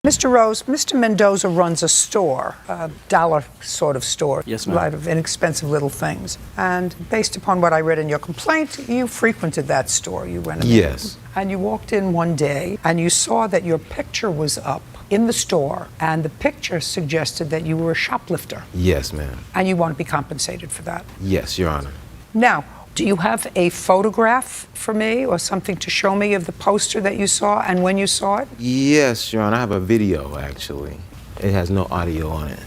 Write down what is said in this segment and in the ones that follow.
Mr. Rose, Mr. Mendoza runs a store, a dollar sort of store. Yes, A ma'am. lot of inexpensive little things. And based upon what I read in your complaint, you frequented that store. You went in there. Yes. And you walked in one day and you saw that your picture was up in the store, and the picture suggested that you were a shoplifter. Yes, ma'am. And you want to be compensated for that. Yes, Your Honor. Now, do you have a photograph for me or something to show me of the poster that you saw and when you saw it? Yes, Your Honor. I have a video, actually. It has no audio on it,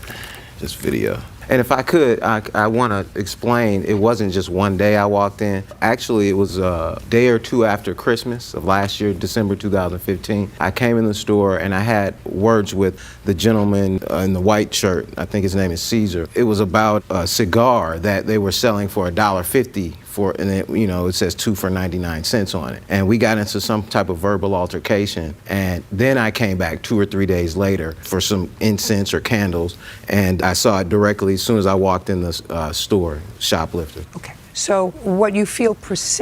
just video. And if I could, I want to explain, it wasn't just one day I walked in. Actually, it was a day or two after Christmas of last year, December 2015. I came in the store and I had words with the gentleman in the white shirt. I think his name is Caesar. It was about a cigar that they were selling for $1.50 for, and it, you know, it says 2 for 99 cents on it. And we got into some type of verbal altercation. And then I came back 2 or 3 days later for some incense or candles, and I saw it directly as soon as I walked in the store, shoplifter. Okay. So what you feel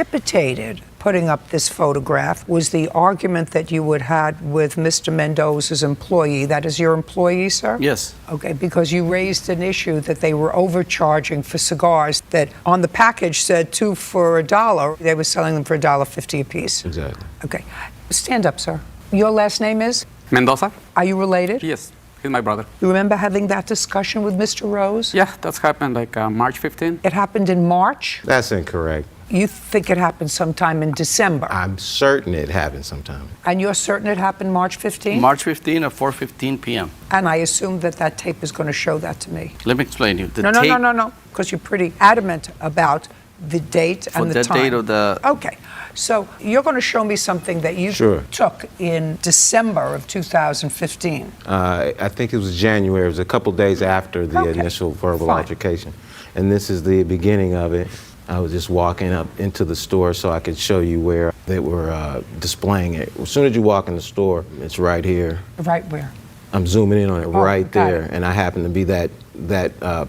precipitated putting up this photograph was the argument that you had had with Mr. Mendoza's employee. That is your employee, sir? Yes. Okay, because you raised an issue that they were overcharging for cigars that on the package said 2 for $1. They were selling them for $1.50 a piece. Exactly. Okay. Stand up, sir. Your last name is? Mendoza? Are you related? Yes, he's my brother. You remember having that discussion with Mr. Rose? Yeah, that's happened like March 15. It happened in March? That's incorrect. You think it happened sometime in December? I'm certain it happened sometime. And you're certain it happened March 15? March 15 at 4:15 p.m. And I assume that that tape is going to show that to me. Let me explain to you. The No, tape, no, because you're pretty adamant about the date and the time. date of the... Okay, so you're going to show me something that you Sure. took in December of 2015. I think it was January. It was a couple days after the Okay. initial verbal Fine. altercation. And this is the beginning of it. I was just walking up into the store so I could show you where they were displaying it. As soon as you walk in the store, it's right here. Right where? I'm zooming in on it right got there, it. and I happen to be that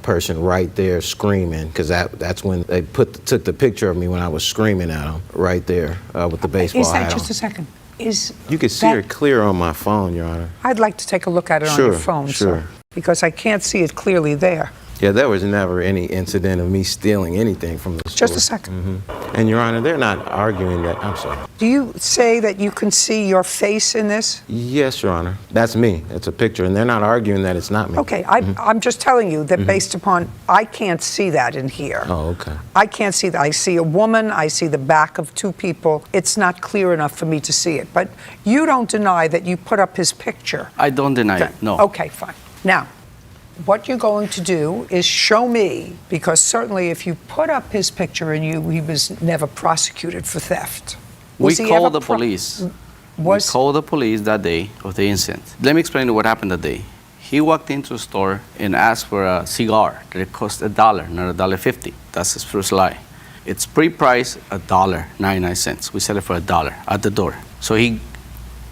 person right there screaming, because that's when they took the picture of me when I was screaming at them, right there with the baseball Is that hat just on. a second? Is You can see that- her clear on my phone, Your Honor. I'd like to take a look at it on your Sure, phone, sure. sir, because I can't see it clearly there. Yeah, there was never any incident of me stealing anything from the store. Just a second. And Your Honor, they're not arguing that. I'm sorry. Do you say that you can see your face in this? Yes, Your Honor. That's me. It's a picture, and they're not arguing that it's not me. Okay, I'm just telling you that based upon, I can't see that in here. Oh, okay. I can't see that. I see a woman, I see the back of 2 people. It's not clear enough for me to see it. But you don't deny that you put up his picture. I don't deny it, no. Okay, fine. Now, what you're going to do is show me, because certainly if you put up his picture and he was never prosecuted for theft. We Was he called ever the police. Was We called the police that day of the incident. Let me explain what happened that day. He walked into a store and asked for a cigar that it cost $1, not $1.50. That's his first lie. It's pre-priced $1.99. We sell it for $1 at the door. So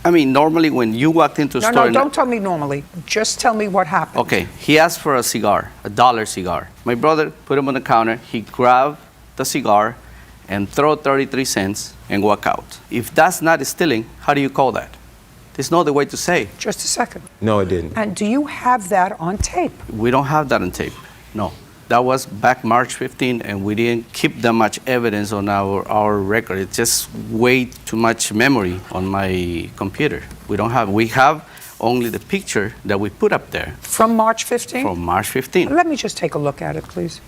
normally when you walked into a No, store... no, don't tell me normally. Just tell me what happened. Okay, he asked for a cigar, $1 cigar. My brother put him on the counter. He grabbed the cigar and throw 33 cents and walk out. If that's not stealing, how do you call that? There's no other way to say. Just a second. No, it didn't. And do you have that on tape? We don't have that on tape. No. That was back March 15, and we didn't keep that much evidence on our record. It's just way too much memory on my computer. We have only the picture that we put up there From March 15? from March 15. Let me just take a look at it, please.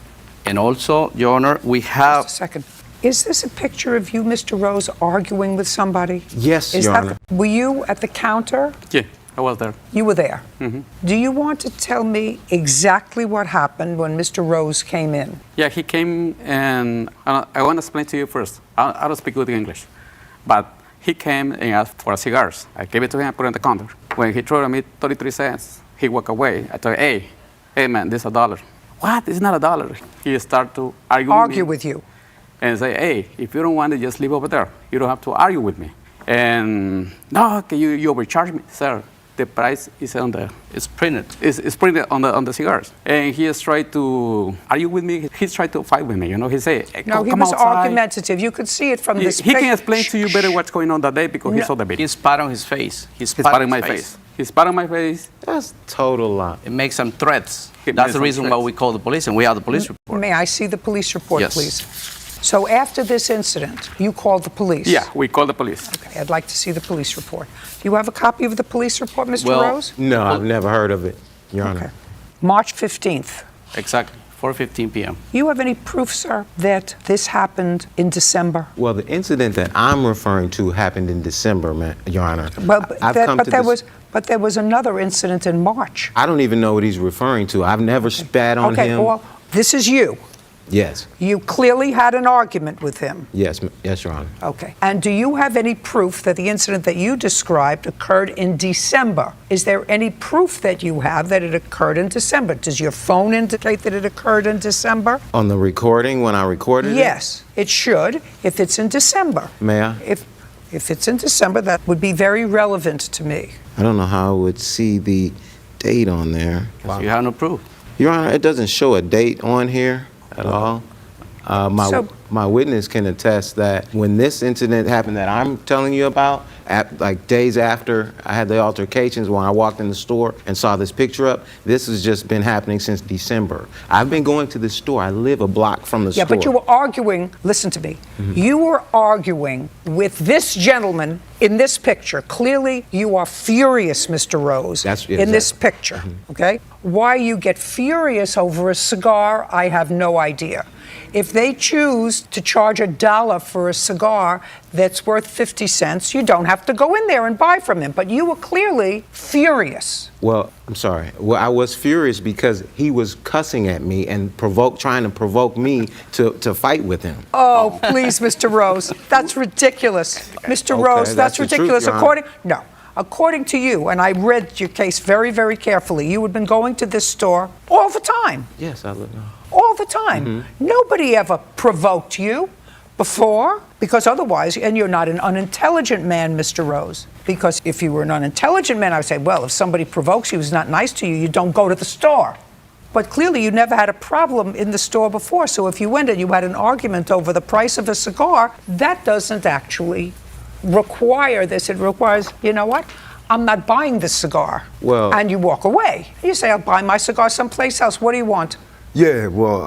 And also, Your Honor, we Just have... a second. Is this a picture of you, Mr. Rose, arguing with somebody? Yes, Is Your that Honor. were you at the counter? Yeah, I was there. You were there. Do you want to tell me exactly what happened when Mr. Rose came in? Yeah, he came and I want to explain to you first. I don't speak good English, but he came and asked for cigars. I gave it to him, put it on the counter. When he threw me 33 cents, he walked away. I told him, hey man, this is $1. What? It's not $1. He started to argue With you. and say, hey, if you don't want it, just leave over there. You don't have to argue with me. And no, okay, you overcharge me, sir. The price is on the, it's printed. It's printed on the cigars. And he has tried to argue with me. He's tried to fight with me. You know, he said, hey, No, he come was outside. argumentative. You could see it from this He can pic- explain to you better what's going on that day because he No. saw the video. He spat on his face. He He spat on my face. He spat on my face. That's total lie. It makes some threats. It That's makes the some reason why threats. we call the police, and we have the police report. May I see the police report, Yes. please? So after this incident, you called the police? Yeah, we called the police. Okay, I'd like to see the police report. Do you have a copy of the police report, Mr. Well- Rose? No, I've never heard of it, Your Honor. Okay. March 15th. Exactly, 4:15 p.m. You have any proof, sir, that this happened in December? Well, the incident that I'm referring to happened in December, Your Honor. But there was another incident in March. I don't even know what he's referring to. I've never spat on Okay, him. well, this is you. Yes, You clearly had an argument with him. yes, Your Honor. Okay. And do you have any proof that the incident that you described occurred in December? Is there any proof that you have that it occurred in December? Does your phone indicate that it occurred in December? On the recording, when I recorded it? Yes, it should, if it's in December. May I? If it's in December, that would be very relevant to me. I don't know how I would see the date on there. So you have no proof. Your Honor, it doesn't show a date on here at all. So- My witness can attest that when this incident happened that I'm telling you about, like days after I had the altercations, when I walked in the store and saw this picture up, this has just been happening since December. I've been going to this store. I live a block from the Yeah, store. but you were arguing, listen to me, you were arguing with this gentleman in this picture. Clearly, you are furious, Mr. Rose, in this picture, okay? Why you get furious over a cigar, I have no idea. If they choose to charge $1 for a cigar that's worth 50 cents, you don't have to go in there and buy from him. But you were clearly furious. Well, I'm sorry. Well, I was furious because he was cussing at me and trying to provoke me to fight with him. Oh, please, Mr. Rose, that's ridiculous. Mr. Okay, Rose, that's that's the truth, ridiculous. Your Honor. According to you, and I read your case very, very carefully, you had been going to this store all the time. Yes, I live. All the time. Nobody ever provoked you before, because otherwise, and you're not an unintelligent man, Mr. Rose, because if you were an unintelligent man, I would say, well, if somebody provokes you, who's not nice to you, you don't go to the store. But clearly, you never had a problem in the store before, so if you went and you had an argument over the price of a cigar, that doesn't actually require this. It requires, you know what? I'm not buying this cigar. Well- and you walk away. You say, I'll buy my cigar someplace else. What do you want? Yeah, well,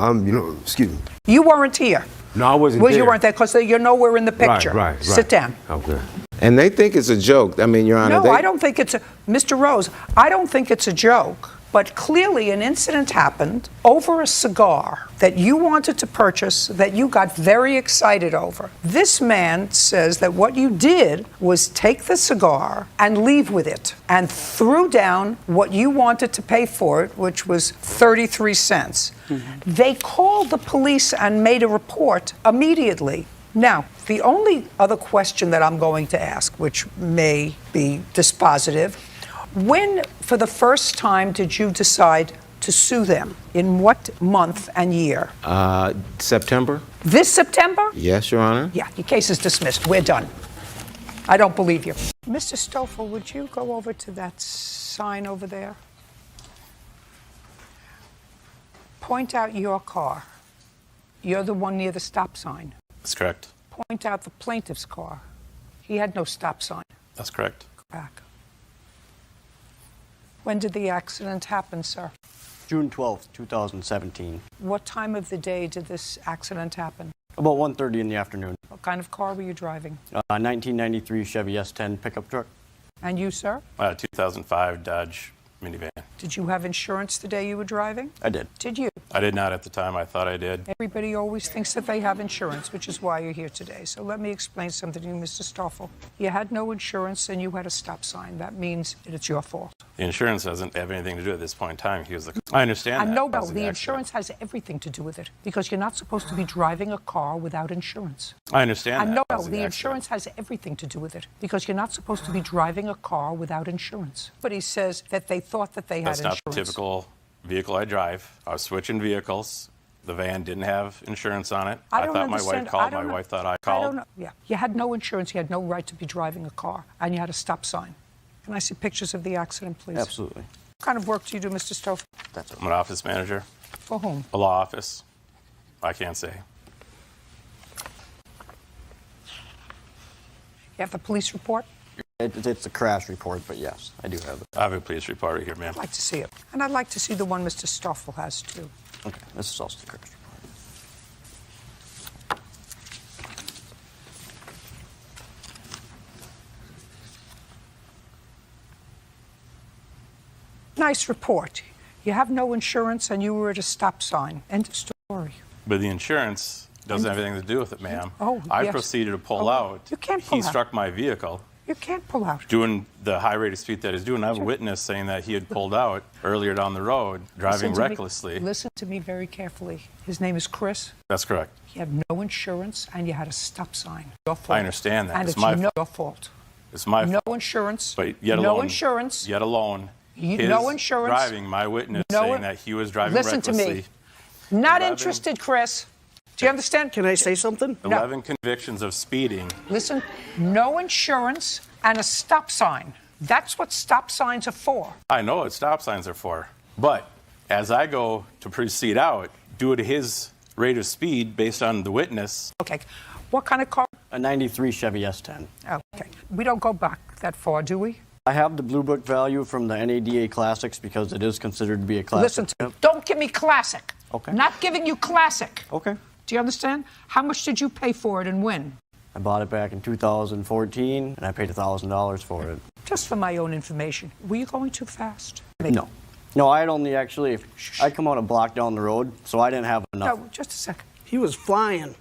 excuse me. You weren't here. No, I wasn't Well, there. you weren't there because you're nowhere in the picture. Right. Sit down. Okay. And they think it's a joke. I mean, Your Honor. No, I don't think it's a, Mr. Rose, I don't think it's a joke. But clearly an incident happened over a cigar that you wanted to purchase, that you got very excited over. This man says that what you did was take the cigar and leave with it and threw down what you wanted to pay for it, which was 33 cents. They called the police and made a report immediately. Now, the only other question that I'm going to ask, which may be dispositive, when, for the first time, did you decide to sue them? In what month and year? September? This September? Yes, Your Honor. Yeah, your case is dismissed. We're done. I don't believe you. Mr. Stoffel, would you go over to that sign over there? Point out your car. You're the one near the stop sign. That's correct. Point out the plaintiff's car. He had no stop sign. That's correct. Back. When did the accident happen, sir? June 12th, 2017. What time of the day did this accident happen? About 1:30 in the afternoon. What kind of car were you driving? 1993 Chevy S10 pickup truck. And you, sir? 2005 Dodge minivan. Did you have insurance the day you were driving? I did. Did you? I did not at the time. I thought I did. Everybody always thinks that they have insurance, which is why you're here today. So let me explain something to you, Mr. Stoffel. You had no insurance and you had a stop sign. That means it's your fault. The insurance doesn't have anything to do at this point in time. I understand that. No, because of the accident. insurance has everything to do with it because you're not supposed to be driving a car without insurance. I understand And that. no, because of the accident. insurance has everything to do with it because you're not supposed to be driving a car without insurance. But he says that they thought that they had That's insurance. not the typical vehicle I drive. I was switching vehicles. The van didn't have insurance on it. I don't thought my understand. wife called. I don't My know. wife thought I I called. don't know. Yeah, you had no insurance. You had no right to be driving a car, and you had a stop sign. Can I see pictures of the accident, please? Absolutely. What kind of work do you do, Mr. Stoffel? That's I'm an office manager, For whom? a law office. I can't say. You have the police report? It's a crash report, but yes, I do have it. I have a police report right here, ma'am. I'd like to see it. And I'd like to see the one Mr. Stoffel has, too. Okay, this is also the crash report. Nice report. You have no insurance and you were at a stop sign. End of story. But the insurance doesn't have anything to do with it, ma'am. Oh, I yes. proceeded to pull Oh, out. you can't pull He out. struck my vehicle You can't pull out. doing the high rate of speed that he's doing. I have a witness saying that he had pulled out earlier down the road, driving Listen to me- recklessly. Listen to me very carefully. His name is Chris. That's correct. You have no insurance and you had a stop sign. Your fault. I understand that. And It's it's my your fault. It's my No fault. insurance. But yet no alone, insurance. Yet alone, his no insurance. driving, my witness No saying in- that he was driving Listen to recklessly. me. Not 11 interested, Chris. Do you understand? Can I say something? 11 convictions of speeding. Listen, no insurance and a stop sign. That's what stop signs are for. I know what stop signs are for. But as I go to proceed out, due to his rate of speed based on the witness, Okay. What kind of car? A 93 Chevy S10. Okay. We don't go back that far, do we? I have the Blue Book value from the NADA Classics because it is considered to be a classic. Listen to me. Don't give me classic. Okay. Not giving you classic. Okay. Do you understand? How much did you pay for it and when? I bought it back in 2014, and I paid $1,000 for it. Just for my own information. Were you going too fast? No. No, I had only actually, I come out a block down the road, so I didn't have enough. No, just a second. He was flying.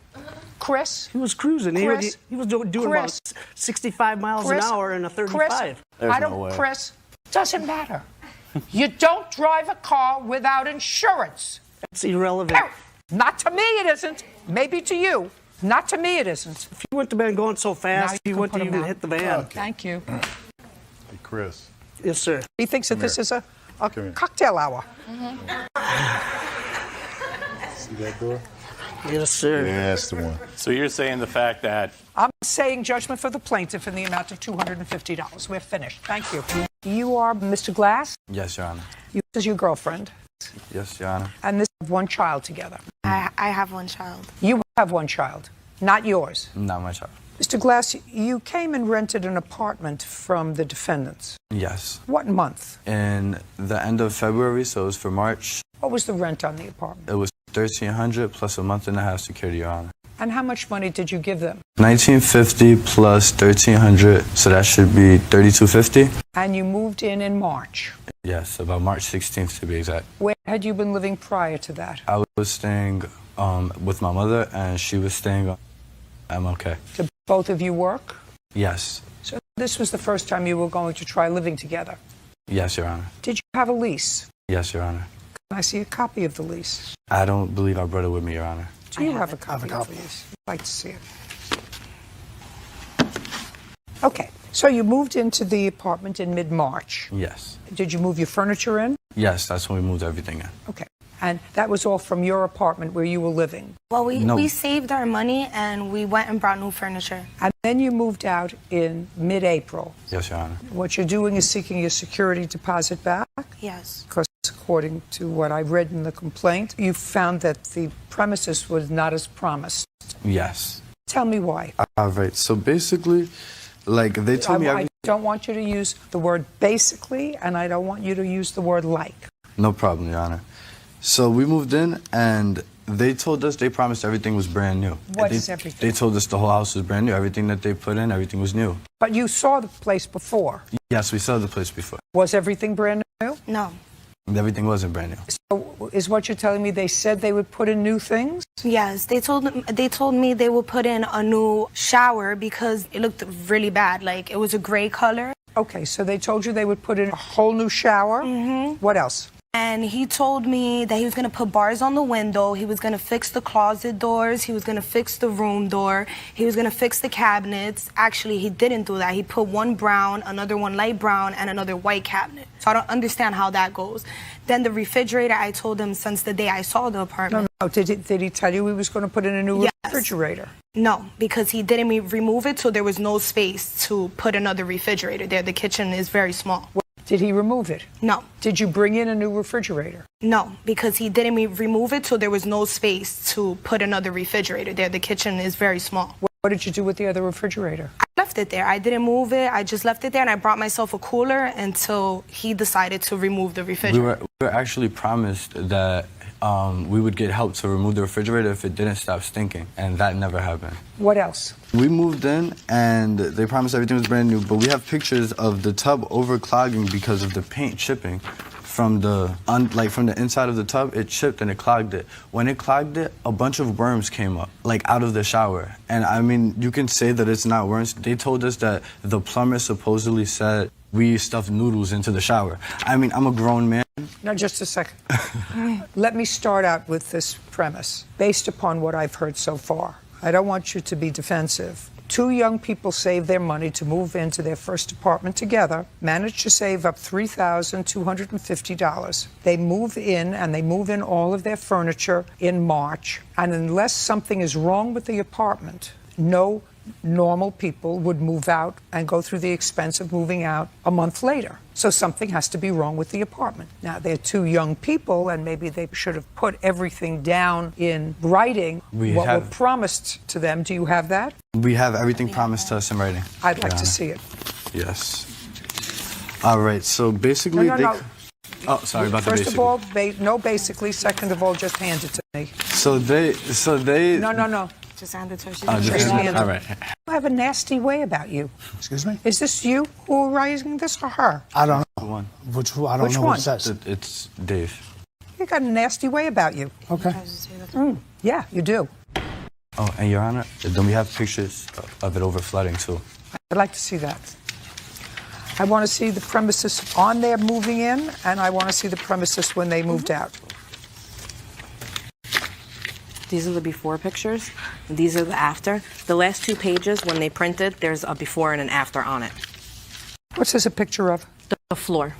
Chris? He was cruising. Chris? He was doing Chris? about 65 miles Chris? an hour in a 35. Chris? There's I don't, no way. Chris, doesn't matter. You don't drive a car without insurance. It's irrelevant. Period. Not to me it isn't. Maybe to you. Not to me it isn't. If he wouldn't have been going so Now fast, you he can wouldn't put him even out. hit the van. Thank you. Hey, Chris. Yes, sir. He thinks that this is a here. cocktail hour. See that door? Yes, sir. Yeah, that's the one. so you're saying the fact that I'm saying judgment for the plaintiff in the amount of $250. We're finished. Thank you. You are Mr. Glass. Yes, Your Honor. This is your girlfriend. Yes, Your Honor. And this is one child together. I have one child. You have one child, not yours. Not my child. Mr. Glass, you came and rented an apartment from the defendants. Yes. What month? In the end of February, so it was for March, What was the rent on the apartment? it was $1,300 plus a month and a half security, Your Honor. And how much money did you give them? $1,950 plus $1,300, so that should be $3,250. And you moved in March. Yes, about March 16th to be exact. Where had you been living prior to that? I was staying with my mother, and she was staying at MLK. Did both of you work? Yes. So this was the first time you were going to try living together. Yes, Your Honor. Did you have a lease? Yes, Your Honor. Can I see a copy of the lease? I don't believe I brought it with me, Your Honor. Do you have a copy of the lease? I'd like to see it. Okay, so you moved into the apartment in mid-March. Yes. Did you move your furniture in? Yes, that's when we moved everything in. Okay, and that was all from your apartment where you were living. Well, No. we saved our money and we went and brought new furniture. And then you moved out in mid-April. Yes, Your Honor. What you're doing is seeking your security deposit back, Yes. because according to what I read in the complaint, you found that the premises was not as promised. Yes. Tell me why. All right. So basically, like they told me I everything. don't want you to use the word basically, and I don't want you to use the word like. No problem, Your Honor. So we moved in, and they told us, they promised everything was brand new. What they, is everything? They told us the whole house was brand new. Everything that they put in, everything was new. But you saw the place before. Yes, we saw the place before. Was everything brand new? No. Everything wasn't brand new. So is what you're telling me they said they would put in new things? Yes, they told me they would put in a new shower because it looked really bad. Like it was a gray color. Okay, so they told you they would put in a whole new shower? Mm-hmm. What else? And he told me that he was going to put bars on the window, he was going to fix the closet doors, he was going to fix the room door, he was going to fix the cabinets. Actually, he didn't do that. He put one brown, another one light brown, and another white cabinet. So I don't understand how that goes. Then the refrigerator, I told him since the day I saw the apartment. No. Did he tell you he was going to put in a new Yes. refrigerator? No, because he didn't remove it, so there was no space to put another refrigerator there. The kitchen is very small. Did he remove it? No. Did you bring in a new refrigerator? No, because he didn't remove it, so there was no space to put another refrigerator there. The kitchen is very small. What What did you do with the other refrigerator? I left it there. I didn't move it. I just left it there, and I brought myself a cooler until he decided to remove the refrigerator. We were actually promised that we would get help to remove the refrigerator if it didn't stop stinking, and that never happened. What else? We moved in, and they promised everything was brand new, but we have pictures of the tub overclogging because of the paint chipping. From the inside of the tub, it chipped and it clogged it. When it clogged it, a bunch of worms came up, like out of the shower. And I mean, you can say that it's not worms. They told us that the plumber supposedly said we stuffed noodles into the shower. I mean, I'm a grown man. Now, just a second. Let me start out with this premise, based upon what I've heard so far. I don't want you to be defensive. Two young people saved their money to move into their first apartment together, managed to save up $3,250. They move in, and they move in all of their furniture in March. And unless something is wrong with the apartment, no normal people would move out and go through the expense of moving out a month later. So something has to be wrong with the apartment. Now, they're two young people, and maybe they should have put everything down in writing, what were promised to them. Do you have that? We have everything promised to us in writing. I'd like to see it. Yes. All right, so basically No. Oh, sorry about the First basically. of all, no basically. Second of all, just hand it to me. So they... No. Just hand it to her. All right. You have a nasty way about you. Excuse me? Is this you who are writing this or her? I don't know. One. Which one? I don't Which know one? what it says. It's Dave. You got a nasty way about you. Okay. Yeah, you do. Oh, and Your Honor, then we have pictures of it over flooding too. I'd like to see that. I want to see the premises on their moving in, and I want to see the premises when they moved out. These are the before pictures. These are the after. The last 2 pages, when they printed, there's a before and an after on it. What's this a picture of? The floor.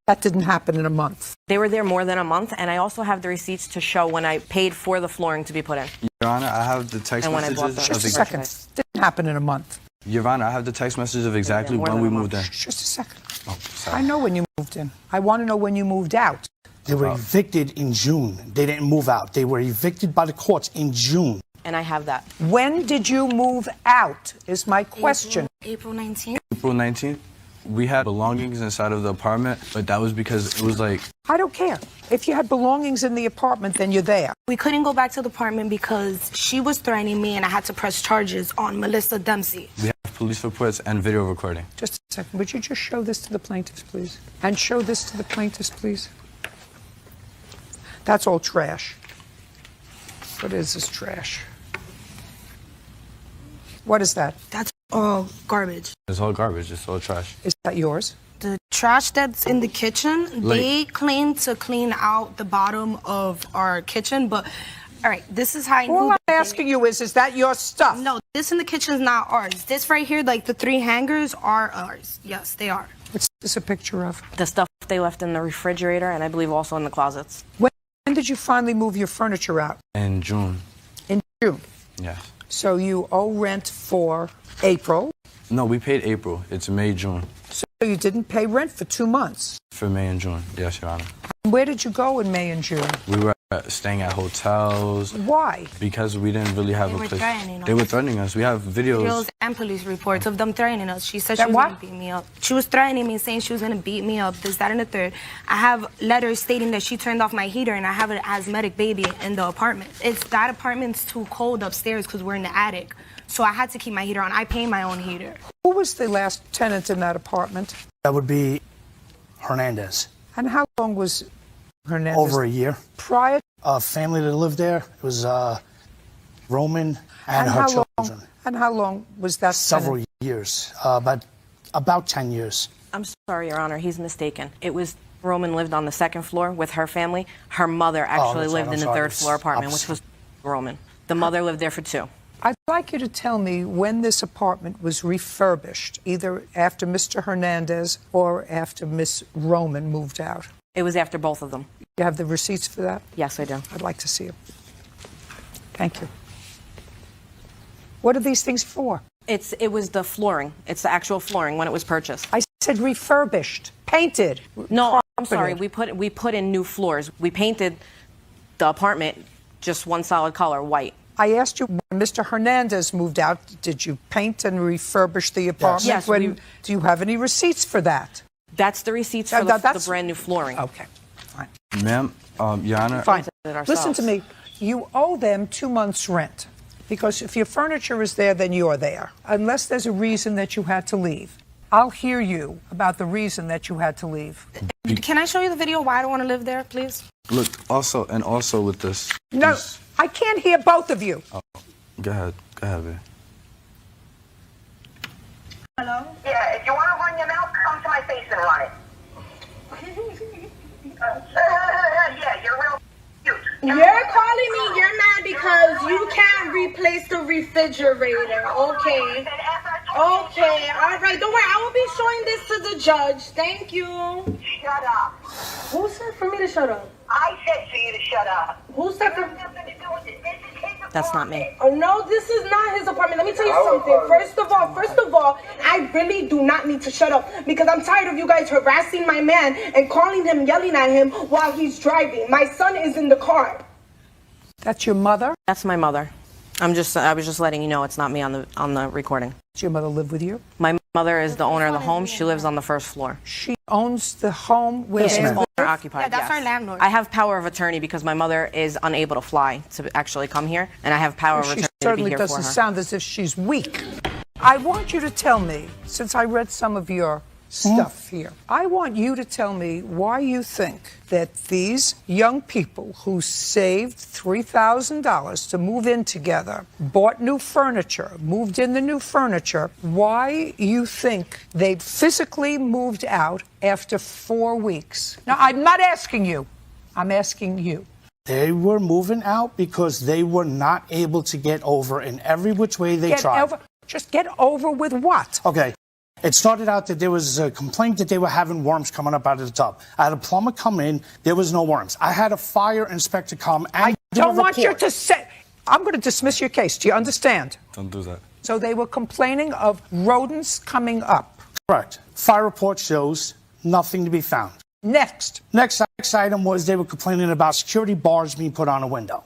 That didn't happen in a month. They were there more than a month, and I also have the receipts to show when I paid for the flooring to be put in. Your Honor, I have the text And when I bought messages the- of Just a second. Didn't happen in a month. Your Honor, I have the text messages of exactly more when than we a moved in. month. Just a second. Oh, sorry. I know when you moved in. I want to know when you moved out. They were evicted in June. They didn't move out. They were evicted by the courts in June. And I have that. When did you move out is my question. April 19th. April 19th, we had belongings inside of the apartment, but that was because it was like... I don't care. If you had belongings in the apartment, then you're there. We couldn't go back to the apartment because she was threatening me, and I had to press charges on Melissa Dempsey. We have police reports and video recording. Just a second. Would you just show this to the plaintiffs, please? And show this to the plaintiffs, please? That's all trash. What is this trash? What is that? That's all garbage. It's all garbage. It's all trash. Is that yours? The trash that's in the kitchen, they claim to clean out the bottom of our kitchen, but all right, this is how I knew. All I'm that asking you is that your stuff? No, this in the kitchen is not ours. This right here, like the 3 hangers, are ours. Yes, they are. What's this a picture of? The stuff they left in the refrigerator, and I believe also in the closets. When did you finally move your furniture out? In June. In June. Yes. So you owe rent for April. No, we paid April. It's May, June. So you didn't pay rent for 2 months. For May and June. Yes, Your Honor. Where did you go in May and June? We were staying at hotels. Why? Because we didn't really have They a were place. threatening us. They were threatening us. We have videos. Videos and police reports of them threatening us. She said she That was what? going to beat me up. She was threatening me, saying she was going to beat me up, this, that, and the third. I have letters stating that she turned off my heater, and I have an asthmatic baby in the apartment. That apartment's too cold upstairs because we're in the attic. So I had to keep my heater on. I pay my own heater. Who was the last tenant in that apartment? That would be Hernandez. And how long was Hernandez? Over a year. Prior? A family that lived there. It was Roman and her how children. long? And how long was that? Several tenant? years. About 10 years. I'm sorry, Your Honor, he's mistaken. It was Roman lived on the 2nd floor with her family. Her mother actually that's right. lived I'm in the sorry. 3rd floor apartment, which was Roman. The mother lived there for 2. I'd like you to tell me when this apartment was refurbished, either after Mr. Hernandez or after Miss Roman moved out. It was after both of them. You have the receipts for that? Yes, I do. I'd like to see them. Thank you. What are these things for? It was the flooring. It's the actual flooring when it was purchased. I said refurbished, painted. No, I'm carpeted. sorry. We put in new floors. We painted the apartment just one solid color, white. I asked you when Mr. Hernandez moved out, did you paint and refurbish the apartment? Yes, Do you have any receipts for that? That's the receipts for the brand new flooring. Okay, fine. Ma'am, Your Honor. Fine. It Listen to ourselves. me. You owe them 2 months' rent. Because if your furniture is there, then you're there. Unless there's a reason that you had to leave. I'll hear you about the reason that you had to leave. Can I show you the video why I don't want to live there, please? Look, also with this. No, I can't hear both of you. Go ahead, babe. Hello? Yeah, if you want to run your mouth, come to my face and run it. Yeah, you're real cute. You're calling me, you're mad because you can't replace the refrigerator. Okay. Okay, all right. Don't worry, I will be showing this to the judge. Thank you. Shut up. Who said for me to shut up? I said for you to shut up. Who said for... Nothing to do with it. This is his That's not me. Oh, no, this is not his apartment. Let me tell you something. First of all, I really do not need to shut up because I'm tired of you guys harassing my man and calling him, yelling at him while he's driving. My son is in the car. That's your mother? That's my mother. I was just letting you know it's not me on the recording. Does your mother live with you? My mother is the owner of the home. She lives on the first floor. She owns the home where She's they live? owner occupied. Yeah, that's yes. our landlord. I have power of attorney because my mother is unable to fly to actually come here, and I have power of She attorney to be certainly here for doesn't her. sound as if she's weak. I want you to tell me, since I read some of your stuff here, I want you to tell me why you think that these young people who saved $3,000 to move in together, bought new furniture, moved in the new furniture, why you think they physically moved out after 4 weeks. Now, I'm not asking you. I'm asking you. They were moving out because they were not able to get over in every which way they tried. Just get over with what? Okay. It started out that there was a complaint that they were having worms coming up out of the tub. I had a plumber come in. There was no worms. I had a fire inspector come and I don't want you to say. I'm going to dismiss your case. Do you understand? Don't do that. So they were complaining of rodents coming up. Correct. Fire report shows nothing to be found. Next. Next item was they were complaining about security bars being put on a window.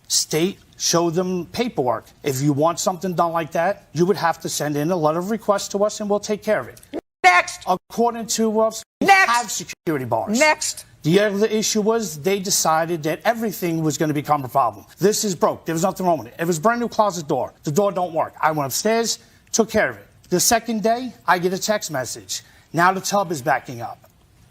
State showed them paperwork. If you want something done like that, you would have to send in a letter of request to us and we'll take care of it. Next. According to us, we Next. have security bars. Next. The other issue was they decided that everything was going to become a problem. This is broke. There was nothing wrong with it. It was a brand new closet door. The door don't work. I went upstairs, took care of it. The second day, I get a text message. Now the tub is backing up.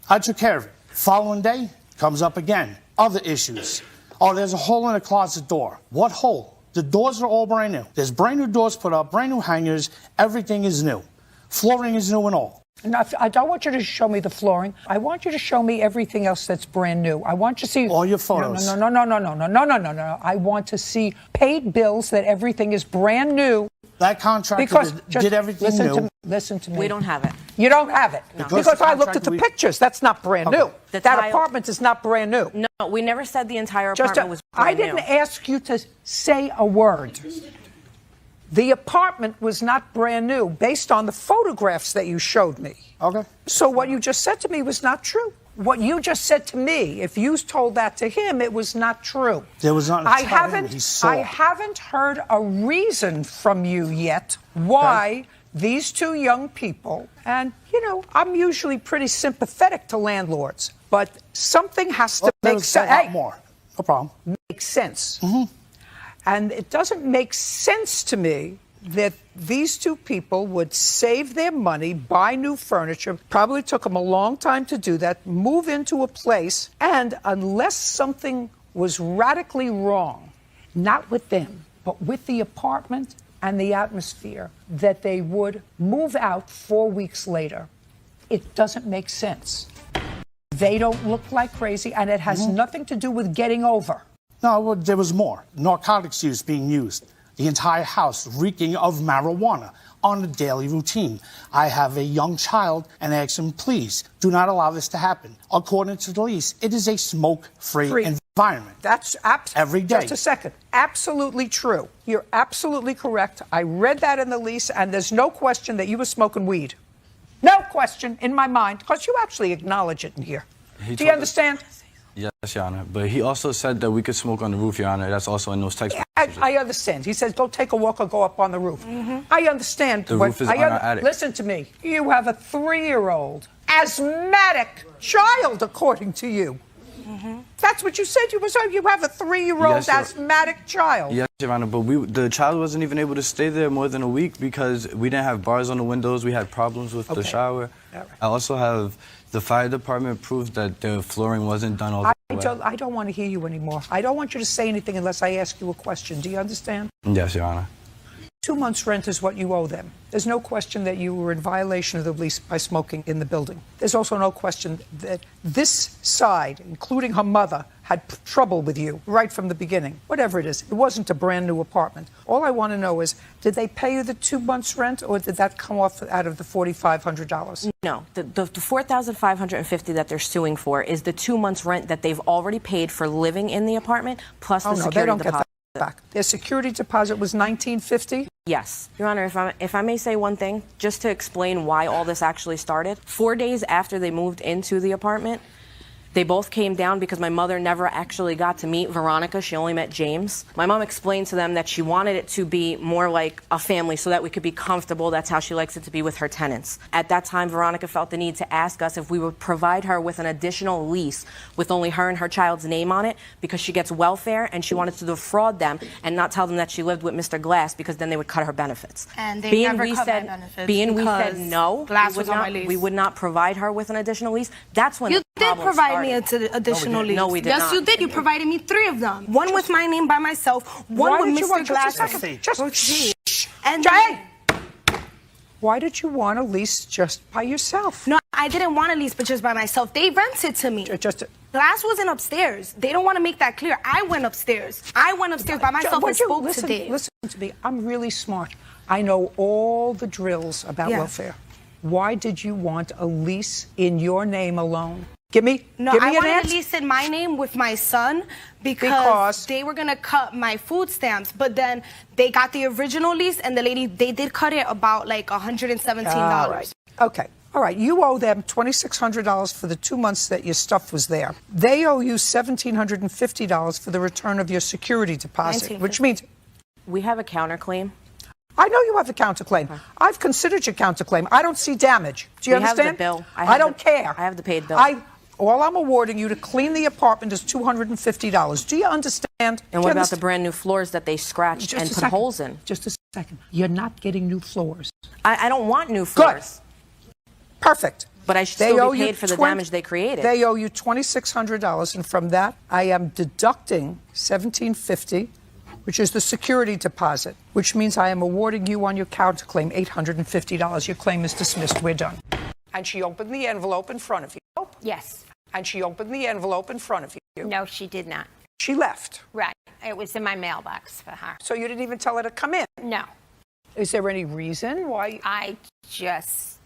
I took care of it. Following day, comes up again. Other issues. Oh, there's a hole in the closet door. What hole? The doors are all brand new. There's brand new doors put up, brand new hangers. Everything is new. Flooring is new and all. Now, I don't want you to show me the flooring. I want you to show me everything else that's brand new. I want you to see all your photos. No. I want to see paid bills that everything is brand new. That contractor did everything new. Listen to me. We don't have it. You don't have it. No. Because I looked at the pictures. That's not brand new. That apartment is not brand new. No, we never said the entire apartment was brand I didn't ask you to say a word. The apartment was not brand new based on the photographs that you showed me. Okay. So what you just said to me was not true. What you just said to me, if you told that to him, it was not true. There was not. I haven't heard a reason from you yet why these two young people, and I'm usually pretty sympathetic to landlords, but something has to make sense. Hey, more. No problem. Make sense. And it doesn't make sense to me that these two people would save their money, buy new furniture, probably took them a long time to do that, move into a place, and unless something was radically wrong, not with them, but with the apartment and the atmosphere, that they would move out 4 weeks later. It doesn't make sense. They don't look like crazy, and it has nothing to do with getting over. No, there was more. Narcotics use being used. The entire house reeking of marijuana on a daily routine. I have a young child and I asked him, please, do not allow this to happen. According to the lease, it is a smoke-free environment. That's every day. Just a second. Absolutely true. You're absolutely correct. I read that in the lease, and there's no question that you were smoking weed. No question in my mind, because you actually acknowledge it in here. Do you understand? Yes, Your Honor. But he also said that we could smoke on the roof, Your Honor. That's also in those text messages. I understand. He says, go take a walk or go up on the roof. I understand. The roof is on our attic. Listen to me. You have a 3-year-old asthmatic child, according to you. That's what you said. You have a 3-year-old Yes, Your- asthmatic child. Yes, Your Honor, but the child wasn't even able to stay there more than a week because we didn't have bars on the windows. We had problems with the shower. All right. I also have the fire department proof that the flooring wasn't done all the way. I don't want to hear you anymore. I don't want you to say anything unless I ask you a question. Do you understand? Yes, Your Honor. 2 months' rent is what you owe them. There's no question that you were in violation of the lease by smoking in the building. There's also no question that this side, including her mother, had trouble with you right from the beginning. Whatever it is, it wasn't a brand new apartment. All I want to know is, did they pay you the 2 months' rent, or did that come off out of the $4,500? No, the $4,550 that they're suing for is the 2 months' rent that they've already paid for living in the apartment, plus the security they don't deposit. get that back. Their security deposit was $1,950. Yes. Your Honor, if I may say one thing, just to explain why all this actually started. 4 days after they moved into the apartment, they both came down because my mother never actually got to meet Veronica. She only met James. My mom explained to them that she wanted it to be more like a family so that we could be comfortable. That's how she likes it to be with her tenants. At that time, Veronica felt the need to ask us if we would provide her with an additional lease with only her and her child's name on it because she gets welfare and she wanted to defraud them and not tell them that she lived with Mr. Glass because then they would cut her benefits. And they never cut my benefits we said because no, Glass was on my lease. we would not provide her with an additional lease. That's when You the did problem provide started. me an additional lease. No, we did yes, not. you did. You provided me 3 of them. One with my name by myself, one with Mr. Glass. And Why did you want a lease just by yourself? no, I didn't want a lease, but just by myself. They rented to me. Glass wasn't upstairs. They don't want to make that clear. I went upstairs. I went upstairs by myself and spoke to Dave. Listen to me. I'm really smart. I know all the drills about welfare. Why did you want a lease in your name alone? Give me I an wanted answer. a lease in my name with my son because they were going to cut my food stamps. But then they got the original lease, and the lady, they did cut it about like $117. All right. Okay. All right. You owe them $2,600 for the 2 months that your stuff was there. They owe you $1,750 for the return of your security deposit, which means we have a counterclaim. I know you have a counterclaim. I've considered your counterclaim. I don't see damage. Do you understand? Have the bill. I don't care. I have the paid bill. All I'm awarding you to clean the apartment is $250. Do you understand? And what about the brand new floors that they scratched and put holes in? Just a second. You're not getting new floors. I don't want new floors. Good. Perfect. But I should still be paid for the damage they created. They owe you $2,600, and from that, I am deducting $1,750, which is the security deposit, which means I am awarding you on your counterclaim $850. Your claim is dismissed. We're done. And she opened the envelope in front of you. Yes. And she opened the envelope in front of you. No, she did not. She left. Right. It was in my mailbox for her. So you didn't even tell her to come in? No. Is there any reason why? I just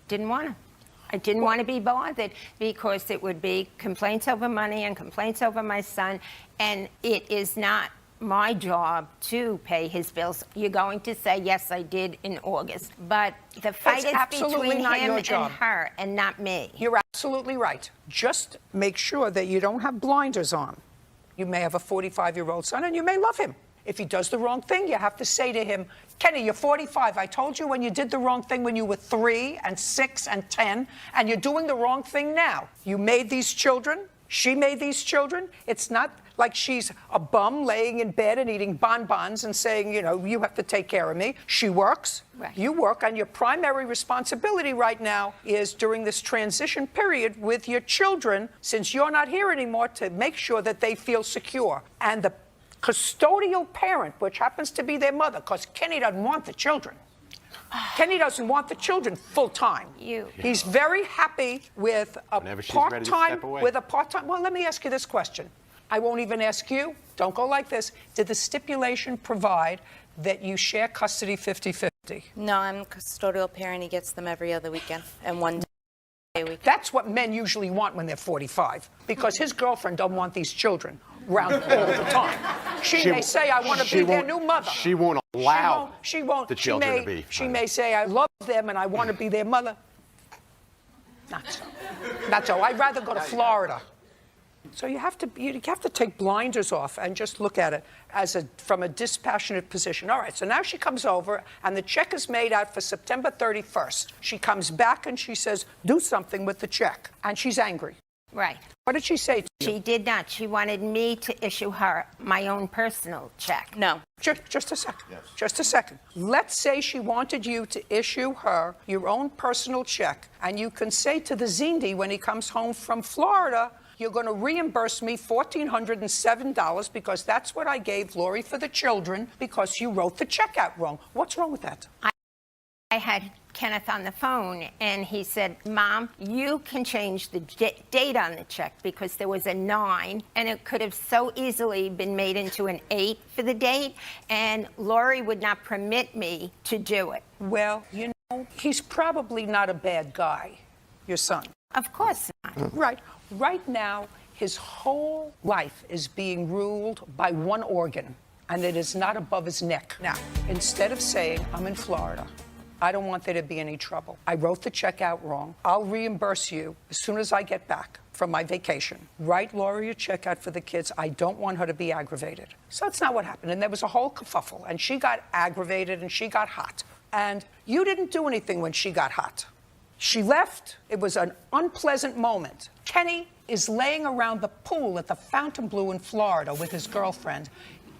didn't want to. I didn't want to be bothered because it would be complaints over money and complaints over my son, and it is not my job to pay his bills. You're going to say, yes, I did in August. But the fight is between him and her and not me. You're absolutely right. Just make sure that you don't have blinders on. You may have a 45-year-old son and you may love him. If he does the wrong thing, you have to say to him, Kenny, you're 45. I told you when you did the wrong thing when you were 3 and 6 and 10, and you're doing the wrong thing now. You made these children. She made these children. It's not like she's a bum laying in bed and eating bonbons and saying, you know, you have to take care of me. She works. Right. You work, and your primary responsibility right now is during this transition period with your children, since you're not here anymore, to make sure that they feel secure. And the custodial parent, which happens to be their mother, because Kenny doesn't want the children. Kenny doesn't want the children full time. He's very happy with a part-time. Well, let me ask you this question. I won't even ask you. Don't go like this. Did the stipulation provide that you share custody 50-50? No, I'm a custodial parent. He gets them every other weekend and one day a week. That's what men usually want when they're 45, because his girlfriend doesn't want these children around all the time. She may say, I want to be their new mother. She won't allow the children to be. She may say, I love them and I want to be their mother. Not so. Not so. I'd rather go to Florida. So you have to take blinders off and just look at it from a dispassionate position. All right, so now she comes over and the check is made out for September 31st. She comes back and she says, do something with the check. And she's angry. Right. What did she say to you? She did not. She wanted me to issue her my own personal check. No. Just a second. Yes. Just a second. Let's say she wanted you to issue her your own personal check, and you can say to the Zindi when he comes home from Florida, you're going to reimburse me $1,407 because that's what I gave Lori for the children because you wrote the check out wrong. What's wrong with that? I had Kenneth on the phone, and he said, Mom, you can change the date on the check because there was a 9, and it could have so easily been made into an 8 for the date, and Lori would not permit me to do it. Well, you know, he's probably not a bad guy, your son. Of course not. Right. Right now, his whole life is being ruled by one organ, and it is not above his neck. Now, instead of saying, I'm in Florida, I don't want there to be any trouble. I wrote the check out wrong. I'll reimburse you as soon as I get back from my vacation. Write Lori a check out for the kids. I don't want her to be aggravated. So that's not what happened. And there was a whole kerfuffle, and she got aggravated and she got hot. And you didn't do anything when she got hot. She left. It was an unpleasant moment. Kenny is laying around the pool at the Fontainebleau in Florida with his girlfriend.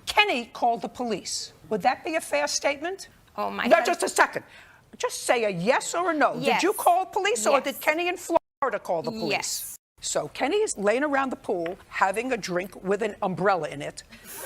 Kenny called the police. Would that be a fair statement? Oh, my No, God. just a second. Just say a yes or a no. Yes. Did you call police or Yes. did Kenny in Florida call the police? Yes. So Kenny is laying around the pool having a drink with an umbrella in it.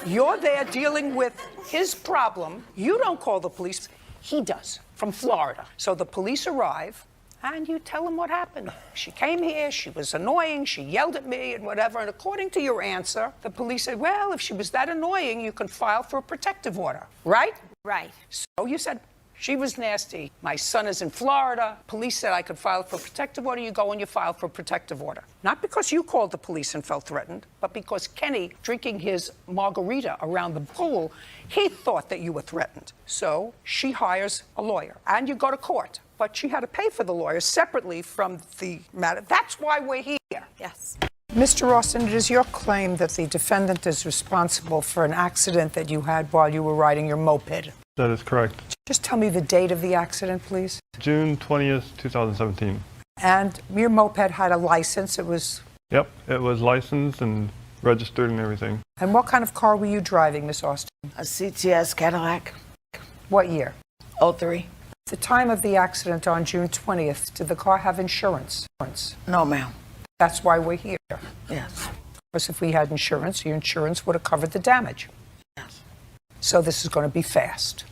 You're there dealing with his problem. You don't call the police. He does, from Florida. So the police arrive and you tell them what happened. She came here, she was annoying, she yelled at me and whatever. And according to your answer, the police said, well, if she was that annoying, you can file for a protective order, right? Right. So you said, she was nasty. My son is in Florida. Police said I could file for a protective order. You go and you file for a protective order. Not because you called the police and felt threatened, but because Kenny, drinking his margarita around the pool, he thought that you were threatened. So she hires a lawyer and you go to court. But she had to pay for the lawyer separately from the matter. That's why we're here. Yes. Mr. Austin, it is your claim that the defendant is responsible for an accident that you had while you were riding your moped. That is correct. Just tell me the date of the accident, please. June 20th, 2017. And your moped had a license. It was... Yep, it was licensed and registered and everything. And what kind of car were you driving, Miss Austin? A CTS Cadillac. What year? 03. At the time of the accident on June 20th, did the car have insurance? No, ma'am. That's why we're here. Yes. Because if we had insurance, your insurance would have covered the damage. Yes. So this is going to be fast.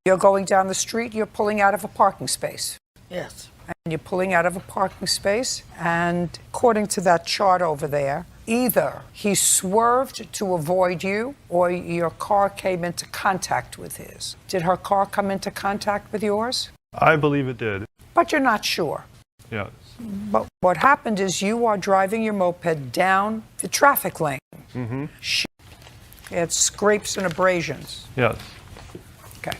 You're going down the street, you're pulling out of a parking space. Yes. And you're pulling out of a parking space, and according to that chart over there, either he swerved to avoid you or your car came into contact with his. Did her car come into contact with yours? I believe it did. But you're not sure. Yes. But what happened is you are driving your moped down the traffic lane. Mm-hmm. She had scrapes and abrasions. Yes. Okay.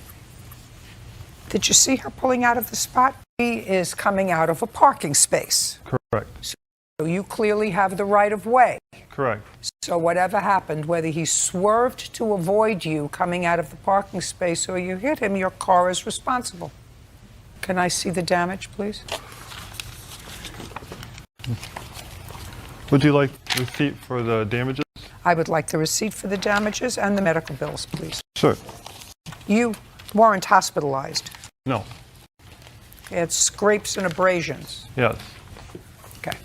Did you see her pulling out of the spot? She is coming out of a parking space. Correct. So you clearly have the right of way. Correct. So whatever happened, whether he swerved to avoid you coming out of the parking space or you hit him, your car is responsible. Can I see the damage, please? Would you like the receipt for the damages? I would like the receipt for the damages and the medical bills, please. Sure. You weren't hospitalized. No. You had scrapes and abrasions. Yes. Okay.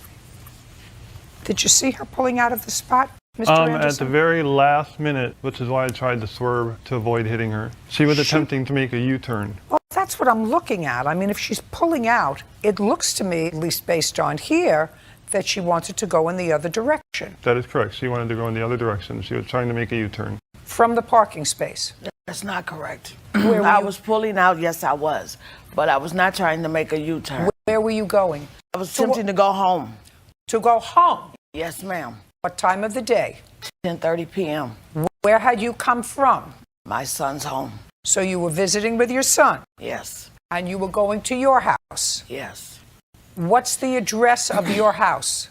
Did you see her pulling out of the spot, Mr. At Anderson? the very last minute, which is why I tried to swerve to avoid hitting her. She was attempting to make a U-turn. Well, that's what I'm looking at. I mean, if she's pulling out, it looks to me, at least based on here, that she wanted to go in the other direction. That is correct. She wanted to go in the other direction. She was trying to make a U-turn. From the parking space. That's not correct. Where were I you? was pulling out, yes, I was. But I was not trying to make a U-turn. Where were you going? I was attempting to go home. To go home? Yes, ma'am. What time of the day? 10:30 p.m. Where had you come from? My son's home. So you were visiting with your son? Yes. And you were going to your house? Yes. What's the address of your house?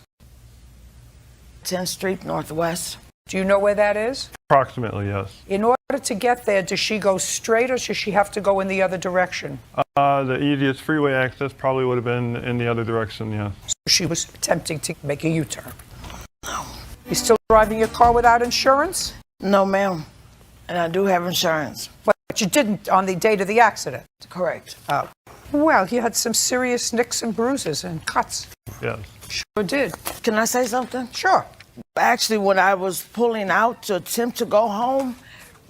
10th Street Northwest. Do you know where that is? Approximately, yes. In order to get there, does she go straight or does she have to go in the other direction? The easiest freeway access probably would have been in the other direction, yes. So she was attempting to make a U-turn. You still driving your car without insurance? No, ma'am. And I do have insurance. But you didn't on the date of the accident? Correct. Oh. Well, you had some serious nicks and bruises and cuts. Yes. Sure did. Can I say something? Sure. Actually, when I was pulling out to attempt to go home,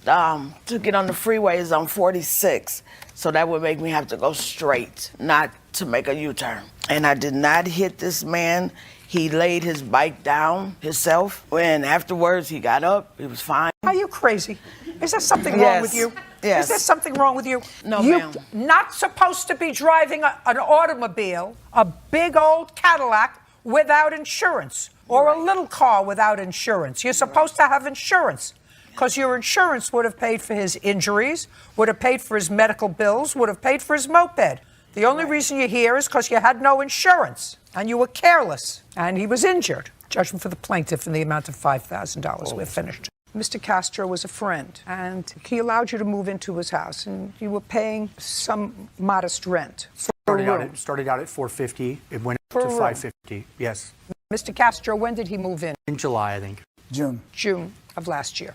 to get on the freeway is on 46. So that would make me have to go straight, not to make a U-turn. And I did not hit this man. He laid his bike down himself. And afterwards, he got up. He was fine. Are you crazy? Is there something wrong with you? Yes. Is there something wrong with you? No, You're ma'am. not supposed to be driving an automobile, a big old Cadillac, without insurance, or a little car without insurance. You're supposed to have insurance, because your insurance would have paid for his injuries, would have paid for his medical bills, would have paid for his moped. The only reason you're here is because you had no insurance, and you were careless, and he was injured. Judgment for the plaintiff in the amount of $5,000. We're finished. Mr. Castro was a friend, and he allowed you to move into his house, and you were paying some modest rent for a room. Started out at $450. It went For up a to room. $550. Yes. Mr. Castro, when did he move in? In July, I think. June of last year.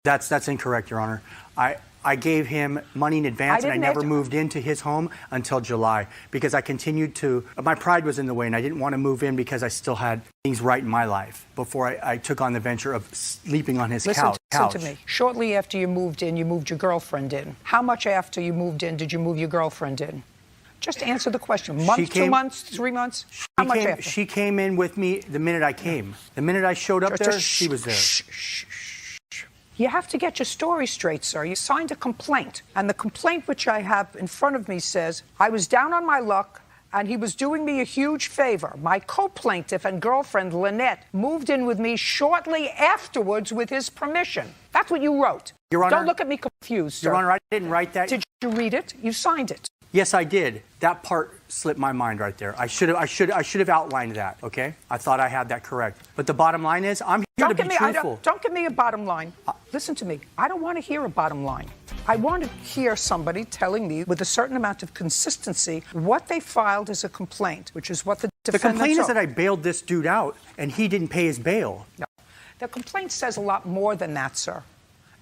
That's incorrect, Your Honor. I gave him money in advance, and I never moved into his home until July because I continued to. My pride was in the way, and I didn't want to move in because I still had things right in my life before I took on the venture of sleeping on his couch. Listen to me. Shortly after you moved in, you moved your girlfriend in. How much after you moved in did you move your girlfriend in? Just answer the question. Month, 2 months, 3 months? How much after? She came in with me the minute I came. The minute I showed up there, she was there. You have to get your story straight, sir. You signed a complaint. And the complaint which I have in front of me says, I was down on my luck, and he was doing me a huge favor. My co-plaintiff and girlfriend, Lynette, moved in with me shortly afterwards with his permission. That's what you wrote. Your Honor, don't look at me confused, sir. Your Honor, I didn't write that. Did you read it? You signed it. Yes, I did. That part slipped my mind right there. I should have outlined that, okay? I thought I had that correct. But the bottom line is, I'm here to be truthful. Don't give me a bottom line. Listen to me. I don't want to hear a bottom line. I want to hear somebody telling me with a certain amount of consistency what they filed as a complaint, which is what the defendant. The complaint is that I bailed this dude out and he didn't pay his bail. No. The complaint says a lot more than that, sir.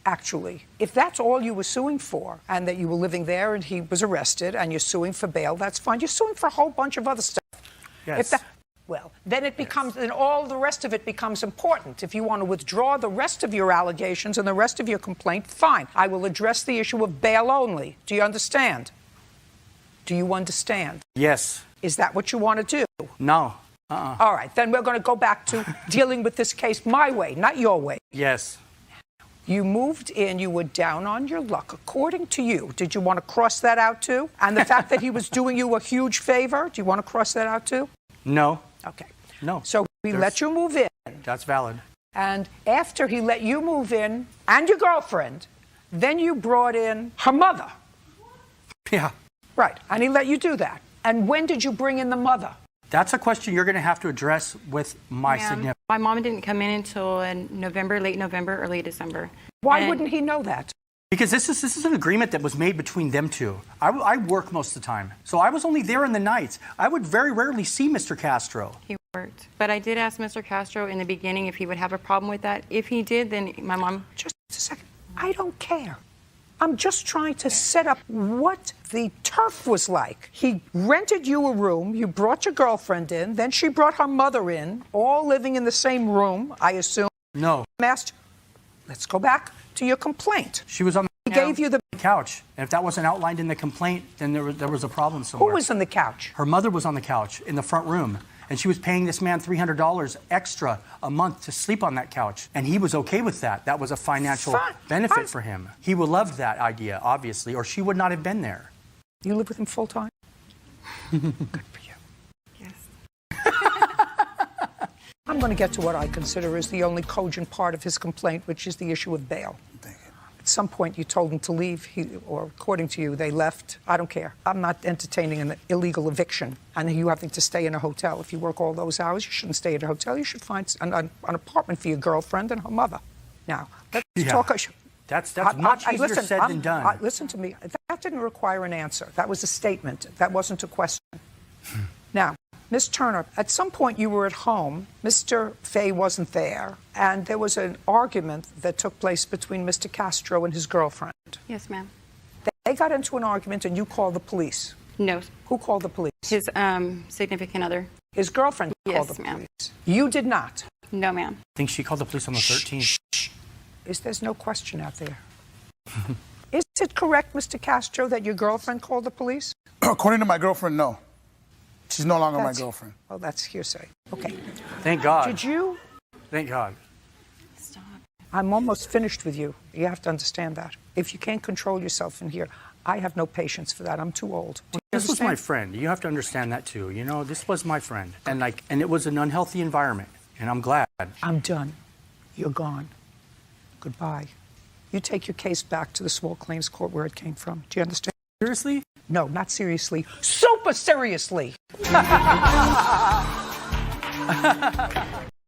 Actually, if that's all you were suing for, and that you were living there and he was arrested and you're suing for bail, that's fine. You're suing for a whole bunch of other stuff. Yes. Well, then it becomes, then all the rest of it becomes important. If you want to withdraw the rest of your allegations and the rest of your complaint, fine. I will address the issue of bail only. Do you understand? Do you understand? Yes. Is that what you want to do? No. All right, then we're going to go back to dealing with this case my way, not your way. Yes. You moved in, you were down on your luck. According to you, did you want to cross that out too? And the fact that he was doing you a huge favor, do you want to cross that out too? No. Okay. No. So we let you move in. That's valid. And after he let you move in and your girlfriend, then you brought in her mother. Yeah. Right. And he let you do that. And when did you bring in the mother? That's a question you're going to have to address with my significant. My mom didn't come in until November, late November, early December. Why wouldn't he know that? Because this is an agreement that was made between them two. I work most of the time, so I was only there in the nights. I would very rarely see Mr. Castro. He worked. But I did ask Mr. Castro in the beginning if he would have a problem with that. If he did, then my mom... Just a second. I don't care. I'm just trying to set up what the turf was like. He rented you a room, you brought your girlfriend in, then she brought her mother in, all living in the same room, I assume. No. Let's go back to your complaint. She was on He gave you the couch. And if that wasn't outlined in the complaint, then there was a problem somewhere. Who was on the couch? Her mother was on the couch in the front room. And she was paying this man $300 extra a month to sleep on that couch. And he was okay with that. That was a financial benefit for him. He would love that idea, obviously, or she would not have been there. You live with him full time? Good for you. Yes. I'm going to get to what I consider is the only cogent part of his complaint, which is the issue of bail. At some point, you told him to leave, or according to you, they left. I don't care. I'm not entertaining an illegal eviction and you having to stay in a hotel. If you work all those hours, you shouldn't stay at a hotel. You should find an apartment for your girlfriend and her mother. Now, let's talk. That's much easier said than done. Listen to me. That didn't require an answer. That was a statement. That wasn't a question. Now, Ms. Turner, at some point you were at home. Mr. Fay wasn't there, and there was an argument that took place between Mr. Castro and his girlfriend. Yes, ma'am. They got into an argument, and you called the police. No. Who called the police? His significant other. His girlfriend called the ma'am. police. You did not. No, ma'am. I think she called the police on the 13th. There's no question out there. Is it correct, Mr. Castro, that your girlfriend called the police? According to my girlfriend, no. She's no longer my girlfriend. Well, that's hearsay. Okay. Thank God. Did you? Thank God. Stop. I'm almost finished with you. You have to understand that. If you can't control yourself in here, I have no patience for that. I'm too old. This was my friend. You have to understand that too. You know, this was my friend, and it was an unhealthy environment, and I'm glad. I'm done. You're gone. Goodbye. You take your case back to the small claims court where it came from. Do you understand? Seriously? No, not seriously. Super seriously.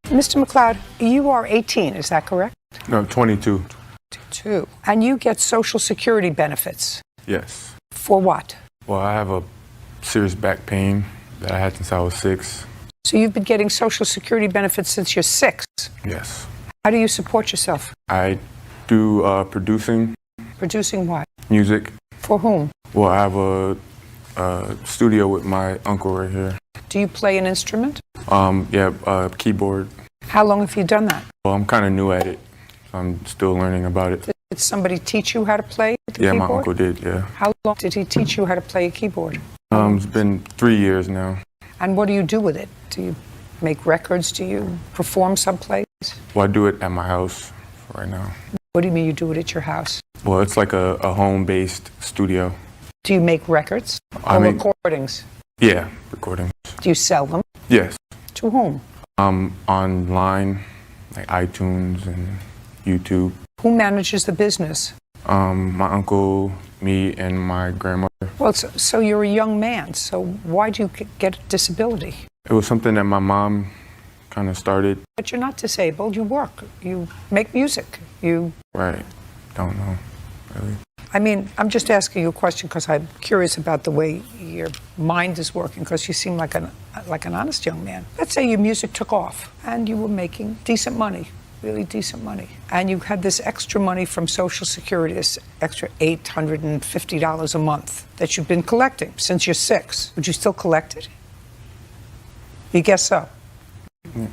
Mr. McLeod, you are 18, is that correct? No, 22. 22. And you get Social Security benefits. Yes. For what? Well, I have a serious back pain that I had since I was 6. So you've been getting Social Security benefits since you're 6? Yes. How do you support yourself? I do producing. Producing what? Music. For whom? Well, I have a studio with my uncle right here. Do you play an instrument? Keyboard. How long have you done that? Well, I'm kind of new at it. I'm still learning about it. Did somebody teach you how to play the keyboard? Yeah, my uncle did, yeah. How long did he teach you how to play a keyboard? It's been 3 years now. And what do you do with it? Do you make records? Do you perform someplace? Well, I do it at my house right now. What do you mean you do it at your house? Well, it's like a home-based studio. Do you make records or recordings? Yeah, recordings. Do you sell them? Yes. To whom? Online, like iTunes and YouTube. Who manages the business? My uncle, me, and my grandmother. Well, so you're a young man, so why do you get a disability? It was something that my mom kind of started. But you're not disabled, you work, you make music, you... Right, don't know, really. I mean, I'm just asking you a question because I'm curious about the way your mind is working, because you seem like an honest young man. Let's say your music took off and you were making decent money, really decent money, and you had this extra money from Social Security, this extra $850 a month that you've been collecting since you're 6. Would you still collect it? You guess so? Yeah.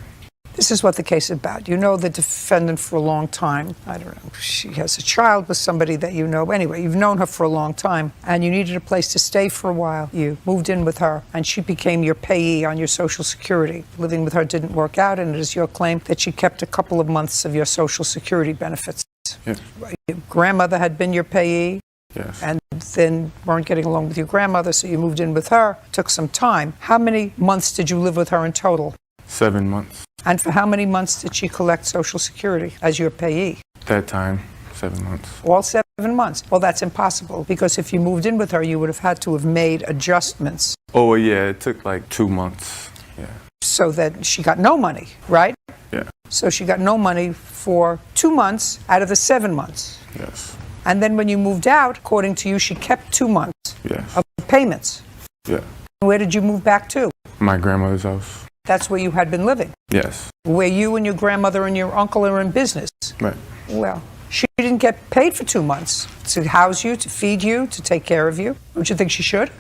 This is what the case is about. You know the defendant for a long time. I don't know, she has a child with somebody that you know. Anyway, you've known her for a long time, and you needed a place to stay for a while. You moved in with her, and she became your payee on your Social Security. Living with her didn't work out, and it is your claim that she kept a couple of months of your Social Security benefits. Yes. Your grandmother had been your payee. Yes. And then weren't getting along with your grandmother, so you moved in with her. Took some time. How many months did you live with her in total? 7 months. And for how many months did she collect Social Security as your payee? That time, 7 months. All 7 months. Well, that's impossible, because if you moved in with her, you would have had to have made adjustments. Oh, yeah, it took like 2 months. Yeah. So that she got no money, right? Yeah. So she got no money for 2 months out of the 7 months. Yes. And then when you moved out, according to you, she kept 2 months Yes. of payments. Yeah. Where did you move back to? My grandmother's house. That's where you had been living. Yes. Where you and your grandmother and your uncle are in business. Right. Well, she didn't get paid for 2 months to house you, to feed you, to take care of you. Don't you think she should?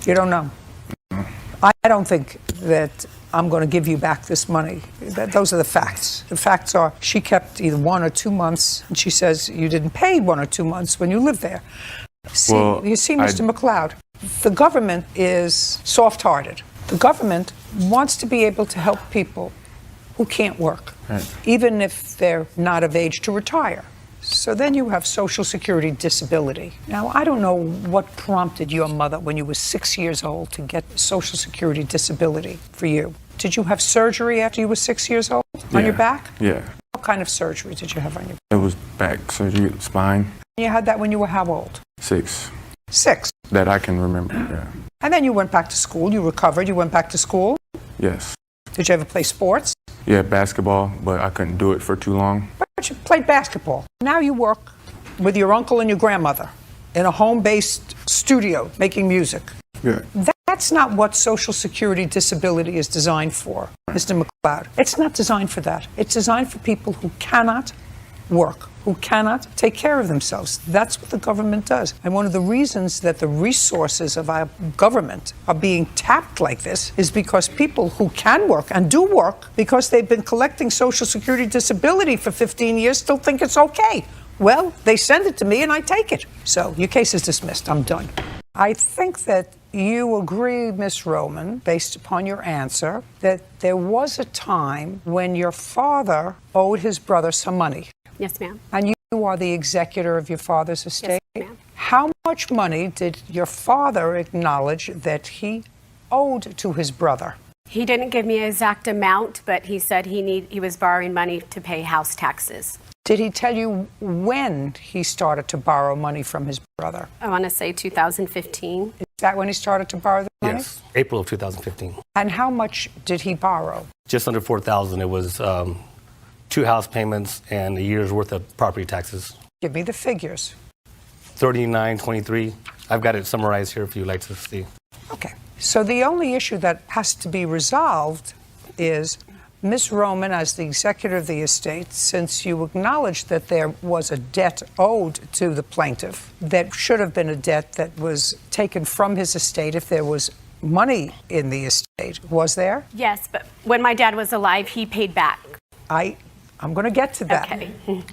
You don't know. No. I don't think that I'm going to give you back this money. Those are the facts. The facts are she kept either 1 or 2 months, and she says you didn't pay 1 or 2 months when you lived there. See, Well, you see, Mr. McLeod, the government is soft-hearted. The government wants to be able to help people who can't work, Right. even if they're not of age to retire. So then you have Social Security disability. Now, I don't know what prompted your mother when you were 6 years old to get Social Security disability for you. Did you have surgery after you were 6 years old on your back? Yeah. What kind of surgery did you have on your back? It was back surgery, spine. You had that when you were how old? 6. 6. That I can remember, yeah. And then you went back to school. You recovered. You went back to school. Yes. Did you ever play sports? Yeah, basketball, but I couldn't do it for too long. But you played basketball. Now you work with your uncle and your grandmother in a home-based studio making music. Yeah. That's not what Social Security disability is designed for, Mr. McLeod. It's not designed for that. It's designed for people who cannot work, who cannot take care of themselves. That's what the government does. And one of the reasons that the resources of our government are being tapped like this is because people who can work and do work, because they've been collecting Social Security disability for 15 years, still think it's okay. Well, they send it to me and I take it. So your case is dismissed. I'm done. I think that you agree, Ms. Roman, based upon your answer, that there was a time when your father owed his brother some money. Yes, ma'am. And you are the executor of your father's estate? Yes, ma'am. How much money did your father acknowledge that he owed to his brother? He didn't give me an exact amount, but he said he was borrowing money to pay house taxes. Did he tell you when he started to borrow money from his brother? I want to say 2015. Is that when he started to borrow the money? Yes, April of 2015. And how much did he borrow? Just under $4,000. It was 2 house payments and a year's worth of property taxes. Give me the figures. 39, 23. I've got it summarized here if you'd like to see. Okay. So the only issue that has to be resolved is Ms. Roman, as the executor of the estate, since you acknowledged that there was a debt owed to the plaintiff that should have been a debt that was taken from his estate if there was money in the estate, was there? Yes, but when my dad was alive, he paid back. I'm going to get to that. Okay.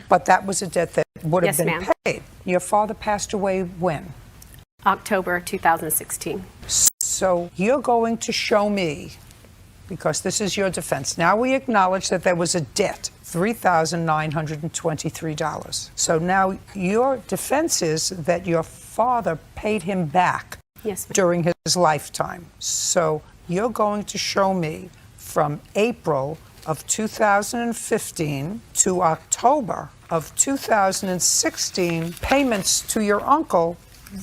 But that was a debt that would have Yes, been ma'am. paid. Your father passed away when? October 2016. So you're going to show me, because this is your defense. Now we acknowledge that there was a debt, $3,923. So now your defense is that your father paid him back Yes, ma'am. during his lifetime. So you're going to show me from April of 2015 to October of 2016 payments to your uncle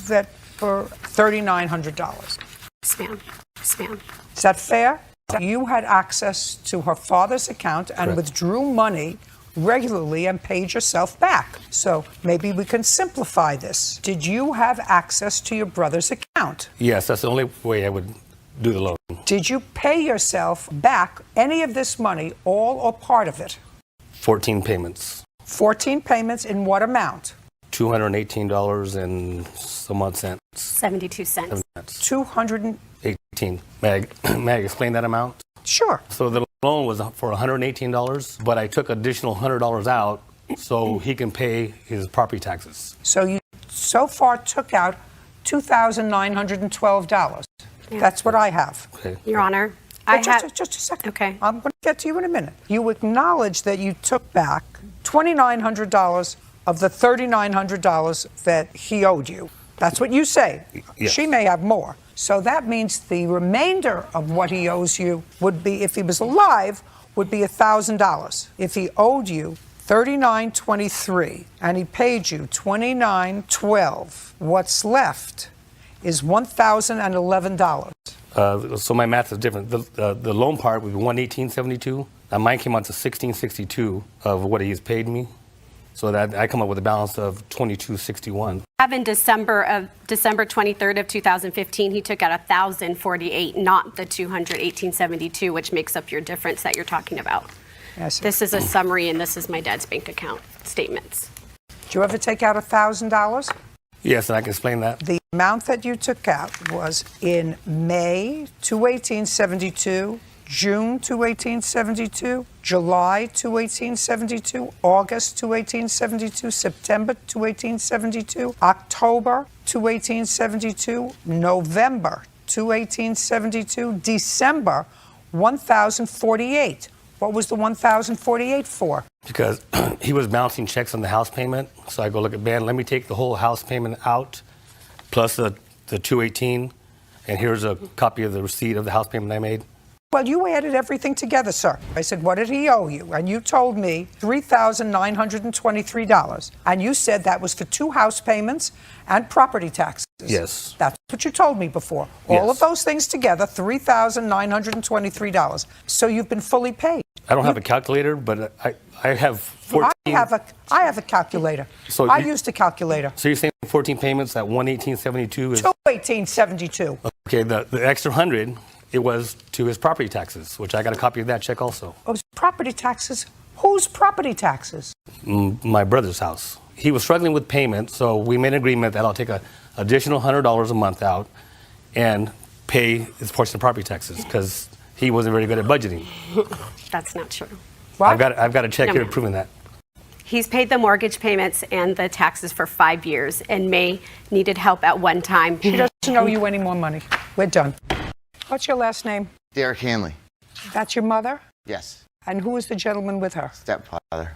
that were $3,900. Yes, ma'am. Yes, ma'am. Is that fair? You had access to her father's account and Correct. withdrew money regularly and paid yourself back. So maybe we can simplify this. Did you have access to your brother's account? Yes, that's the only way I would do the loan. Did you pay yourself back any of this money, all or part of it? 14 payments. 14 payments in what amount? $218 and some odd cents. 72 cents. 200. 18. May I explain that amount? Sure. So the loan was for $118, but I took additional $100 out so he can pay his property taxes. So you so far took out $2,912. Yeah. That's what I have. Okay. Your Honor, I have... Just a second. Okay. I'm going to get to you in a minute. You acknowledge that you took back $2,900 of the $3,900 that he owed you. That's what you say. Yes. She may have more. So that means the remainder of what he owes you would be, if he was alive, would be $1,000. If he owed you $39.23 and he paid you $29.12, what's left is $1,011. So my math is different. The loan part would be $118.72. Now mine came out to $16.62 of what he has paid me. So that I come up with a balance of $22.61. In December 23rd of 2015, he took out $1,048, not the $218.72, which makes up your difference that you're talking about. Yes. This is a summary, and this is my dad's bank account statements. Did you ever take out $1,000? Yes, and I can explain that. The amount that you took out was in May 218.72, June 218.72, July 218.72, August 218.72, September 218.72, October 218.72, November 218.72, December 1,048. What was the 1,048 for? Because he was bouncing checks on the house payment. So I go, look at, man, let me take the whole house payment out plus the 218. And here's a copy of the receipt of the house payment I made. Well, you added everything together, sir. I said, what did he owe you? And you told me $3,923. And you said that was for 2 house payments and property taxes. Yes. That's what you told me before. All Yes. of those things together, $3,923. So you've been fully paid. I don't have a calculator, but I have 14. I have a calculator. So I you- used a calculator. So you're saying 14 payments at 118.72 is 218.72. okay. The extra 100, it was to his property taxes, which I got a copy of that check also. Oh, property taxes? Whose property taxes? My brother's house. He was struggling with payment, so we made an agreement that I'll take an additional $100 a month out and pay his portion of property taxes because he wasn't very good at budgeting. That's not true. I've got a check No, here ma'am. proving that. He's paid the mortgage payments and the taxes for 5 years, and May needed help at one time. She doesn't owe you any more money. We're done. What's your last name? Derek Hanley. That's your mother? Yes. And who is the gentleman with her? Stepfather.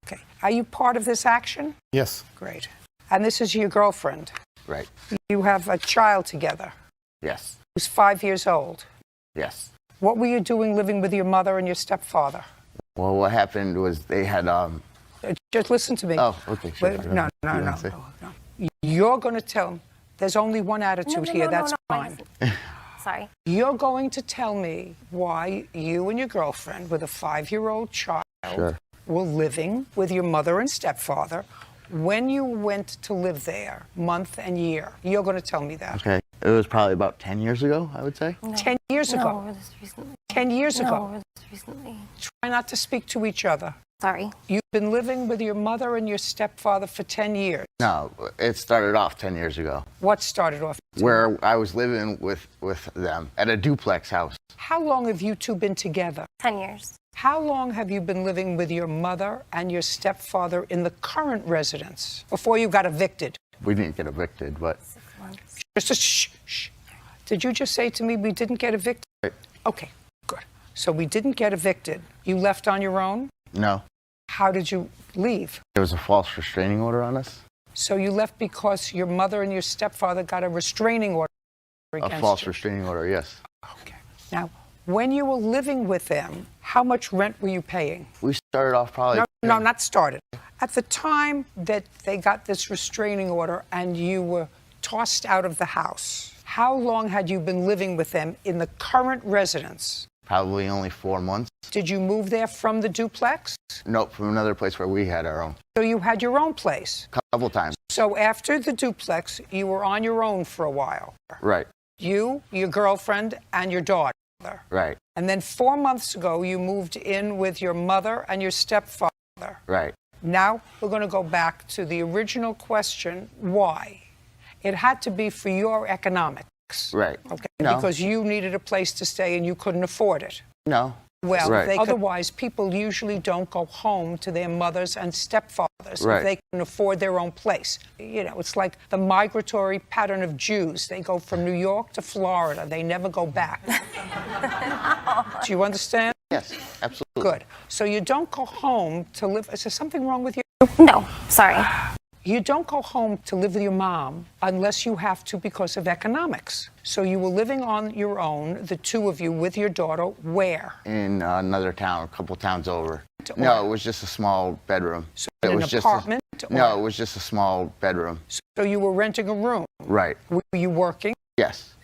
Okay. Are you part of this action? Yes. Great. And this is your girlfriend? Right. You have a child together Yes. who's 5 years old. Yes. What were you doing living with your mother and your stepfather? Well, what happened was they had Just listen to me. Oh, okay. Sure. Wait, no. You're going to tell him there's only one attitude here. That's fine. Sorry. You're going to tell me why you and your girlfriend with a 5-year-old child Sure. were living with your mother and stepfather when you went to live there, month and year. You're going to tell me that. Okay. It was probably about 10 years ago, I would say. 10 years ago. No, this recently. 10 years No, ago. this recently. Try not to speak to each other. Sorry. You've been living with your mother and your stepfather for 10 years. No, it started off 10 years ago, What started off? where I was living with them at a duplex house. How long have you two been together? 10 years. How long have you been living with your mother and your stepfather in the current residence before you got evicted? We didn't get evicted, but Just a shh. Did you just say to me we didn't get evicted? Right. Okay, good. So we didn't get evicted. You left on your own? no. How did you leave? There was a false restraining order on us. So you left because your mother and your stepfather got a restraining order against A false you. restraining order, yes. Now, when you were living with them, how much rent were you paying? We started off probably. No, not started. At the time that they got this restraining order and you were tossed out of the house, how long had you been living with them in the current residence? Probably only 4 months. Did you move there from the duplex? Nope, from another place where we had our own. So you had your own place. Couple times. So after the duplex, you were on your own for a while. Right, You, your girlfriend, and your daughter. right, And then 4 months ago, you moved in with your mother and your stepfather. right. Now we're going to go back to the original question, why? It had to be for your economics. Right. Okay. No. Because you needed a place to stay and you couldn't afford it. No. Well, Right. otherwise, people usually don't go home to their mothers and stepfathers Right. if they can afford their own place. You know, it's like the migratory pattern of Jews. They go from New York to Florida. They never go back. Do you understand? Yes, absolutely. Good. So you don't go home to live. Is there something wrong with you? No, sorry. You don't go home to live with your mom unless you have to because of economics. So you were living on your own, the two of you, with your daughter, where? In another town, a couple towns over. Or- No, it was just a small bedroom. So it in was an just apartment? No, it was just a small bedroom. So you were renting a room. Right. Were you working? Yes.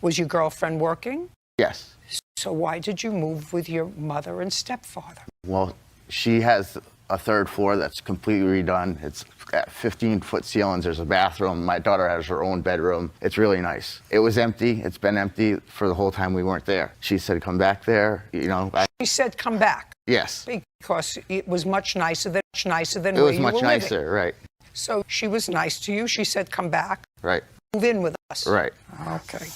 Was your girlfriend working? Yes. So why did you move with your mother and stepfather? Well, she has a third floor that's completely redone. It's got 15-foot ceilings. There's a bathroom. My daughter has her own bedroom. It's really nice. It was empty. It's been empty for the whole time we weren't there. She said, come back there. You know, She said, come back. yes. Because it was much nicer than It where was you much were living. nicer, right. So she was nice to you. She said, come back. Right. Move in with us. Right. Okay.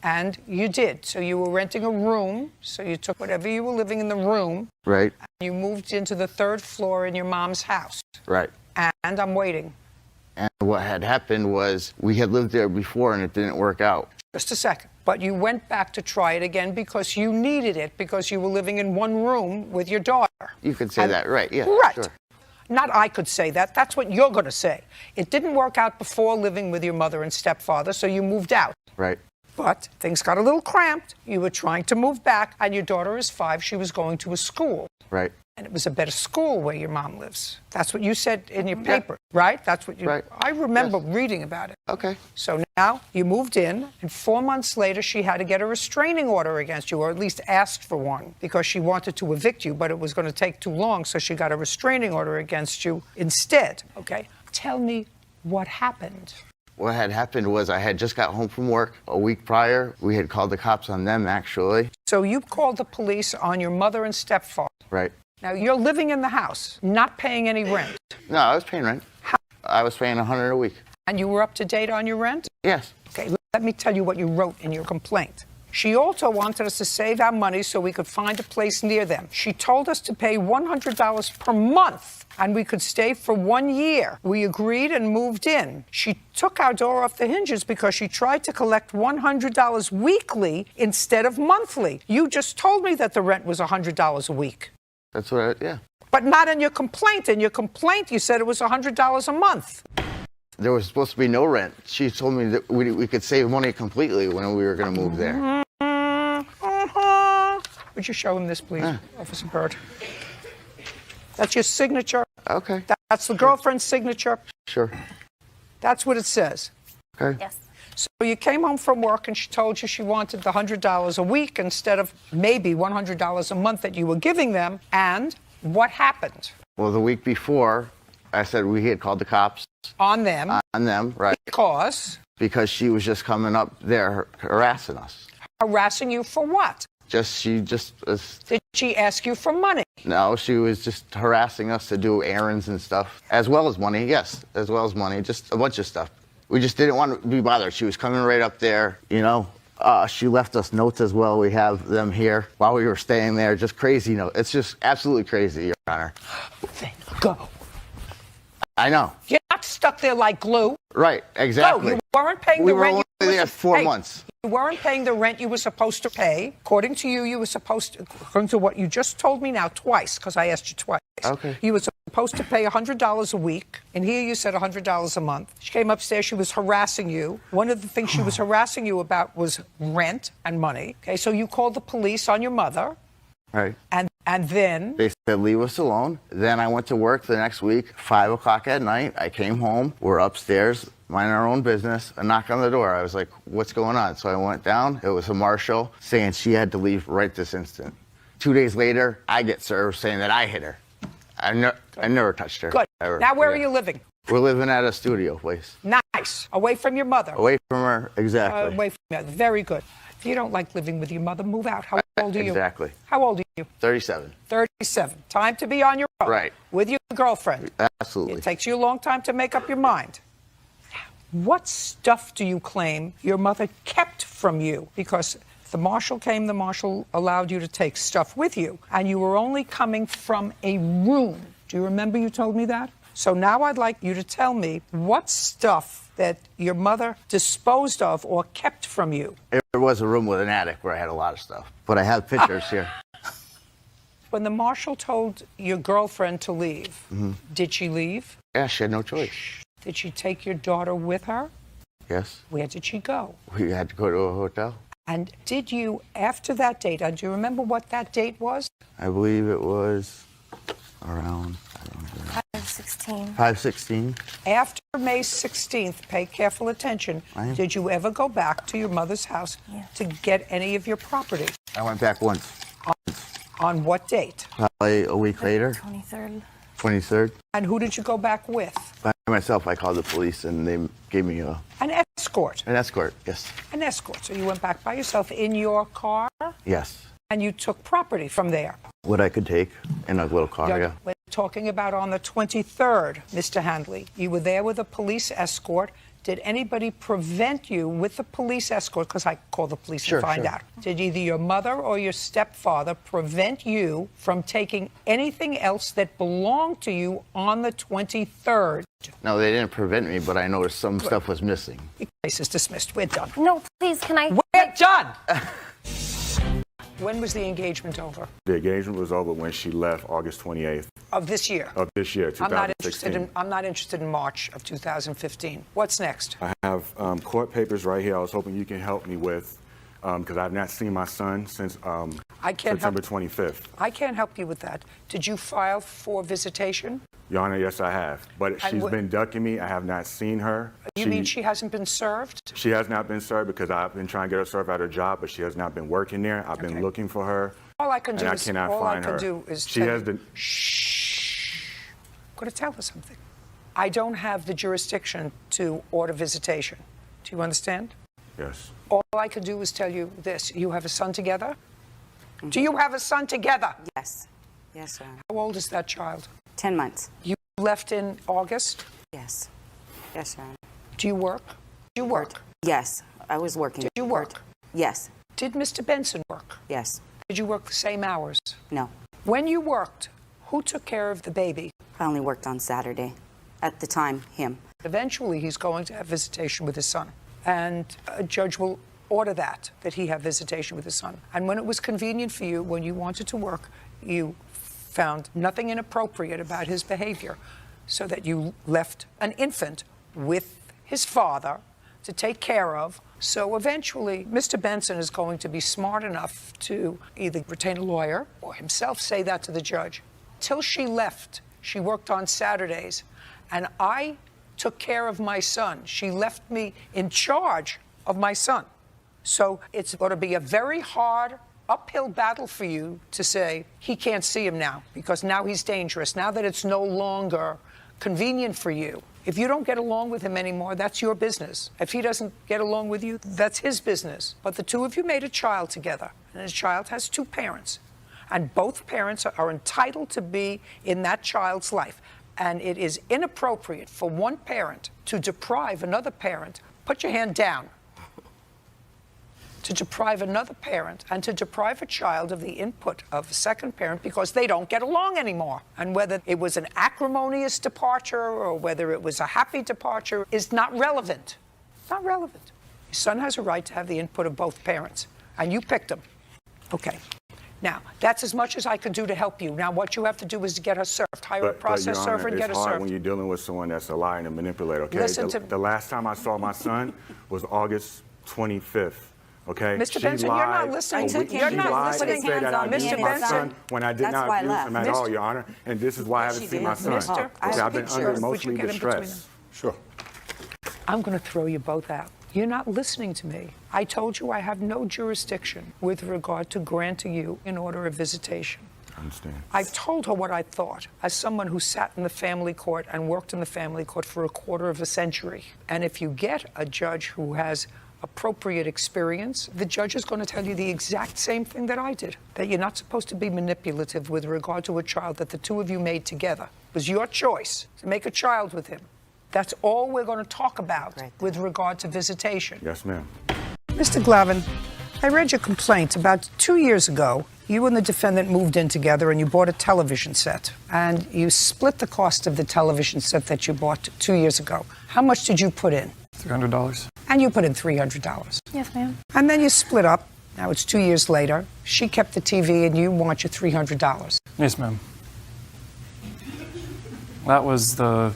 And you did. So you were renting a room. So you took whatever you were living in the room. Right. You moved into the third floor in your mom's house. Right. And I'm waiting. And what had happened was we had lived there before and it didn't work out. Just a second. But you went back to try it again because you needed it, because you were living in one room with your daughter. You could say that, right? Yeah. Right. Sure. Not I could say that. That's what you're going to say. It didn't work out before living with your mother and stepfather, so you moved out. Right. But things got a little cramped. You were trying to move back, and your daughter is 5. She was going to a school. Right. And it was a better school where your mom lives. That's what you said in your paper, right? That's what you. Right. I remember reading about it. Okay. So now you moved in, and 4 months later, she had to get a restraining order against you, or at least asked for one, because she wanted to evict you, but it was going to take too long, so she got a restraining order against you instead. Okay. Tell me what happened. What had happened was I had just got home from work a week prior. We had called the cops on them, actually. So you called the police on your mother and stepfather. Right. Now, you're living in the house, not paying any rent. No, I was paying rent. How? I was paying $100 a week. And you were up to date on your rent? Yes. Okay, let me tell you what you wrote in your complaint. She also wanted us to save our money so we could find a place near them. She told us to pay $100 per month, and we could stay for 1 year. We agreed and moved in. She took our door off the hinges because she tried to collect $100 weekly instead of monthly. You just told me that the rent was $100 a week. That's what yeah. But not in your complaint. In your complaint, you said it was $100 a month. There was supposed to be no rent. She told me that we could save money completely when we were going to move there. Would you show him this, please, Officer Bird? That's your signature. Okay. That's the girlfriend's signature. Sure. That's what it says. Okay. Yes. So you came home from work and she told you she wanted the $100 a week instead of maybe $100 a month that you were giving them. And what happened? Well, the week before, I said we had called the cops. On them. On them, right. Because? Because she was just coming up there harassing us. Harassing you for what? She just was... Did she ask you for money? No, she was just harassing us to do errands and stuff. As well as money, yes. As well as money, just a bunch of stuff. We just didn't want to be bothered. She was coming right up there, you know. She left us notes as well. We have them here while we were staying there. Just crazy notes. It's just absolutely crazy, Your Honor. Go. I know. You're not stuck there like glue. Right, exactly. No, you weren't paying the rent. We were only there 4 months. You weren't paying the rent you were supposed to pay. According to you, you were supposed to, according to what you just told me now twice, because I asked you twice. Okay. You were supposed to pay $100 a week, and here you said $100 a month. She came upstairs, she was harassing you. One of the things she was harassing you about was rent and money. Okay, so you called the police on your mother. Right. And then? They said, leave us alone. Then I went to work the next week, 5 o'clock at night. I came home. We're upstairs, minding our own business. A knock on the door. I was like, what's going on? So I went down. It was a marshal saying she had to leave right this instant. 2 days later, I get served saying that I hit her. I never touched her. Good. Ever. Now where are you living? We're living at a studio place. Nice. Away from your mother. Away from her, exactly. Away from your mother. Very good. If you don't like living with your mother, move out. How old are you? Exactly. How old are you? 37. 37. Time to be on your own. Right. With your girlfriend. Absolutely. It takes you a long time to make up your mind. What stuff do you claim your mother kept from you? Because the marshal came, the marshal allowed you to take stuff with you, and you were only coming from a room. Do you remember you told me that? So now I'd like you to tell me what stuff that your mother disposed of or kept from you. There was a room with an attic where I had a lot of stuff, but I have pictures here. When the marshal told your girlfriend to leave, did she leave? Yeah, she had no choice. Did she take your daughter with her? Yes. Where did she go? We had to go to a hotel. And did you, after that date, do you remember what that date was? I believe it was around, 5/16. 5/16. After May 16th, pay careful attention, did you ever go back to your mother's house to get any of your property? I went back once. On what date? Probably a week later. 23rd. 23rd. And who did you go back with? By myself, I called the police and they gave me an escort. An escort, yes. An escort. So you went back by yourself in your car? Yes. And you took property from there? What I could take in a little car, yeah. We're talking about on the 23rd, Mr. Handley. You were there with a police escort. Did anybody prevent you with the police escort? Because I call the police to find out. Did either your mother or your stepfather prevent you from taking anything else that belonged to you on the 23rd? No, they didn't prevent me, but I noticed some stuff was missing. The case is dismissed. We're done. No, please, can I? We're done. When was the engagement over? The engagement was over when she left August 28th Of this year? of this year, 2016. I'm not interested in March of 2015. What's next? I have court papers right here I was hoping you can help me with because I've not seen my son since September 25th. I can't help you with that. Did you file for visitation? Your Honor, yes, I have. But she's been ducking me. I have not seen her. You mean she hasn't been served? She has not been served because I've been trying to get her served at her job, but she has not been working there. I've been looking for her. All I can do and is I cannot find her. She has the. Shh. I'm going to tell her something. I don't have the jurisdiction to order visitation. Do you understand? Yes. All I can do is tell you this. You have a son together? Mm-hmm. Do you have a son together? Yes. Yes, Your Honor. How old is that child? 10 months. You left in August? Yes. Yes, Your Honor. Do you work? Do you work? Yes, I was working. Did you work? Yes. Did Mr. Benson work? Yes. Did you work the same hours? No. When you worked, who took care of the baby? I only worked on Saturday. At the time, him. Eventually, he's going to have visitation with his son. And a judge will order that he have visitation with his son. And when it was convenient for you, when you wanted to work, you found nothing inappropriate about his behavior, so that you left an infant with his father to take care of. So eventually, Mr. Benson is going to be smart enough to either retain a lawyer or himself say that to the judge. Till she left, she worked on Saturdays, and I took care of my son. She left me in charge of my son. So it's going to be a very hard uphill battle for you to say he can't see him now because now he's dangerous, now that it's no longer convenient for you. If you don't get along with him anymore, that's your business. If he doesn't get along with you, that's his business. But the two of you made a child together, and the child has two parents. And both parents are entitled to be in that child's life. And it is inappropriate for one parent to deprive another parent, put your hand down, to deprive another parent and to deprive a child of the input of a second parent because they don't get along anymore. And whether it was an acrimonious departure or whether it was a happy departure is not relevant. Not relevant. Your son has a right to have the input of both parents, and you picked him. Okay. Now, that's as much as I can do to help you. Now, what you have to do is to get her served. Hire a process server and get her it's hard served. when you're dealing with someone that's a liar and a manipulator, okay? Listen to the last time I saw my son was August 25th. Okay. Mr. Benson, you're not listening to You're not listening to Mr. Benson. When I did not abuse him at all, Your Honor, and this is why I haven't seen my son. Mr. Okay, I've been under emotionally distressed. Sure. I'm going to throw you both out. You're not listening to me. I told you I have no jurisdiction with regard to granting you an order of visitation. I understand. I've told her what I thought as someone who sat in the family court and worked in the family court for a quarter of a century. And if you get a judge who has appropriate experience, the judge is going to tell you the exact same thing that I did, that you're not supposed to be manipulative with regard to a child that the two of you made together. It was your choice to make a child with him. That's all we're going to talk about with regard to visitation. Yes, ma'am. Mr. Glavin, I read your complaint. About 2 years ago, you and the defendant moved in together and you bought a television set. And you split the cost of the television set that you bought 2 years ago. How much did you put in? $300. And you put in $300. Yes, ma'am. And then you split up. Now it's 2 years later. She kept the TV and you want your $300. Yes, ma'am. That was the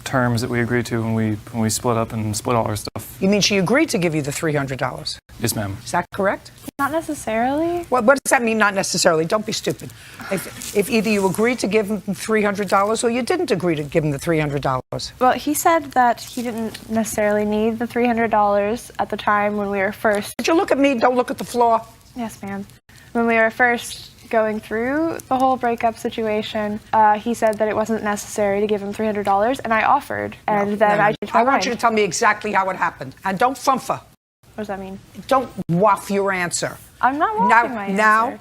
terms that we agreed to when we split up and split all our stuff. You mean she agreed to give you the $300? Yes, ma'am. Is that correct? Not necessarily. What does that mean, not necessarily? Don't be stupid. If either you agreed to give him $300 or you didn't agree to give him the $300. Well, he said that he didn't necessarily need the $300 at the time when we were first. Would you look at me? Don't look at the floor. Yes, ma'am. When we were first going through the whole breakup situation, he said that it wasn't necessary to give him $300, and I offered, and then I changed my mind. I want you to tell me exactly how it happened, and don't fumfa. What does that mean? Don't waff your answer. I'm not waffing my answer.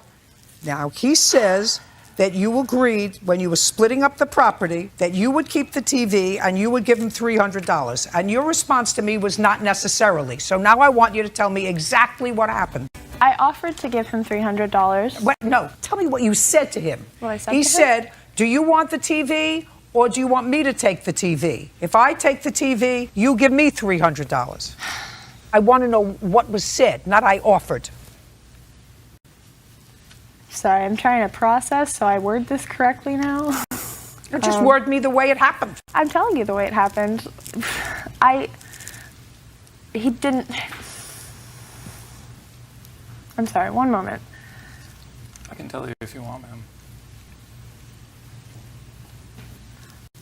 Now, he says that you agreed when you were splitting up the property that you would keep the TV and you would give him $300, and your response to me was not necessarily. So now I want you to tell me exactly what happened. I offered to give him $300. What? No, tell me what you said to him. What I said He to him? said, do you want the TV or do you want me to take the TV? If I take the TV, you give me $300. I want to know what was said, not I offered. Sorry, I'm trying to process so I word this correctly now. Just word me the way it happened. I'm telling you the way it happened. He didn't. I'm sorry, one moment. I can tell you if you want, ma'am.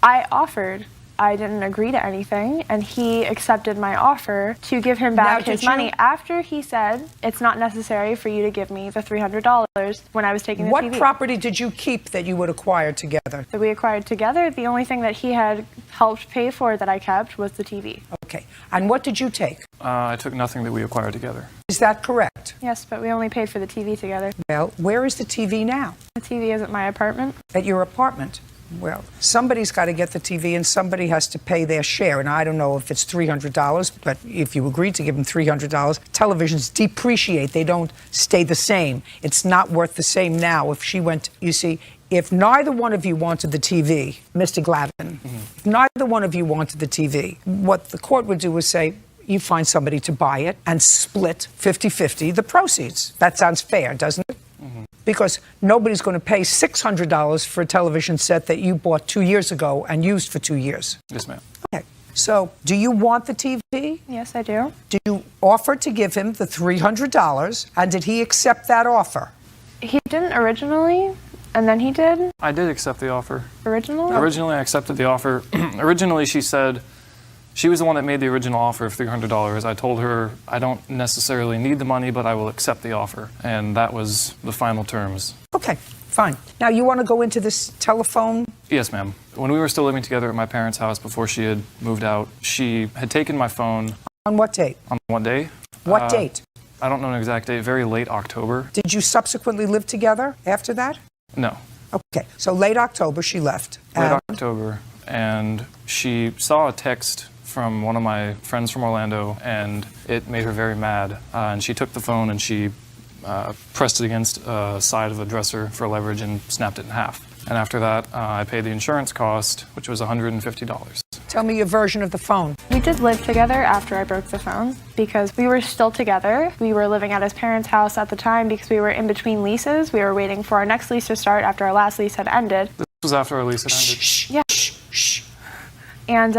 I offered. I didn't agree to anything, and he accepted my offer to give him back his money after he said it's not necessary for you to give me the $300 when I was taking the TV. What property did you keep that you would acquire together? That we acquired together. The only thing that he had helped pay for that I kept was the TV. Okay. And what did you take? I took nothing that we acquired together. Is that correct? Yes, but we only paid for the TV together. Well, where is the TV now? The TV is at my apartment. At your apartment? Well, somebody's got to get the TV and somebody has to pay their share. And I don't know if it's $300, but if you agreed to give them $300, televisions depreciate. They don't stay the same. It's not worth the same now. If she went, you see, if neither one of you wanted the TV, Mr. Glavin, if neither one of you wanted the TV, what the court would do is say, you find somebody to buy it and split 50-50 the proceeds. That sounds fair, doesn't it? Because nobody's going to pay $600 for a television set that you bought 2 years ago and used for 2 years. Yes, ma'am. Okay. So, do you want the TV? Yes, I do. Did you offer to give him the $300, and did he accept that offer? He didn't originally, and then he did. I did accept the offer. Originally? Originally, I accepted the offer. Originally, she said she was the one that made the original offer of $300. I told her I don't necessarily need the money, but I will accept the offer. And that was the final terms. Okay, fine. Now, you want to go into this telephone? Yes, ma'am. When we were still living together at my parents' house before she had moved out, she had taken my phone. On what date? On what day? What date? I don't know an exact date. Very late October. Did you subsequently live together after that? No. Okay, so late October she left. Late October. And she saw a text from one of my friends from Orlando, and it made her very mad. And she took the phone and she pressed it against a side of a dresser for leverage and snapped it in half. And after that, I paid the insurance cost, which was $150. Tell me your version of the phone. We did live together after I broke the phone because we were still together. We were living at his parents' house at the time because we were in between leases. We were waiting for our next lease to start after our last lease had ended. This was after our lease had ended. Yeah. And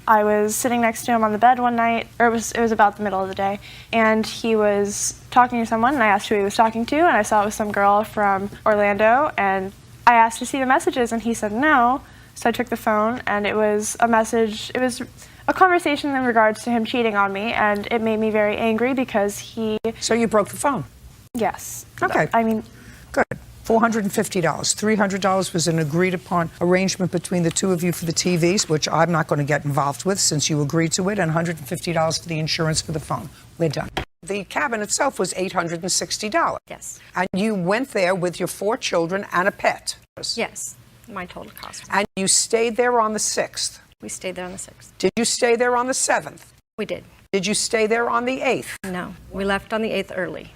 I was sitting next to him on the bed one night, or it was about the middle of the day, and he was talking to someone, and I asked who he was talking to, and I saw it was some girl from Orlando, and I asked to see the messages, and he said no. So I took the phone, and it was a message. It was a conversation in regards to him cheating on me, and it made me very angry because he... So you broke the phone? Yes. Okay. I mean... Good. $450. $300 was an agreed upon arrangement between the two of you for the TVs, which I'm not going to get involved with since you agreed to it, and $150 for the insurance for the phone. We're done. The cabin itself was $860. Yes. And you went there with your 4 children and a pet. Yes. My total cost. And you stayed there on the 6th. We stayed there on the 6th. Did you stay there on the 7th? We did. Did you stay there on the 8th? No. We left on the 8th early.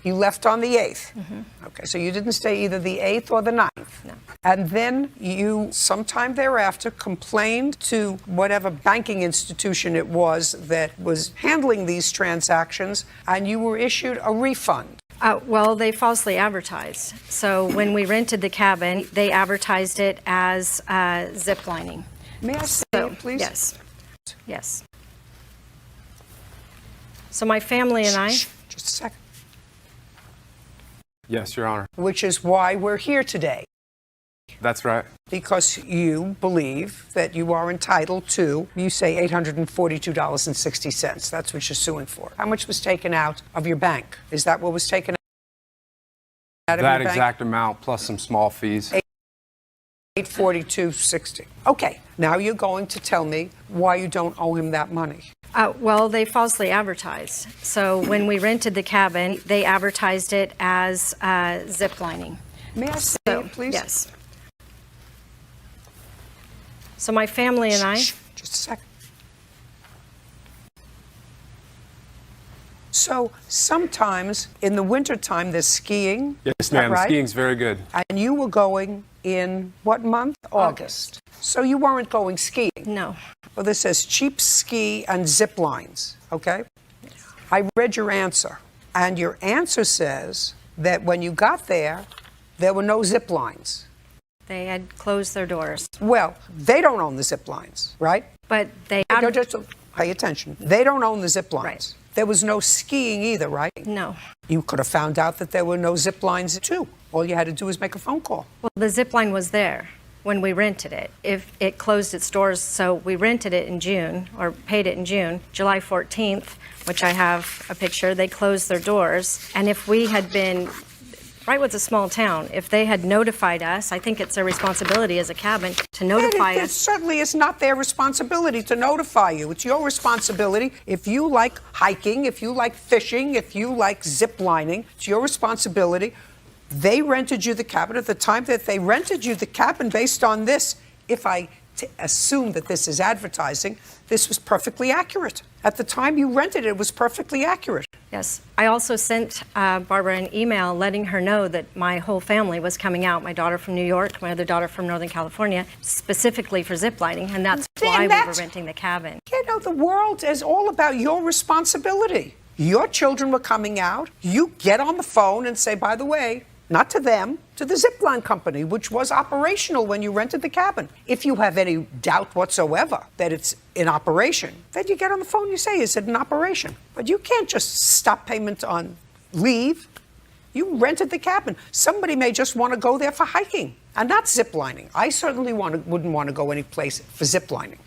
You left on the 8th? Mm-hmm. Okay, so you didn't stay either the 8th or the 9th? No. And then you, sometime thereafter, complained to whatever banking institution it was that was handling these transactions, and you were issued a refund. Well, they falsely advertised. So when we rented the cabin, they advertised it as zip lining. May I say it, please? Yes. Yes. So my family and I... Just a second. Yes, Your Honor. Which is why we're here today. That's right. Because you believe that you are entitled to, you say $842.60. That's what you're suing for. How much was taken out of your bank? Is that what was taken out of your bank? That exact amount plus some small fees. $842.60. Okay, now you're going to tell me why you don't owe him that money. Well, they falsely advertised. So when we rented the cabin, they advertised it as zip lining. May I say it, please? Yes. So my family and I... Just a second. So sometimes in the wintertime there's skiing. Yes, ma'am. Right? Skiing's very good. And you were going in what month? August. So you weren't going skiing? No. Well, this says cheap ski and zip lines, okay? Yes. I read your answer, and your answer says that when you got there were no zip lines. They had closed their doors. Well, they don't own the zip lines, right? But they... Just pay attention. They don't own the zip lines. Right. There was no skiing either, right? No. You could have found out that there were no zip lines too. All you had to do was make a phone call. Well, the zip line was there when we rented it. If it closed its doors, so we rented it in June, or paid it in June, July 14th, which I have a picture, they closed their doors. And if we had been, Wrightwood's a small town, if they had notified us, I think it's their responsibility as a cabin to notify It us. certainly is not their responsibility to notify you. It's your responsibility. If you like hiking, if you like fishing, if you like zip lining, it's your responsibility. They rented you the cabin. At the time that they rented you the cabin, based on this, if I assume that this is advertising, this was perfectly accurate. At the time you rented it, it was perfectly accurate. Yes. I also sent Barbara an email letting her know that my whole family was coming out, my daughter from New York, my other daughter from Northern California, specifically for ziplining, and that's why we were renting the cabin. You know, the world is all about your responsibility. Your children were coming out. You get on the phone and say, by the way, not to them, to the zipline company, which was operational when you rented the cabin. If you have any doubt whatsoever that it's in operation, then you get on the phone, you say, is it in operation? But you can't just stop payment on leave. You rented the cabin. Somebody may just want to go there for hiking and not ziplining. I certainly wouldn't want to go any place for ziplining.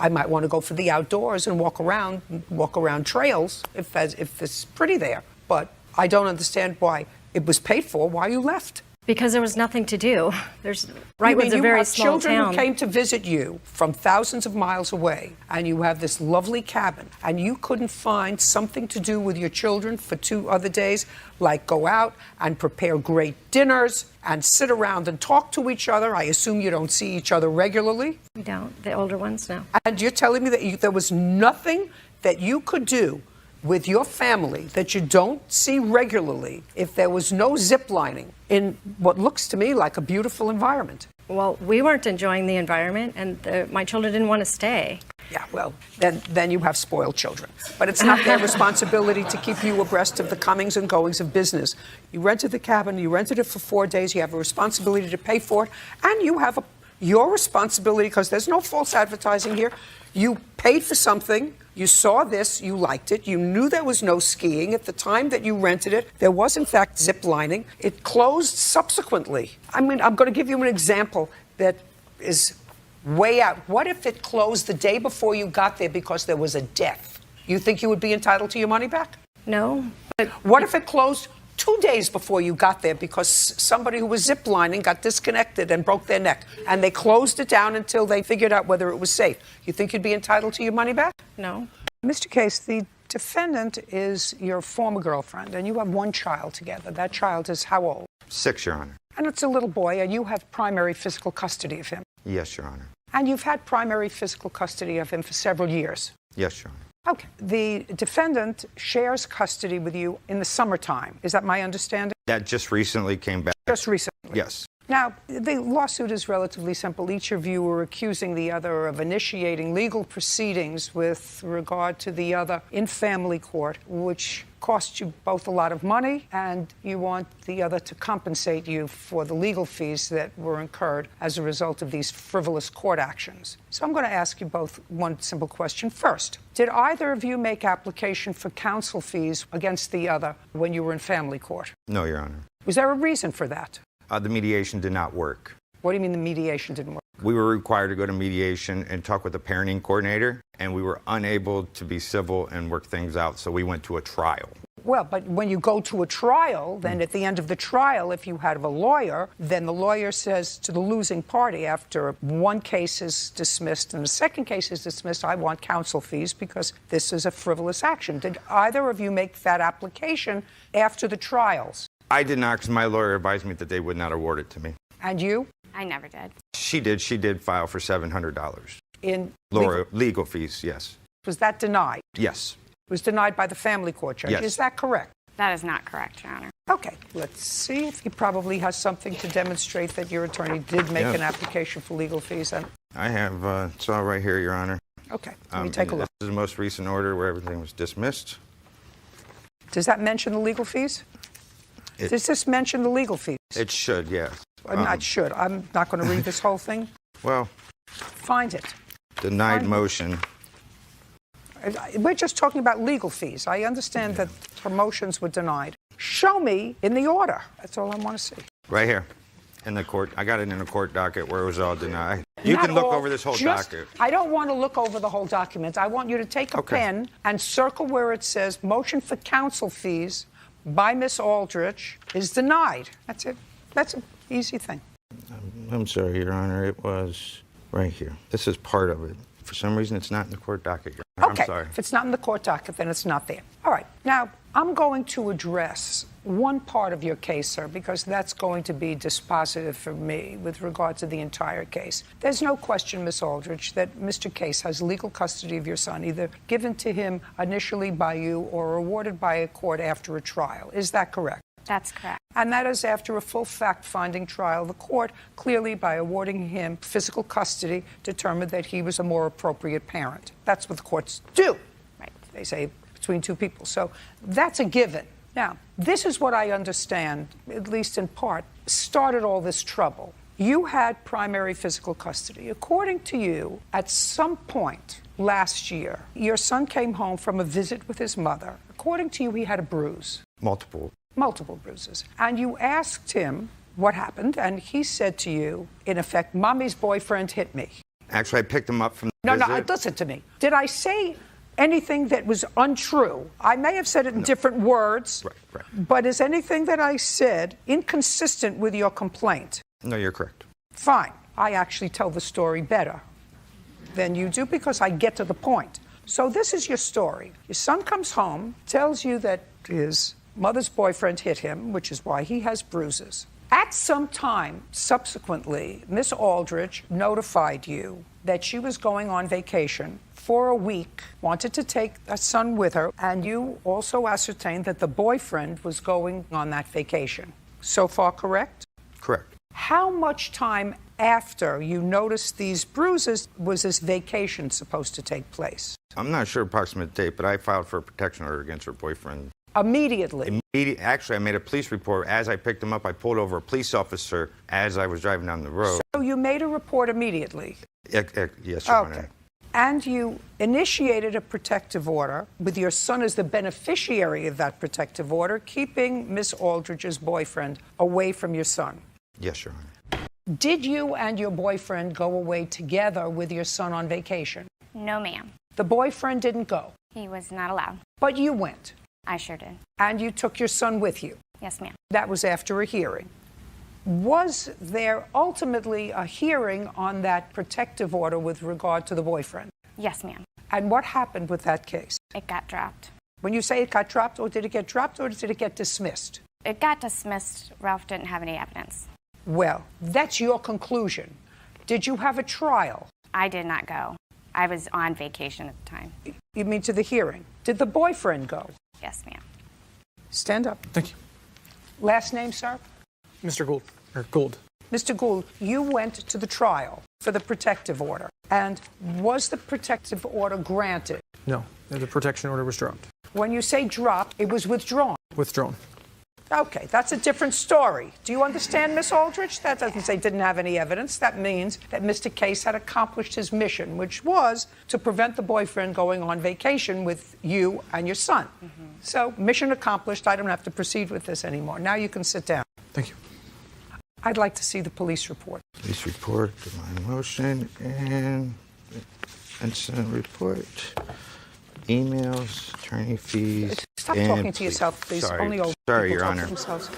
I might want to go for the outdoors and walk around trails if it's pretty there. But I don't understand why it was paid for, why you left. Because there was nothing to do. Wrightwood's a very small town. You have children town. who came to visit you from thousands of miles away, and you have this lovely cabin, and you couldn't find something to do with your children for 2 other days, like go out and prepare great dinners and sit around and talk to each other. I assume you don't see each other regularly. We don't. The older ones, no. And you're telling me that there was nothing that you could do with your family that you don't see regularly if there was no zip lining in what looks to me like a beautiful environment? Well, we weren't enjoying the environment, and my children didn't want to stay. Yeah, well, then you have spoiled children. But it's not their responsibility to keep you abreast of the comings and goings of business. You rented the cabin, you rented it for 4 days, you have a responsibility to pay for it, and you have your responsibility, because there's no false advertising here. You paid for something. You saw this, you liked it, you knew there was no skiing. At the time that you rented it, there was in fact zip lining. It closed subsequently. I mean, I'm going to give you an example that is way out. What if it closed the day before you got there because there was a death? You think you would be entitled to your money back? No. But what if it closed 2 days before you got there because somebody who was ziplining got disconnected and broke their neck, and they closed it down until they figured out whether it was safe? You think you'd be entitled to your money back? No. Mr. Case, the defendant is your former girlfriend, and you have 1 child together. That child is how old? 6, Your Honor. And it's a little boy, and you have primary physical custody of him. Yes, Your Honor. And you've had primary physical custody of him for several years. Yes, Your Honor. Okay. The defendant shares custody with you in the summertime. Is that my understanding? That just recently came back. Just recently? Yes. Now, the lawsuit is relatively simple. Each of you are accusing the other of initiating legal proceedings with regard to the other in family court, which cost you both a lot of money, and you want the other to compensate you for the legal fees that were incurred as a result of these frivolous court actions. So I'm going to ask you both one simple question. First, did either of you make application for counsel fees against the other when you were in family court? No, Your Honor. Was there a reason for that? The mediation did not work. What do you mean the mediation didn't work? We were required to go to mediation and talk with the parenting coordinator, and we were unable to be civil and work things out, so we went to a trial. Well, but when you go to a trial, then at the end of the trial, if you have a lawyer, then the lawyer says to the losing party, after 1 case is dismissed and the 2nd case is dismissed, I want counsel fees because this is a frivolous action. Did either of you make that application after the trials? I did not, because my lawyer advised me that they would not award it to me. And you? I never did. She did. She did file for $700. In legal fees, yes. Was that denied? Yes. It was denied by the family court judge. Yes. Is that correct? That is not correct, Your Honor. Okay, let's see if he probably has something to demonstrate that your attorney did make an application for legal fees. I have, it's all right here, Your Honor. Okay, let me take a look. This is the most recent order where everything was dismissed. Does that mention the legal fees? Does this mention the legal fees? It should, yes. Not should. I'm not going to read this whole thing. Well, Find it. denied motion. We're just talking about legal fees. I understand that promotions were denied. Show me in the order. That's all I want to see. Right here in the court. I got it in the court docket where it was all denied. You can look over this whole docket. I don't want to look over the whole document. I want you to take a pen and circle where it says motion for counsel fees by Miss Aldrich is denied. That's it. That's an easy thing. I'm sorry, Your Honor. It was right here. This is part of it. For some reason, it's not in the court docket, Your Honor. Okay. I'm sorry. If it's not in the court docket, then it's not there. All right. Now, I'm going to address one part of your case, sir, because that's going to be dispositive for me with regard to the entire case. There's no question, Miss Aldrich, that Mr. Case has legal custody of your son, either given to him initially by you or awarded by a court after a trial. Is that correct? That's correct. And that is after a full fact-finding trial. The court, clearly by awarding him physical custody, determined that he was a more appropriate parent. That's what the courts do. Right. They say between two people. So that's a given. Now, this is what I understand, at least in part, started all this trouble. You had primary physical custody. According to you, at some point last year, your son came home from a visit with his mother. According to you, he had a bruise. Multiple bruises. And you asked him what happened, and he said to you, in effect, Mommy's boyfriend hit me. Actually, I picked him up from the No, visit. listen to me. Did I say anything that was untrue? I may have said it in different words, but is anything that I said inconsistent with your complaint? No, you're correct. Fine. I actually tell the story better than you do because I get to the point. So this is your story. Your son comes home, tells you that his mother's boyfriend hit him, which is why he has bruises. At some time subsequently, Miss Aldrich notified you that she was going on vacation for a week, wanted to take a son with her, and you also ascertained that the boyfriend was going on that vacation. So far, correct? Correct. How much time after you noticed these bruises was this vacation supposed to take place? I'm not sure approximate date, but I filed for a protection order against her boyfriend. Immediately? Actually, I made a police report. As I picked him up, I pulled over a police officer as I was driving down the road. So you made a report immediately? Yes, Your Honor. And you initiated a protective order with your son as the beneficiary of that protective order, keeping Miss Aldrich's boyfriend away from your son. Yes, Your Honor. Did you and your boyfriend go away together with your son on vacation? No, ma'am. The boyfriend didn't go? He was not allowed. But you went? I sure did. And you took your son with you? Yes, ma'am. That was after a hearing. Was there ultimately a hearing on that protective order with regard to the boyfriend? Yes, ma'am. And what happened with that case? It got dropped. When you say it got dropped, or did it get dropped, or did it get dismissed? It got dismissed. Ralph didn't have any evidence. Well, that's your conclusion. Did you have a trial? I did not go. I was on vacation at the time. You mean to the hearing? Did the boyfriend go? Yes, ma'am. Stand up. Thank you. Last name, sir? Mr. Gould, or Gould. Mr. Gould, you went to the trial for the protective order. And was the protective order granted? No, the protection order was dropped. When you say dropped, it was withdrawn. Withdrawn. Okay, that's a different story. Do you understand, Miss Aldrich? That doesn't say didn't have any evidence. That means that Mr. Case had accomplished his mission, which was to prevent the boyfriend going on vacation with you and your son. So, mission accomplished. I don't have to proceed with this anymore. Now you can sit down. Thank you. I'd like to see the police report. Police report, denied motion, and incident report, emails, attorney fees. Stop and talking to yourself, please. Sorry. Only old Sorry, people Your talk Honor. to themselves.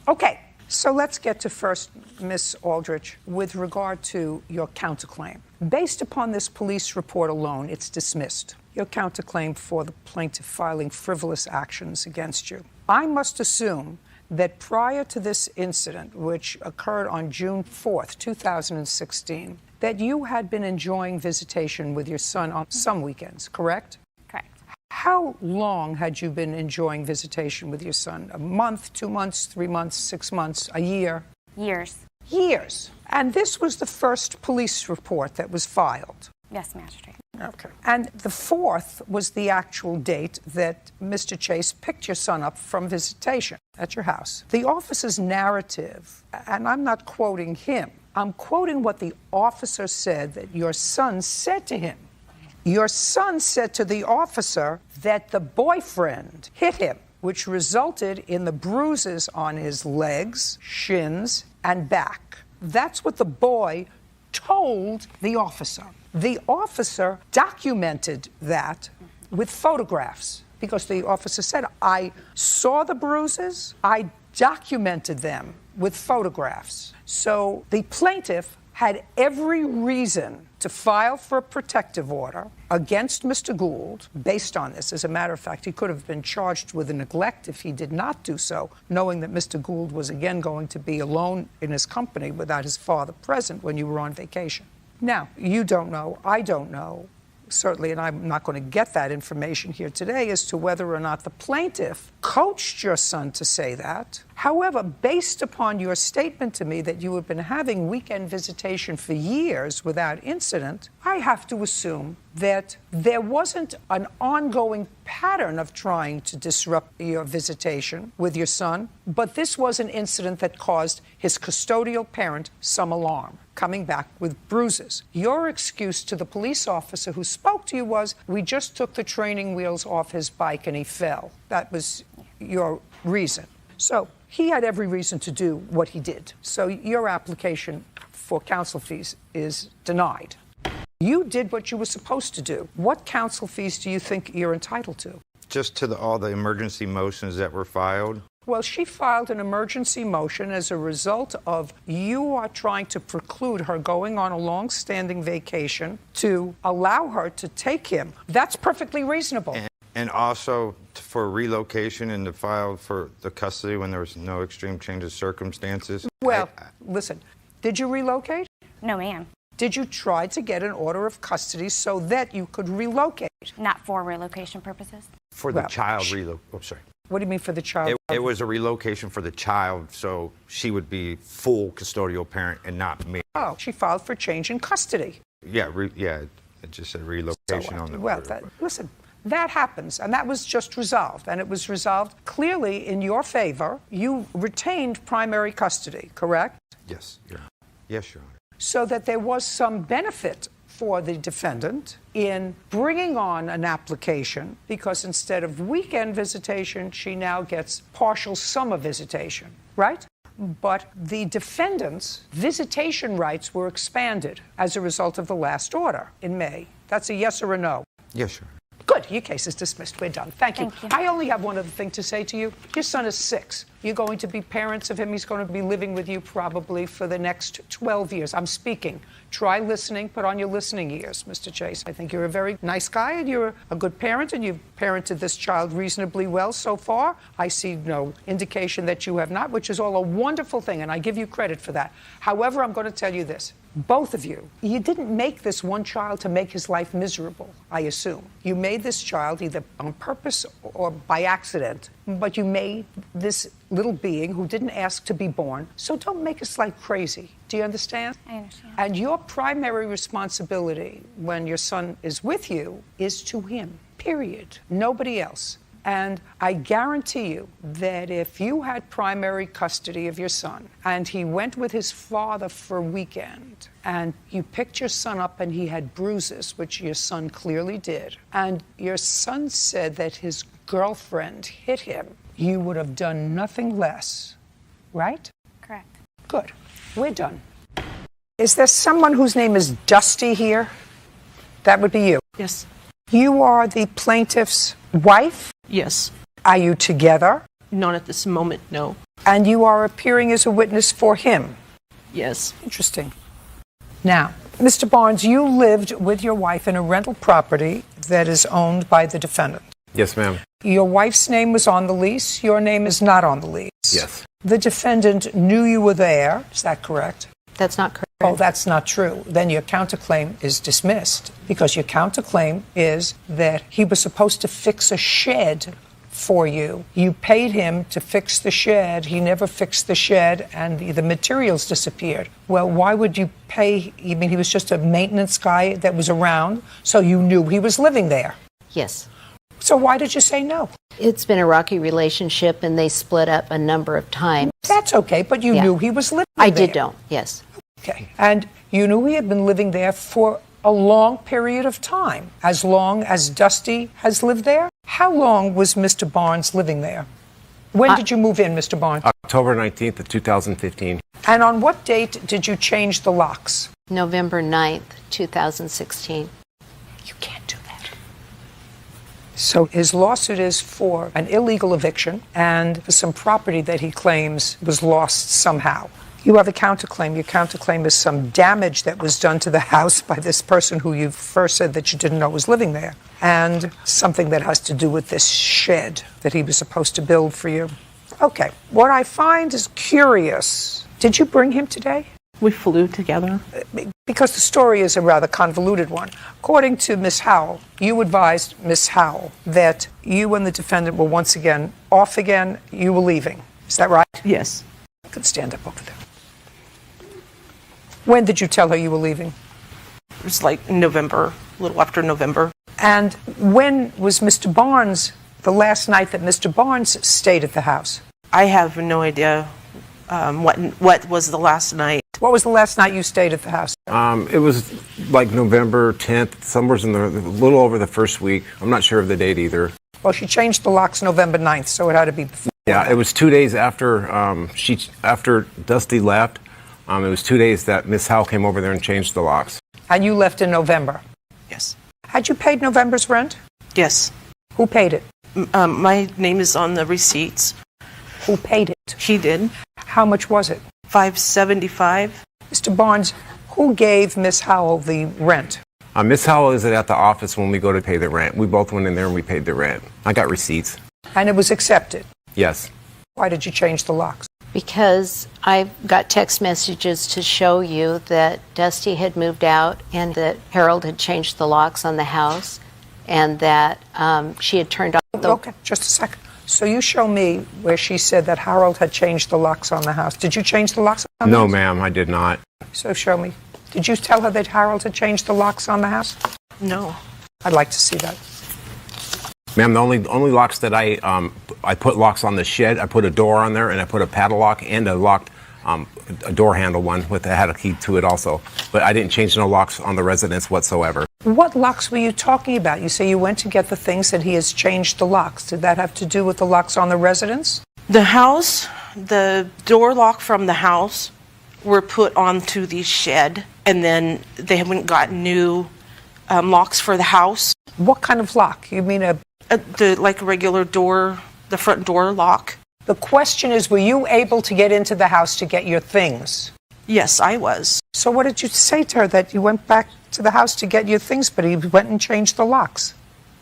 Okay, so let's get to first, Miss Aldrich, with regard to your counterclaim. Based upon this police report alone, it's dismissed. Your counterclaim for the plaintiff filing frivolous actions against you. I must assume that prior to this incident, which occurred on June 4th, 2016, that you had been enjoying visitation with your son on some weekends, correct? Correct. How long had you been enjoying visitation with your son? A month, 2 months, 3 months, 6 months, a year? Years. Years. And this was the first police report that was filed. Yes, magistrate. Okay. And the 4th was the actual date that Mr. Chase picked your son up from visitation at your house. The officer's narrative, and I'm not quoting him, I'm quoting what the officer said that your son said to him. Your son said to the officer that the boyfriend hit him, which resulted in the bruises on his legs, shins, and back. That's what the boy told the officer. The officer documented that with photographs because the officer said, I saw the bruises, I documented them with photographs. So the plaintiff had every reason to file for a protective order against Mr. Gould based on this. As a matter of fact, he could have been charged with neglect if he did not do so, knowing that Mr. Gould was again going to be alone in his company without his father present when you were on vacation. Now, you don't know, I don't know, certainly, and I'm not going to get that information here today as to whether or not the plaintiff coached your son to say that. However, based upon your statement to me that you have been having weekend visitation for years without incident, I have to assume that there wasn't an ongoing pattern of trying to disrupt your visitation with your son, but this was an incident that caused his custodial parent some alarm, coming back with bruises. Your excuse to the police officer who spoke to you was, we just took the training wheels off his bike and he fell. That was your reason. So he had every reason to do what he did. So your application for counsel fees is denied. You did what you were supposed to do. What counsel fees do you think you're entitled to? Just to all the emergency motions that were filed. Well, she filed an emergency motion as a result of you are trying to preclude her going on a long-standing vacation to allow her to take him. That's perfectly reasonable. And also for relocation and to file for the custody when there was no extreme change of circumstances. Well, listen, did you relocate? No, ma'am. Did you try to get an order of custody so that you could relocate? Not for relocation purposes. For the child sorry. What do you mean for the child? It was a relocation for the child, so she would be full custodial parent and not me. Oh, she filed for change in custody. Yeah, it just said relocation on the order. Listen, that happens, and that was just resolved, and it was resolved clearly in your favor. You retained primary custody, correct? Yes, Your Honor. Yes, Your Honor. So that there was some benefit for the defendant in bringing on an application, because instead of weekend visitation, she now gets partial summer visitation, right? But the defendant's visitation rights were expanded as a result of the last order in May. That's a yes or a no? Yes, Your Honor. Good. Your case is dismissed. We're done. Thank you. I only have one other thing to say to you. Your son is 6. You're going to be parents of him. He's going to be living with you probably for the next 12 years. I'm speaking. Try listening. Put on your listening ears, Mr. Chase. I think you're a very nice guy and you're a good parent and you've parented this child reasonably well so far. I see no indication that you have not, which is all a wonderful thing, and I give you credit for that. However, I'm going to tell you this. Both of you didn't make this one child to make his life miserable, I assume. You made this child either on purpose or by accident, but you made this little being who didn't ask to be born. So don't make us like crazy. Do you understand? I understand. And your primary responsibility when your son is with you is to him, period. Nobody else. And I guarantee you that if you had primary custody of your son and he went with his father for a weekend and you picked your son up and he had bruises, which your son clearly did, and your son said that his girlfriend hit him, you would have done nothing less, right? Correct. Good. We're done. Is there someone whose name is Dusty here? That would be you. Yes. You are the plaintiff's wife? Yes. Are you together? Not at this moment, no. And you are appearing as a witness for him? Yes. Interesting. Now, Mr. Barnes, you lived with your wife in a rental property that is owned by the defendant. Yes, ma'am. Your wife's name was on the lease. Your name is not on the lease. Yes. The defendant knew you were there. Is that correct? That's not correct. Oh, that's not true. Then your counterclaim is dismissed because your counterclaim is that he was supposed to fix a shed for you. You paid him to fix the shed. He never fixed the shed, and the materials disappeared. Well, why would you pay? I mean, he was just a maintenance guy that was around, so you knew he was living there. Yes. So why did you say no? It's been a rocky relationship, and they split up a number of times. That's okay, but you knew he was living I there. did know, yes. Okay. And you knew he had been living there for a long period of time, as long as Dusty has lived there? How long was Mr. Barnes living there? When did you move in, Mr. Barnes? October 19th of 2015. And on what date did you change the locks? November 9th, 2016. You can't do that. So his lawsuit is for an illegal eviction and for some property that he claims was lost somehow. You have a counterclaim. Your counterclaim is some damage that was done to the house by this person who you first said that you didn't know was living there, and something that has to do with this shed that he was supposed to build for you. Okay, what I find is curious. Did you bring him today? We flew together. Because the story is a rather convoluted one. According to Miss Howell, you advised Miss Howell that you and the defendant were once again off again. You were leaving. Is that right? Yes. I could stand up over there. When did you tell her you were leaving? It was like November, a little after November. And when was Mr. Barnes, the last night that Mr. Barnes stayed at the house? I have no idea what was the last night. What was the last night you stayed at the house? It was like November 10th, somewhere in a little over the first week. I'm not sure of the date either. Well, she changed the locks November 9th, so it had to be before. Yeah, it was 2 days after after Dusty left. It was 2 days that Miss Howell came over there and changed the locks. And you left in November? Yes. Had you paid November's rent? Yes. Who paid it? My name is on the receipts. Who paid it? He did. How much was it? $575. Mr. Barnes, who gave Miss Howell the rent? Miss Howell is at the office when we go to pay the rent. We both went in there and we paid the rent. I got receipts. And it was accepted? Yes. Why did you change the locks? Because I got text messages to show you that Dusty had moved out and that Harold had changed the locks on the house and that she had turned off the... Okay, just a second. So you show me where she said that Harold had changed the locks on the house. Did you change the locks on the house? No, ma'am, I did not. So show me. Did you tell her that Harold had changed the locks on the house? No. I'd like to see that. Ma'am, the only locks that I put locks on the shed. I put a door on there and I put a padlock and a locked a door handle one that had a key to it also. But I didn't change no locks on the residence whatsoever. What locks were you talking about? You say you went to get the things that he has changed the locks. Did that have to do with the locks on the residence? The house, the door lock from the house were put onto the shed, and then they haven't got new locks for the house. What kind of lock? You mean like a regular door, the front door lock? The question is, were you able to get into the house to get your things? Yes, I was. So what did you say to her, that you went back to the house to get your things, but he went and changed the locks?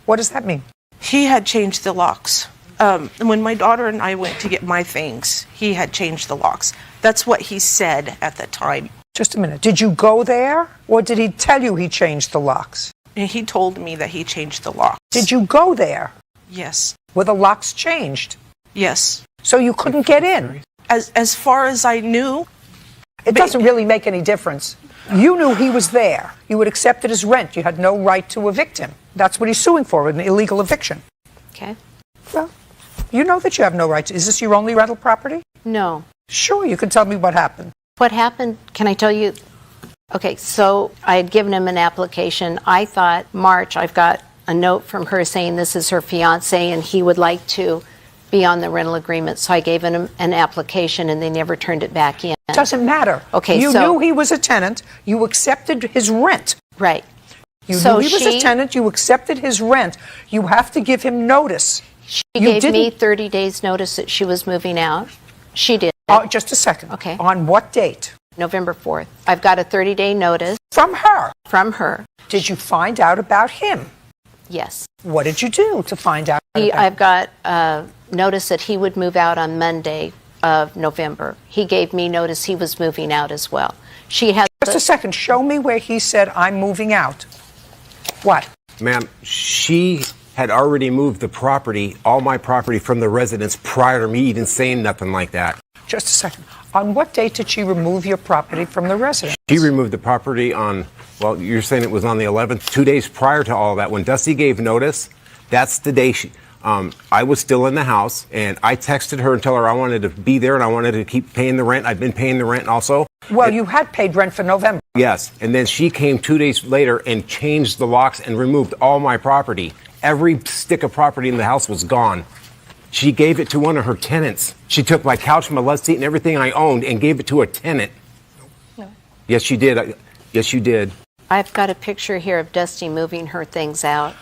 What does that mean? He had changed the locks. When my daughter and I went to get my things, he had changed the locks. That's what he said at the time. Just a minute. Did you go there, or did he tell you he changed the locks? And he told me that he changed the locks. Did you go there? Yes. Were the locks changed? Yes. So you couldn't get in? As far as I knew. It doesn't really make any difference. You knew he was there. You had accepted his rent. You had no right to evict him. That's what he's suing for, an illegal eviction. Okay. Well, you know that you have no right to. Is this your only rental property? No. Sure, you can tell me what happened. What happened, can I tell you? Okay, so I had given him an application. I thought March, I've got a note from her saying this is her fiance and he would like to be on the rental agreement. So I gave him an application and they never turned it back in. It doesn't matter. Okay, you knew he was a tenant. You accepted his rent. Right. You knew he was a tenant. You accepted his rent. You have to give him notice. She gave me 30 days notice that she was moving out. She did. Oh, just a second. Okay. On what date? November 4th. I've got a 30-day notice. From her? From her. Did you find out about him? Yes. What did you do to find out about him? I've got notice that he would move out on Monday of November. He gave me notice he was moving out as well. She had... Just a second. Show me where he said, I'm moving out. What? Ma'am, she had already moved the property, all my property from the residence prior to me even saying nothing like that. Just a second. On what date did she remove your property from the residence? She removed the property on, well, you're saying it was on the 11th, 2 days prior to all that. When Dusty gave notice, that's the day I was still in the house, and I texted her and told her I wanted to be there and I wanted to keep paying the rent. I've been paying the rent also. Well, you had paid rent for November. Yes, and then she came 2 days later and changed the locks and removed all my property. Every stick of property in the house was gone. She gave it to one of her tenants. She took my couch, my love seat, and everything I owned and gave it to a tenant. No. Yes, she did. Yes, you did. I've got a picture here of Dusty moving her things out.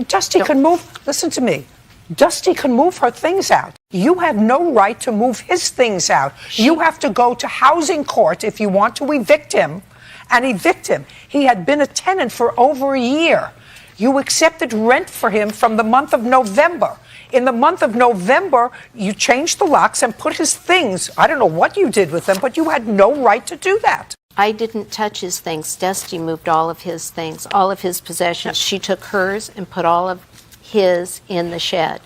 Dusty can move, listen to me. Dusty can move her things out. You have no right to move his things out. You have to go to housing court if you want to evict him and evict him. He had been a tenant for over a year. You accepted rent for him from the month of November. In the month of November, you changed the locks and put his things. I don't know what you did with them, but you had no right to do that. I didn't touch his things. Dusty moved all of his things, all of his possessions. She took hers and put all of his in the shed,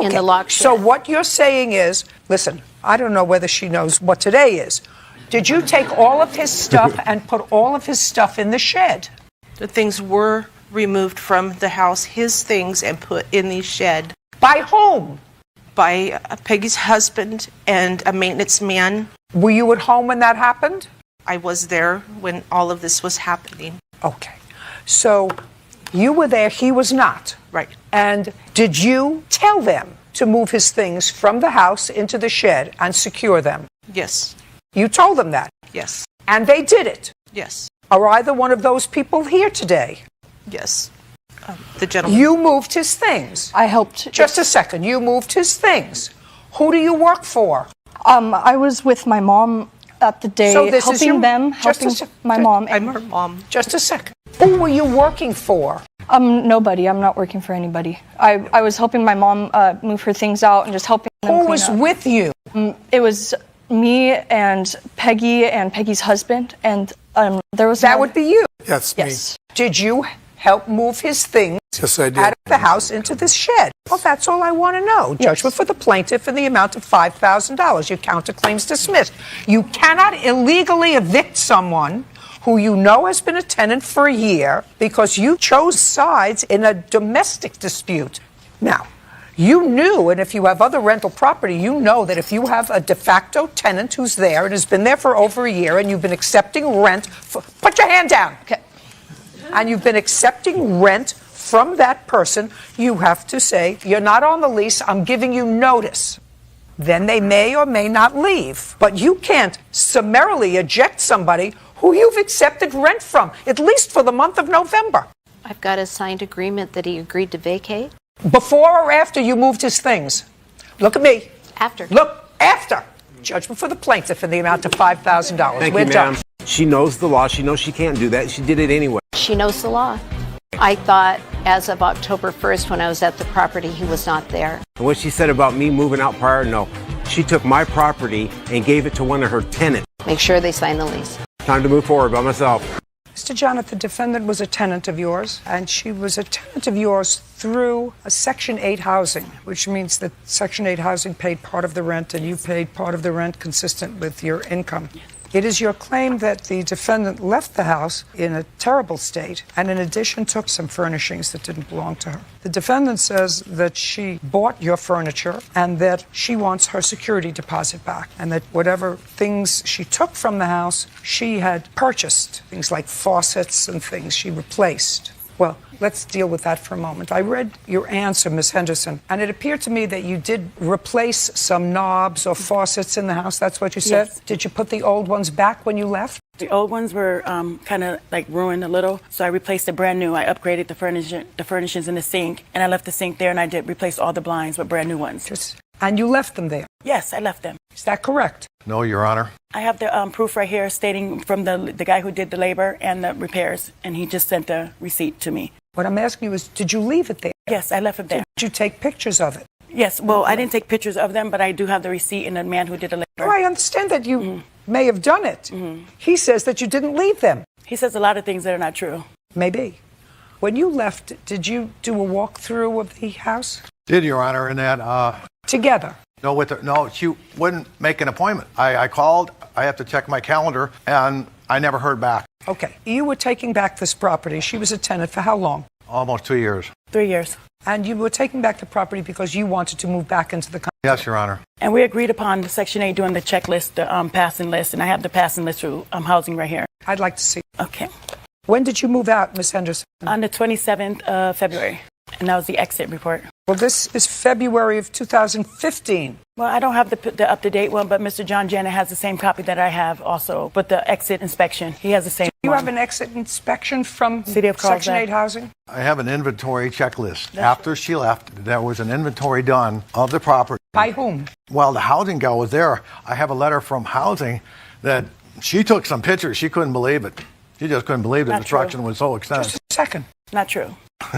in the lock shed. So what you're saying is, listen, I don't know whether she knows what today is. Did you take all of his stuff and put all of his stuff in the shed? The things were removed from the house, his things, and put in the shed. By whom? By Peggy's husband and a maintenance man. Were you at home when that happened? I was there when all of this was happening. Okay. So you were there, he was not. Right. And did you tell them to move his things from the house into the shed and secure them? Yes. You told them that? Yes. And they did it? Yes. Are either one of those people here today? Yes. The gentleman. You moved his things? I helped. Just a second. You moved his things. Who do you work for? I was with my mom at the day, So this is helping your- them, just a helping sec- my mom. I'm her mom. Just a second. Who were you working for? Nobody. I'm not working for anybody. I was helping my mom move her things out and just helping them Who clean was up. with you? It was me and Peggy's husband, and there was That would be you. Yes, Yes. Did you help move his things Yes, I did. out of the house into this shed? Well, that's all I want to know. Judgment for the plaintiff in the amount of $5,000. Your counterclaim's dismissed. You cannot illegally evict someone who you know has been a tenant for a year because you chose sides in a domestic dispute. Now, you knew, and if you have other rental property, you know that if you have a de facto tenant who's there and has been there for over a year and you've been accepting rent, put your hand down. Okay. And you've been accepting rent from that person, you have to say, you're not on the lease, I'm giving you notice. Then they may or may not leave. But you can't summarily eject somebody who you've accepted rent from, at least for the month of November. I've got a signed agreement that he agreed to vacate. Before or after you moved his things? Look at me. After. Look, after. Judgment for the plaintiff in the amount of $5,000. Thank We're you, done. ma'am. She knows the law. She knows she can't do that. She did it anyway. She knows the law. I thought as of October 1st when I was at the property, he was not there. And what she said about me moving out prior, no. She took my property and gave it to one of her tenants. Make sure they sign the lease. Time to move forward by myself. Mr. Janet, the defendant was a tenant of yours, and she was a tenant of yours through a Section 8 housing, which means that Section 8 housing paid part of the rent and you paid part of the rent consistent with your income. It is your claim that the defendant left the house in a terrible state and in addition took some furnishings that didn't belong to her. The defendant says that she bought your furniture and that she wants her security deposit back and that whatever things she took from the house, she had purchased, things like faucets and things she replaced. Well, let's deal with that for a moment. I read your answer, Ms. Henderson, and it appeared to me that you did replace some knobs or faucets in the house. That's what you said? Yes. Did you put the old ones back when you left? The old ones were kind of like ruined a little, so I replaced it brand new. I upgraded the furnishings in the sink, and I left the sink there, and I did replace all the blinds with brand new ones. And you left them there? Yes, I left them. Is that correct? No, Your Honor. I have the proof right here stating from the guy who did the labor and the repairs, and he just sent the receipt to me. What I'm asking you is, did you leave it there? Yes, I left it there. Did you take pictures of it? Yes, well, I didn't take pictures of them, but I do have the receipt and the man who did the labor. Oh, I understand that you may have done it. He says that you didn't leave them. He says a lot of things that are not true. Maybe. When you left, did you do a walkthrough of the house? Did, Your Honor, and that, Together? no, she wouldn't make an appointment. I called, I have to check my calendar, and I never heard back. Okay. You were taking back this property. She was a tenant for how long? Almost 2 years. 3 years. And you were taking back the property because you wanted to move back into the country? Yes, Your Honor. And we agreed upon the Section 8 doing the checklist, the passing list, and I have the passing list through housing right here. I'd like to see. Okay. When did you move out, Ms. Henderson? On the 27th of February, and that was the exit report. Well, this is February of 2015. Well, I don't have the up-to-date one, but Mr. John Janet has the same copy that I have also, but the exit inspection, he has the same Do you one. have an exit inspection from City of Section Carlsbad. 8 housing? I have an inventory checklist. After she left, there was an inventory done of the property. By whom? Well, the housing gal was there. I have a letter from housing that she took some pictures. She couldn't believe it. She just couldn't believe the Not destruction true. was so extensive. Just a second. Not true.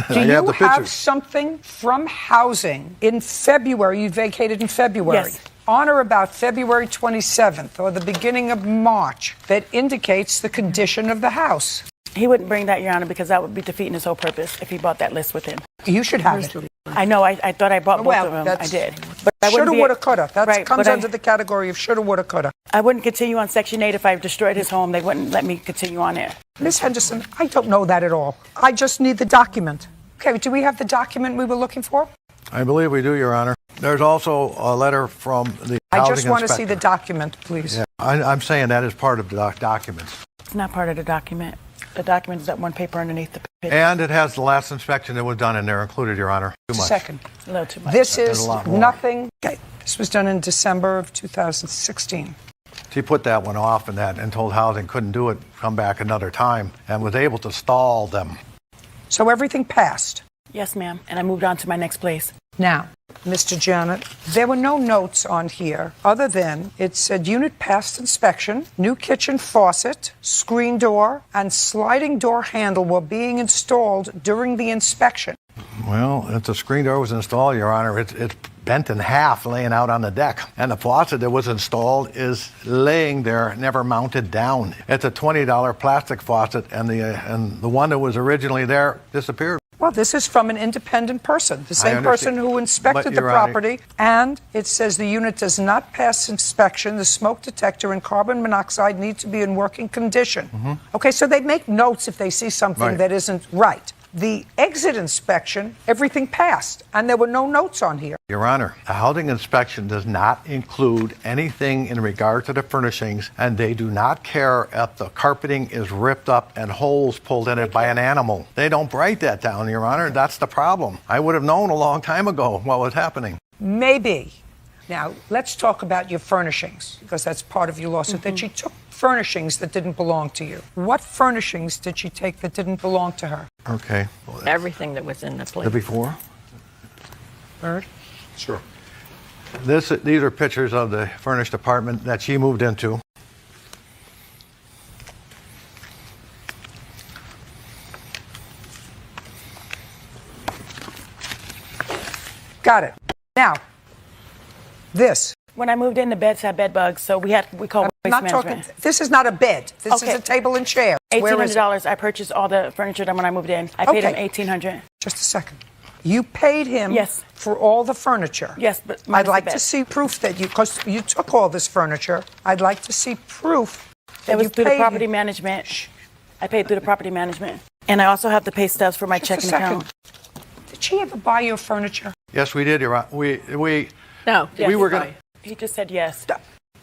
Do I you have the have pictures. something from housing in February? You vacated in February. Yes. On or about February 27th or the beginning of March that indicates the condition of the house. He wouldn't bring that, Your Honor, because that would be defeating his whole purpose if he bought that list with him. You should have it. I know, I thought I bought both Well, of them. I that's- did. But I Shoulda, wouldn't be- woulda, coulda. That Right, comes but under the category of shoulda, woulda, coulda. I wouldn't continue on Section 8 if I destroyed his home. They wouldn't let me continue on there. Ms. Henderson, I don't know that at all. I just need the document. Okay, do we have the document we were looking for? I believe we do, Your Honor. There's also a letter from the I housing just want to see inspector. the document, please. Yeah, I'm saying that is part of the documents. It's not part of the document. The document is that one paper underneath the picture. And it has the last inspection that was done in there included, Your Honor. Too much. Second. A little too much. This There's is a lot more. nothing. Okay. This was done in December of 2016. She put that one off and told housing couldn't do it, come back another time, and was able to stall them. So everything passed. Yes, ma'am. And I moved on to my next place. Now, Mr. Janet, there were no notes on here other than it said unit passed inspection, new kitchen faucet, screen door, and sliding door handle were being installed during the inspection. Well, if the screen door was installed, Your Honor, it's bent in half laying out on the deck. And the faucet that was installed is laying there, never mounted down. It's a $20 plastic faucet, and the one that was originally there disappeared. Well, this is from an independent person, the same person understand. who inspected But, the Your Honor- property, and it says the unit does not pass inspection. The smoke detector and carbon monoxide need to be in working condition. Okay, so they make notes if they see something Right. that isn't right. The exit inspection, everything passed, and there were no notes on here. Your Honor, a housing inspection does not include anything in regard to the furnishings, and they do not care if the carpeting is ripped up and holes pulled in it by an animal. They don't write that down, Your Honor. That's the problem. I would have known a long time ago what was happening. Maybe. Now, let's talk about your furnishings, because that's part of your lawsuit, that she took furnishings that didn't belong to you. What furnishings did she take that didn't belong to her? Okay. Everything that was in the place. The before? Bird? Sure. These are pictures of the furnished apartment that she moved into. Got it. Now, this. When I moved in, the beds had bed bugs, so we called I'm waste not management. talking. This is not a bed. This is a table and chair. Where is it? $1,800. I purchased all the furniture when I moved in. I paid him $1,800. Just a second. You paid him Yes. for all the furniture. Yes, but I'd like to see proof that because you took all this furniture. I'd like to see proof that It was you through the paid property him. management. I paid through the property management. And I also have the pay stubs for my Just a checking second. account. Did she ever buy your furniture? Yes, we did, Your Honor. We No. we were going to. He just said yes.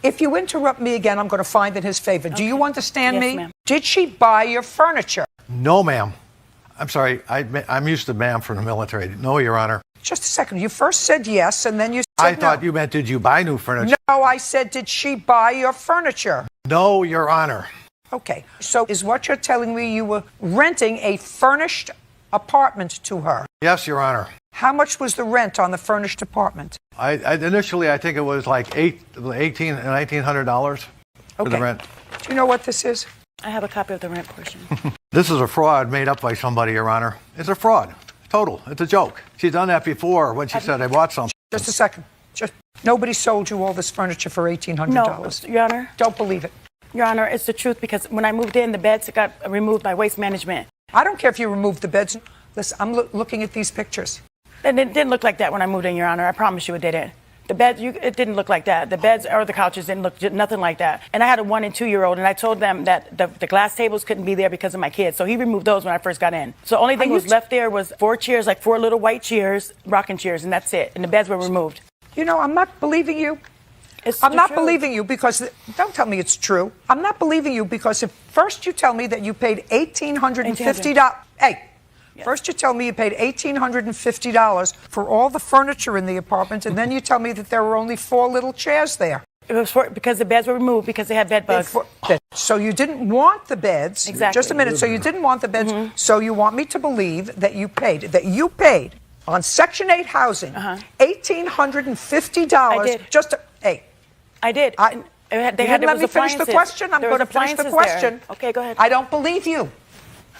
If you interrupt me again, I'm going to find in his favor. Do you understand Yes, me? ma'am. Did she buy your furniture? No, ma'am. I'm sorry. I'm used to ma'am from the military. No, Your Honor. Just a second. You first said yes, and then you said I no. thought you meant, did you buy new furniture? No, I said, did she buy your furniture? No, Your Honor. Okay, so is what you're telling me you were renting a furnished apartment to her? Yes, Your Honor. How much was the rent on the furnished apartment? Initially, I think it was like $1,900 for the Okay. rent. Do you know what this is? I have a copy of the rent portion. This is a fraud made up by somebody, Your Honor. It's a fraud. Total. It's a joke. She's done that before when she said I bought something. Just a second. Nobody sold you all this furniture for $1,800. No, Your Honor. Don't believe it. Your Honor, it's the truth because when I moved in, the beds got removed by waste management. I don't care if you removed the beds. Listen, I'm looking at these pictures. And it didn't look like that when I moved in, Your Honor. I promise you it didn't. The beds, it didn't look like that. The beds or the couches didn't look nothing like that. And I had a 1 and 2 year old, and I told them that the glass tables couldn't be there because of my kids. So he removed those when I first got in. So the only thing was left there was 4 chairs, like 4 little white chairs, rocking chairs, and that's it. And the beds were removed. You know, I'm not believing you. I'm not believing you because, don't tell me it's true. I'm not believing you because if first you tell me that you paid $1,850. Hey. First, you tell me you paid $1,850 for all the furniture in the apartment, and then you tell me that there were only 4 little chairs there. It was because the beds were removed because they had bed bugs. So you didn't want the beds. Exactly. Just a minute. So you didn't want the beds. So you want me to believe that you paid on Section 8 housing $1,850. I did. Just to, hey. I did. They didn't let me finish the question. I'm going to finish the question. There. Okay, go ahead. I don't believe you.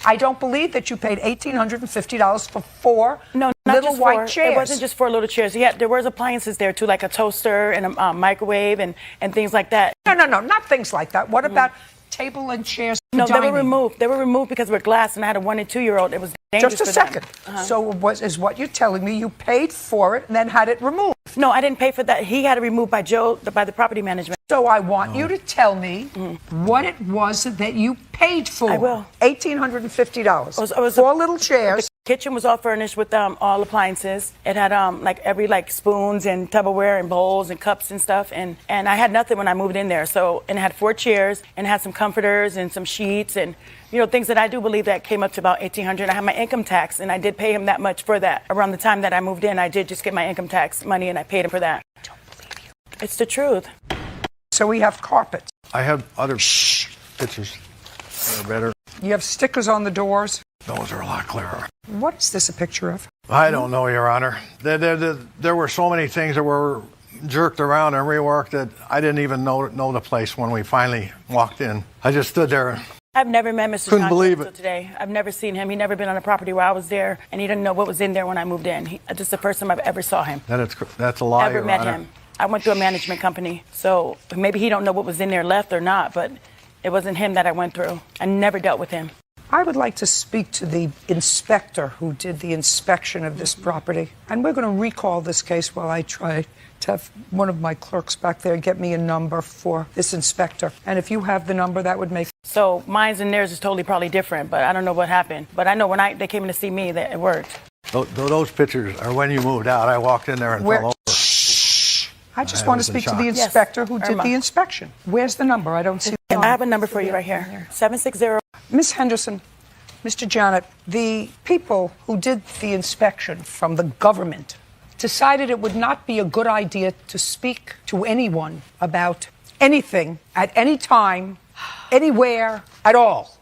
I don't believe that you paid $1,850 for 4 little white chairs. It wasn't just 4 little chairs. Yeah, there was appliances there too, like a toaster and a microwave and things like that. No, not things like that. What about table and chairs? No, they were removed. They were removed because they were glass, and I had a 1 and 2 year old. It was dangerous. Just a second. So is what you're telling me you paid for it and then had it removed? No, I didn't pay for that. He had it removed by Joe, by the property management. So I want you to tell me what it was that you paid for. I will. $1,850. 4 little chairs. The kitchen was all furnished with all appliances. It had every spoons and Tupperware and bowls and cups and stuff. And I had nothing when I moved in there. So, and it had 4 chairs and it had some comforters and some sheets and things that I do believe that came up to about $1,800. I had my income tax, and I did pay him that much for that. Around the time that I moved in, I did just get my income tax money, and I paid him for that. I don't believe you. It's the truth. So we have carpets. I have other pictures that are better. You have stickers on the doors. Those are a lot clearer. What is this a picture of? I don't know, Your Honor. There were so many things that were jerked around and reworked that I didn't even know the place when we finally walked in. I just stood there. I've never met Mr. Couldn't Johnson believe until it. today. I've never seen him. He never been on a property where I was there, and he didn't know what was in there when I moved in. This is the first time I've ever saw him. That's a lie, Ever Your met Honor. him. I went through a management company, so maybe he don't know what was in there left or not, but it wasn't him that I went through. I never dealt with him. I would like to speak to the inspector who did the inspection of this property. And we're going to recall this case while I try to have one of my clerks back there get me a number for this inspector. And if you have the number, that would make... So mine's and theirs is totally probably different, but I don't know what happened. But I know when they came in to see me that it worked. Those pictures are when you moved out. I walked in there and fell over. I just want to speak to the inspector who did the inspection. Where's the number? I don't see the number. I have a number for you right here. 760. Miss Henderson, Mr. Janet, the people who did the inspection from the government decided it would not be a good idea to speak to anyone about anything at any time, anywhere, at all.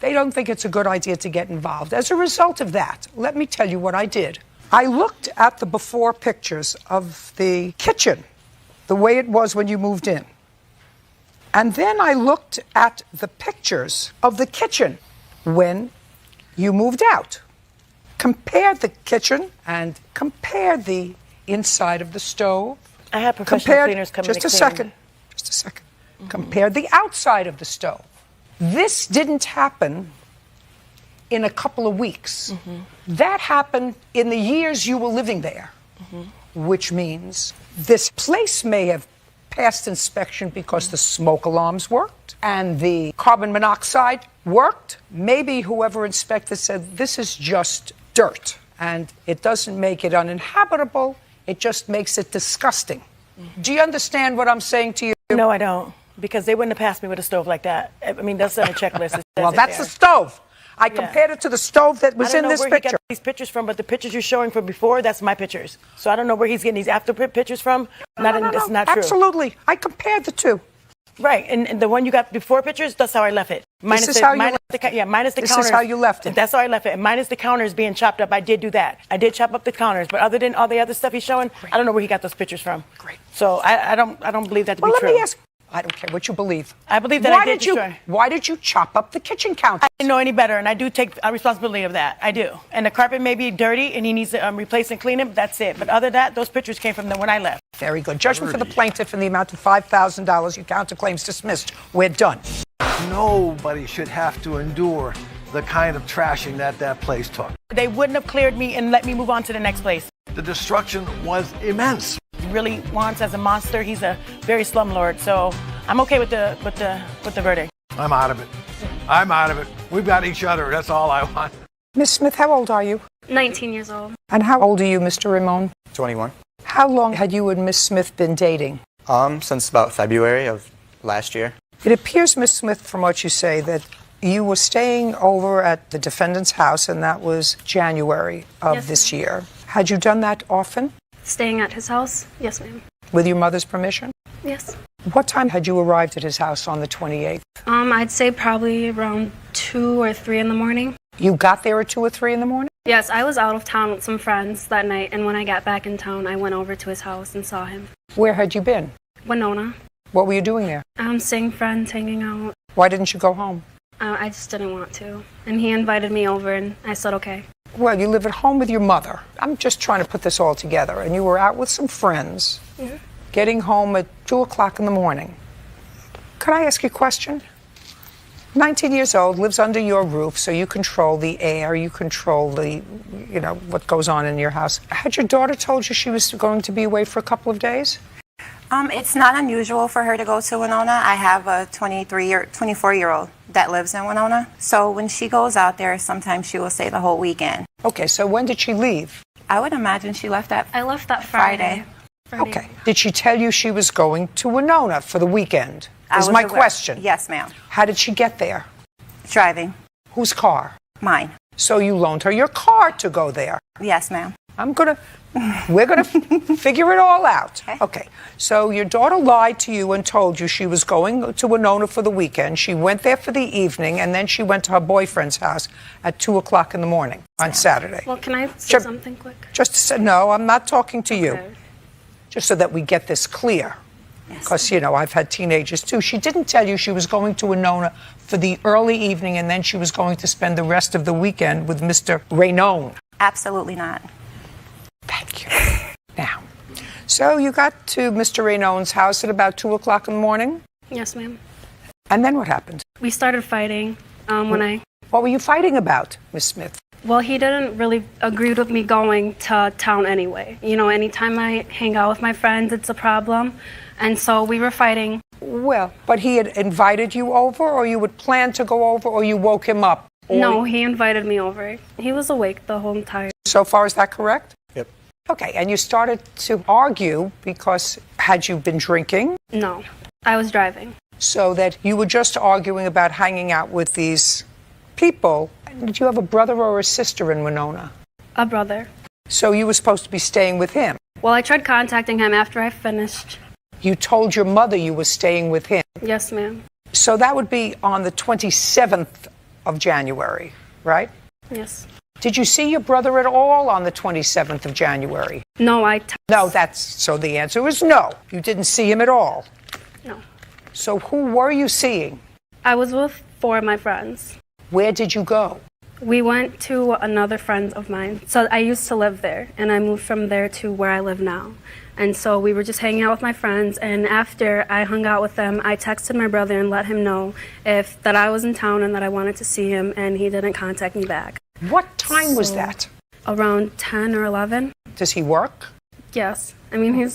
They don't think it's a good idea to get involved. As a result of that, let me tell you what I did. I looked at the before pictures of the kitchen, the way it was when you moved in. And then I looked at the pictures of the kitchen when you moved out. Compared the kitchen and compared the inside of the stove. I have professional cleaners coming just to a clean. Just a second. Compared the outside of the stove. This didn't happen in a couple of weeks. That happened in the years you were living there, which means this place may have passed inspection because the smoke alarms worked and the carbon monoxide worked. Maybe whoever inspected said, this is just dirt and it doesn't make it uninhabitable, it just makes it disgusting. Do you understand what I'm saying to you? No, I don't, because they wouldn't have passed me with a stove like that. I mean, that's on a checklist. Well, that's the stove. I compared it to the stove that was in this I don't know where he picture. got these pictures from, but the pictures you're showing from before, that's my pictures. So I don't know where he's getting these after pictures from. That's not true. Absolutely. I compared the two. Right, and the one you got before pictures, that's how I left it. This is how you left the counters. This is how you left it. That's how I left it. And minus the counters being chopped up, I did do that. I did chop up the counters, but other than all the other stuff he's showing, I don't know where he got those pictures from. Great. So I don't believe that to be Well, true. let me ask. I don't care what you believe. I believe that I did destroy. Why did you chop up the kitchen counter? I didn't know any better, and I do take responsibility of that. I do. And the carpet may be dirty, and he needs to replace and clean it, but that's it. But other than that, those pictures came from when I left. Very good. Judgment for the plaintiff in the amount of $5,000. Your counterclaims dismissed. We're done. Nobody should have to endure the kind of trashing that that place took. They wouldn't have cleared me and let me move on to the next place. The destruction was immense. Really wants as a monster. He's a very slumlord, so I'm okay with the verdict. I'm out of it. I'm out of it. We've got each other. That's all I want. Miss Smith, how old are you? 19 years old. And how old are you, Mr. Ramon? 21. How long had you and Miss Smith been dating? Since about February of last year. It appears, Miss Smith, from what you say, that you were staying over at the defendant's house, and that was January of this year. Had you done that often? Staying at his house? Yes, ma'am. With your mother's permission? Yes. What time had you arrived at his house on the 28th? I'd say probably around 2 or 3 in the morning. You got there at 2 or 3 in the morning? Yes, I was out of town with some friends that night, and when I got back in town, I went over to his house and saw him. Where had you been? Winona. What were you doing there? Seeing friends, hanging out. Why didn't you go home? I just didn't want to. And he invited me over, and I said okay. Well, you live at home with your mother. I'm just trying to put this all together. And you were out with some friends, getting home at 2 o'clock in the morning. Could I ask you a question? 19 years old, lives under your roof, so you control the air, you control the, what goes on in your house. Had your daughter told you she was going to be away for a couple of days? It's not unusual for her to go to Winona. I have a 24-year-old that lives in Winona. So when she goes out there, sometimes she will stay the whole weekend. Okay, so when did she leave? I would imagine she left that I left that Friday. Okay. Did she tell you she was going to Winona for the weekend? Is my question. Yes, ma'am. How did she get there? Driving. Whose car? Mine. So you loaned her your car to go there? Yes, ma'am. We're gonna figure it all out. Okay. So your daughter lied to you and told you she was going to Winona for the weekend. She went there for the evening, and then she went to her boyfriend's house at 2 o'clock in the morning on Saturday. Well, can I say something quick? No, I'm not talking to you. Just so that we get this clear. Because, I've had teenagers too. She didn't tell you she was going to Winona for the early evening, and then she was going to spend the rest of the weekend with Mr. Raynone. Absolutely not. Thank you. Now, so you got to Mr. Raynone's house at about 2 o'clock in the morning? Yes, ma'am. And then what happened? We started fighting What were you fighting about, Miss Smith? Well, he didn't really agree with me going to town anyway. Anytime I hang out with my friends, it's a problem. And so we were fighting. Well, but he had invited you over, or you would plan to go over, or you woke him up? No, he invited me over. He was awake the whole time. So far, is that correct? Yep. Okay, and you started to argue because had you been drinking? No, I was driving. So that you were just arguing about hanging out with these people. Did you have a brother or a sister in Winona? A brother. So you were supposed to be staying with him? Well, I tried contacting him after I finished. You told your mother you were staying with him? Yes, ma'am. So that would be on the 27th of January, right? Yes. Did you see your brother at all on the 27th of January? No, so the answer is no. You didn't see him at all? No. So who were you seeing? I was with 4 of my friends. Where did you go? We went to another friend of mine. So I used to live there, and I moved from there to where I live now. And so we were just hanging out with my friends, and after I hung out with them, I texted my brother and let him know that I was in town and that I wanted to see him, and he didn't contact me back. What time was that? Around 10 or 11. Does he work? Yes. I mean, he's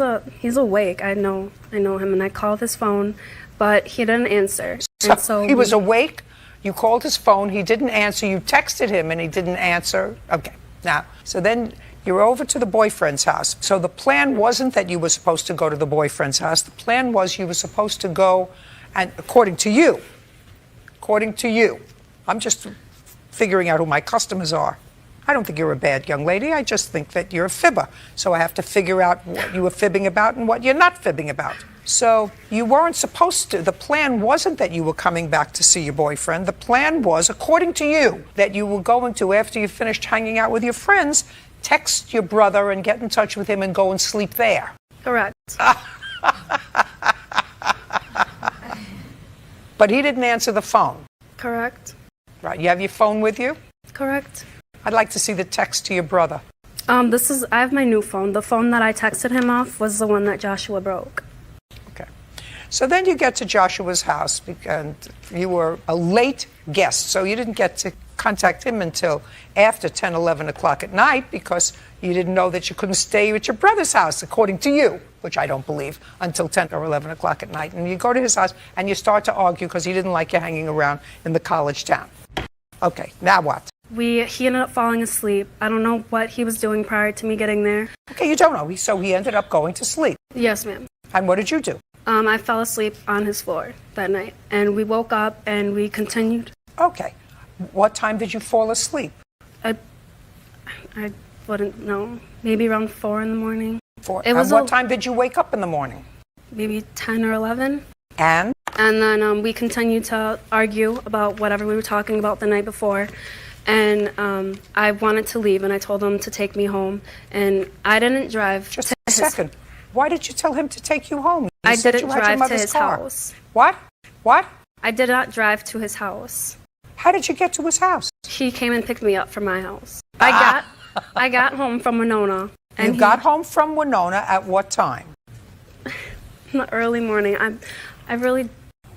awake. I know him, and I called his phone, but he didn't answer. So he was awake? You called his phone, he didn't answer, you texted him and he didn't answer. Okay, now, so then you're over to the boyfriend's house. So the plan wasn't that you were supposed to go to the boyfriend's house. The plan was you were supposed to go, and according to you, I'm just figuring out who my customers are. I don't think you're a bad young lady, I just think that you're a fibber. So I have to figure out what you were fibbing about and what you're not fibbing about. So you weren't supposed to. The plan wasn't that you were coming back to see your boyfriend. The plan was, according to you, that you were going to, after you finished hanging out with your friends, text your brother and get in touch with him and go and sleep there. Correct. But he didn't answer the phone. Correct. Right. You have your phone with you? Correct. I'd like to see the text to your brother. I have my new phone. The phone that I texted him off was the one that Joshua broke. So then you get to Joshua's house, and you were a late guest, so you didn't get to contact him until after 10, 11 o'clock at night because you didn't know that you couldn't stay at your brother's house, according to you, which I don't believe, until 10 or 11 o'clock at night. And you go to his house and you start to argue because he didn't like you hanging around in the college town. Okay, now what? He ended up falling asleep. I don't know what he was doing prior to me getting there. Okay, you don't know. So he ended up going to sleep. Yes, ma'am. And what did you do? I fell asleep on his floor that night, and we woke up and we continued. Okay. What time did you fall asleep? I wouldn't know. Maybe around 4 in the morning. 4. And what time did you wake up in the morning? Maybe 10 or 11. And? And then we continued to argue about whatever we were talking about the night before. And I wanted to leave, and I told him to take me home. And I didn't drive. Just a second. Why did you tell him to take you home? I didn't drive to his house. What? What? I did not drive to his house. How did you get to his house? He came and picked me up from my house. I got home from Winona. And you got home from Winona at what time? In the early morning. I really...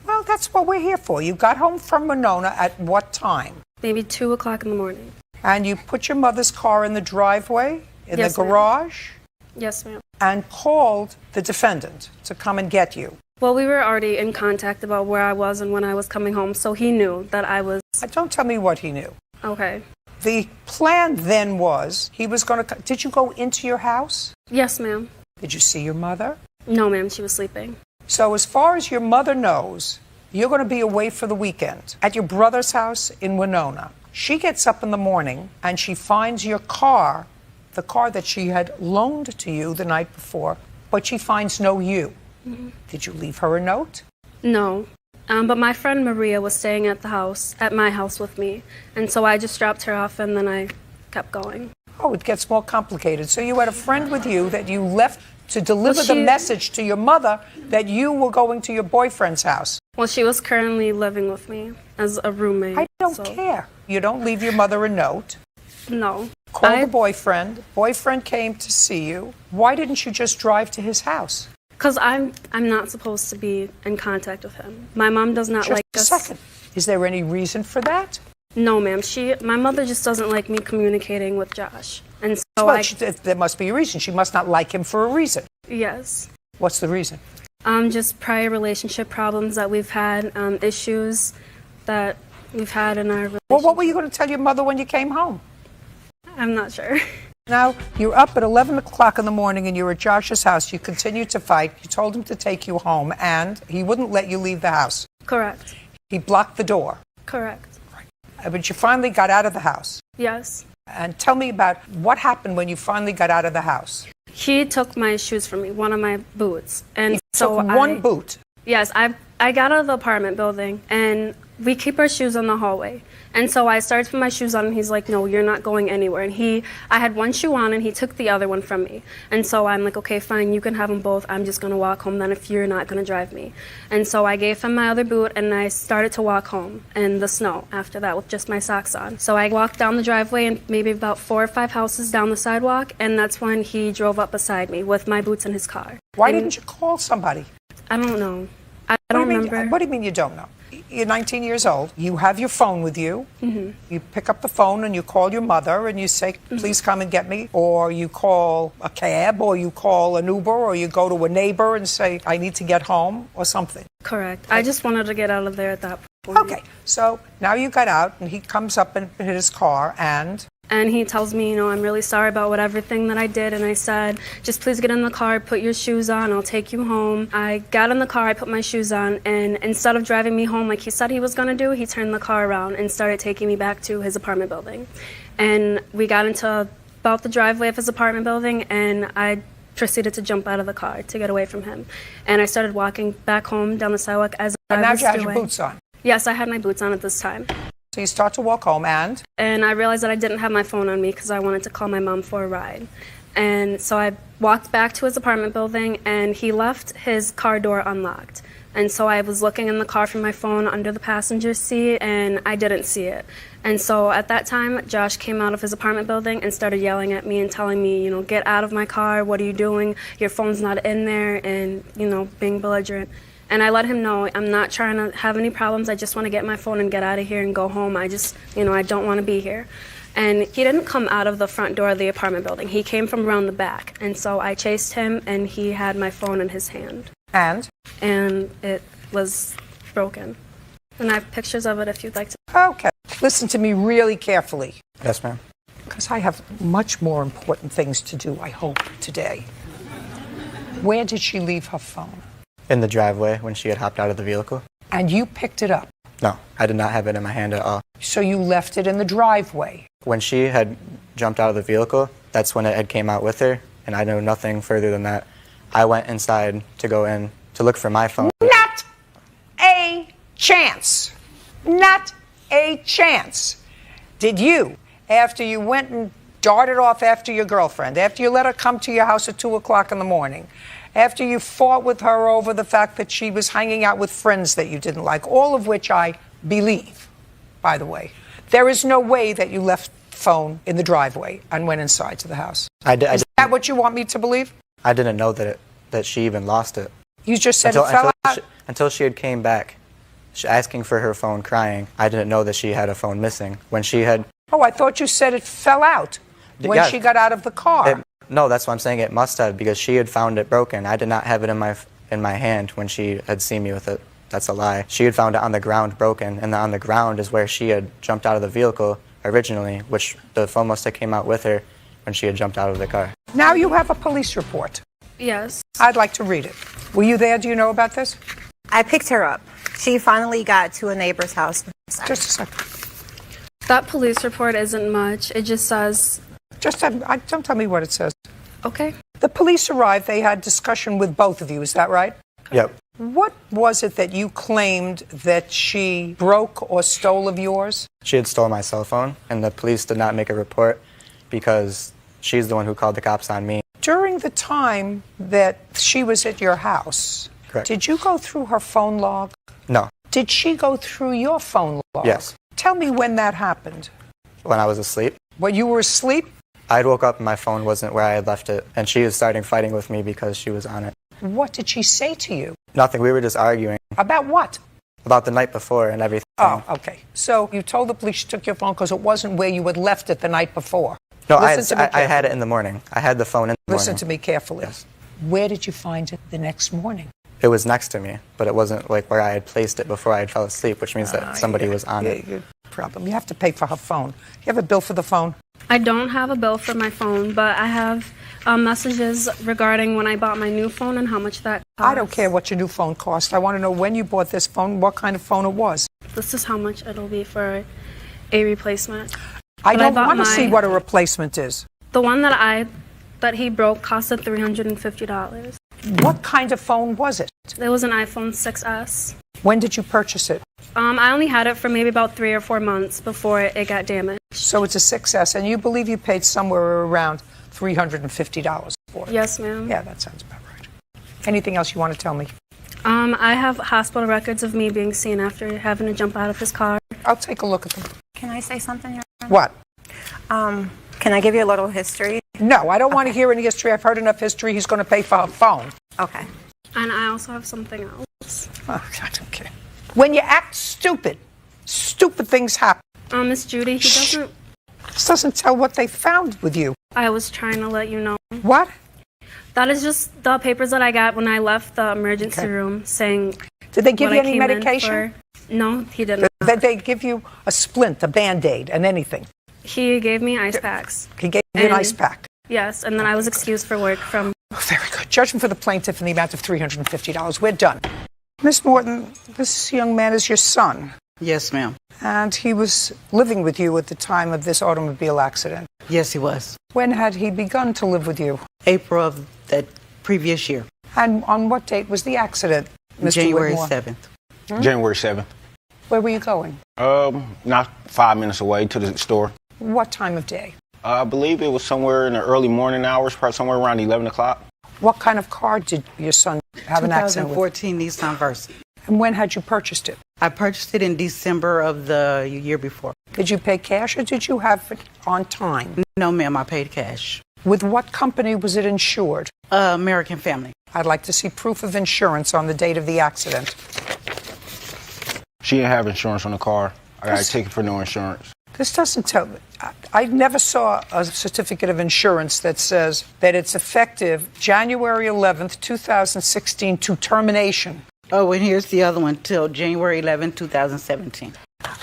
Well, that's what we're here for. You got home from Winona at what time? Maybe 2 o'clock in the morning. And you put your mother's car in the driveway, in the garage? Yes, ma'am. And called the defendant to come and get you. Well, we were already in contact about where I was and when I was coming home, so he knew that I was... Don't tell me what he knew. Okay. The plan then was he was going to... Did you go into your house? Yes, ma'am. Did you see your mother? No, ma'am. She was sleeping. So as far as your mother knows, you're going to be away for the weekend at your brother's house in Winona. She gets up in the morning and she finds your car, the car that she had loaned to you the night before, but she finds no you. Mm-hmm. Did you leave her a note? No. But my friend Maria was staying at my house with me. And so I just dropped her off and then I kept going. Oh, it gets more complicated. So you had a friend with you that you left to deliver the message to your mother that you were going to your boyfriend's house. Well, she was currently living with me as a roommate. I don't care. You don't leave your mother a note. No. Call the boyfriend. Boyfriend came to see you. Why didn't you just drive to his house? Because I'm not supposed to be in contact with him. My mom does not like us. Just a second. Is there any reason for that? No, ma'am. My mother just doesn't like me communicating with Josh. And so there must be a reason. She must not like him for a reason. Yes. What's the reason? Just prior relationship problems that we've had, issues that we've had in our relationship. Well, what were you going to tell your mother when you came home? I'm not sure. Now, you're up at 11 o'clock in the morning and you're at Josh's house. You continued to fight. You told him to take you home and he wouldn't let you leave the house. Correct. He blocked the door. Correct. But you finally got out of the house. Yes. And tell me about what happened when you finally got out of the house. He took my shoes from me, one of my boots. And he took one boot? Yes. I got out of the apartment building and we keep our shoes in the hallway. And so I started to put my shoes on and he's like, no, you're not going anywhere. And I had one shoe on and he took the other one from me. And so I'm like, okay, fine, you can have them both. I'm just going to walk home then if you're not going to drive me. And so I gave him my other boot and I started to walk home in the snow after that with just my socks on. So I walked down the driveway and maybe about 4 or 5 houses down the sidewalk. And that's when he drove up beside me with my boots in his car. Why didn't you call somebody? I don't know. I don't remember. What do you mean you don't know? You're 19 years old. You have your phone with you. Mm-hmm. You pick up the phone and you call your mother and you say, please come and get me. Or you call a cab or you call an Uber or you go to a neighbor and say, I need to get home or something. Correct. I just wanted to get out of there at that point. Okay. So now you got out and he comes up in his car and he tells me, I'm really sorry about everything that I did. And I said, just please get in the car, put your shoes on, I'll take you home. I got in the car, I put my shoes on, and instead of driving me home like he said he was going to do, he turned the car around and started taking me back to his apartment building. And we got into about the driveway of his apartment building, and I proceeded to jump out of the car to get away from him. And I started walking back home down the sidewalk as I was doing. And now you had your boots on? Yes, I had my boots on at this time. So you start to walk home and I realized that I didn't have my phone on me because I wanted to call my mom for a ride. And so I walked back to his apartment building and he left his car door unlocked. And so I was looking in the car for my phone under the passenger seat and I didn't see it. And so at that time, Josh came out of his apartment building and started yelling at me and telling me, get out of my car, what are you doing? Your phone's not in there, and, being belligerent. And I let him know I'm not trying to have any problems. I just want to get my phone and get out of here and go home. I just, I don't want to be here. And he didn't come out of the front door of the apartment building. He came from around the back. And so I chased him, and he had my phone in his hand. And? And it was broken. And I have pictures of it if you'd like to. Okay. Listen to me really carefully. Yes, ma'am. Because I have much more important things to do, I hope, today. Where did she leave her phone? In the driveway when she had hopped out of the vehicle. And you picked it up? No, I did not have it in my hand at all. So you left it in the driveway? When she had jumped out of the vehicle, that's when it had came out with her, and I know nothing further than that. I went inside to go in to look for my phone. Not a chance. Not a chance. Did you, after you went and darted off after your girlfriend, after you let her come to your house at 2 o'clock in the morning, after you fought with her over the fact that she was hanging out with friends that you didn't like, all of which I believe, by the way, there is no way that you left the phone in the driveway and went inside to the house. Is that what you want me to believe? I didn't know that she even lost it. You just said it fell out? Until she had came back, asking for her phone, crying. I didn't know that she had a phone missing. When she had... Oh, I thought you said it fell out when she got out of the car. No, that's what I'm saying. It must have, because she had found it broken. I did not have it in my hand when she had seen me with it. That's a lie. She had found it on the ground broken, and on the ground is where she had jumped out of the vehicle originally, which the phone must have came out with her when she had jumped out of the car. Now you have a police report. Yes. I'd like to read it. Were you there? Do you know about this? I picked her up. She finally got to a neighbor's house. Just a second. That police report isn't much. It just says... Don't tell me what it says. Okay. The police arrived. They had discussion with both of you. Is that right? Yep. What was it that you claimed that she broke or stole of yours? She had stolen my cell phone, and the police did not make a report because she's the one who called the cops on me. During the time that she was at your house, Correct. Did you go through her phone log? No. Did she go through your phone log? Yes. Tell me when that happened. When I was asleep. When you were asleep? I woke up and my phone wasn't where I had left it, and she was starting fighting with me because she was on it. What did she say to you? Nothing. We were just arguing. About what? About the night before and everything. Oh, okay. So you told the police you took your phone because it wasn't where you had left it the night before. No, I had it in the morning. I had the phone in the morning. Listen to me carefully. Yes. Where did you find it the next morning? It was next to me, but it wasn't like where I had placed it before I had fell asleep, which means that somebody was on it. Good problem. You have to pay for her phone. You have a bill for the phone? I don't have a bill for my phone, but I have messages regarding when I bought my new phone and how much that cost. I don't care what your new phone cost. I want to know when you bought this phone, what kind of phone it was. This is how much it'll be for a replacement. I don't want to see what a replacement is. The one that he broke costed $350. What kind of phone was it? It was an iPhone 6S. When did you purchase it? I only had it for maybe about 3 or 4 months before it got damaged. So it's a 6S, and you believe you paid somewhere around $350 for it? Yes, ma'am. Yeah, that sounds about right. Anything else you want to tell me? I have hospital records of me being seen after having to jump out of his car. I'll take a look at them. Can I say something, Your Honor? What? Can I give you a little history? No, I don't want to hear any history. I've heard enough history. He's going to pay for her phone. Okay. And I also have something else. Oh, God, okay. When you act stupid, stupid things happen. Miss Judy, he doesn't... This doesn't tell what they found with you. I was trying to let you know. What? That is just the papers that I got when I left the emergency room saying... Did they give you any medication? No, he didn't. Did they give you a splint, a Band-Aid, and anything? He gave me ice packs. He gave you an ice pack? Yes, and then I was excused for work from... Oh, very good. Judgment for the plaintiff in the amount of $350. We're done. Miss Morton, this young man is your son. Yes, ma'am. And he was living with you at the time of this automobile accident. Yes, he was. When had he begun to live with you? April of that previous year. And on what date was the accident, Mr. January Whitmore? 7th. January 7th. Where were you going? Not 5 minutes away to the store. What time of day? I believe it was somewhere in the early morning hours, probably somewhere around 11 o'clock. What kind of car did your son have an accident with? 2014 Nissan Versa. And when had you purchased it? I purchased it in December of the year before. Did you pay cash or did you have it on time? No, ma'am, I paid cash. With what company was it insured? American Family. I'd like to see proof of insurance on the date of the accident. She didn't have insurance on the car. I got a ticket for no insurance. This doesn't tell me. I never saw a certificate of insurance that says that it's effective January 11th, 2016 to termination. Oh, and here's the other one till January 11, 2017.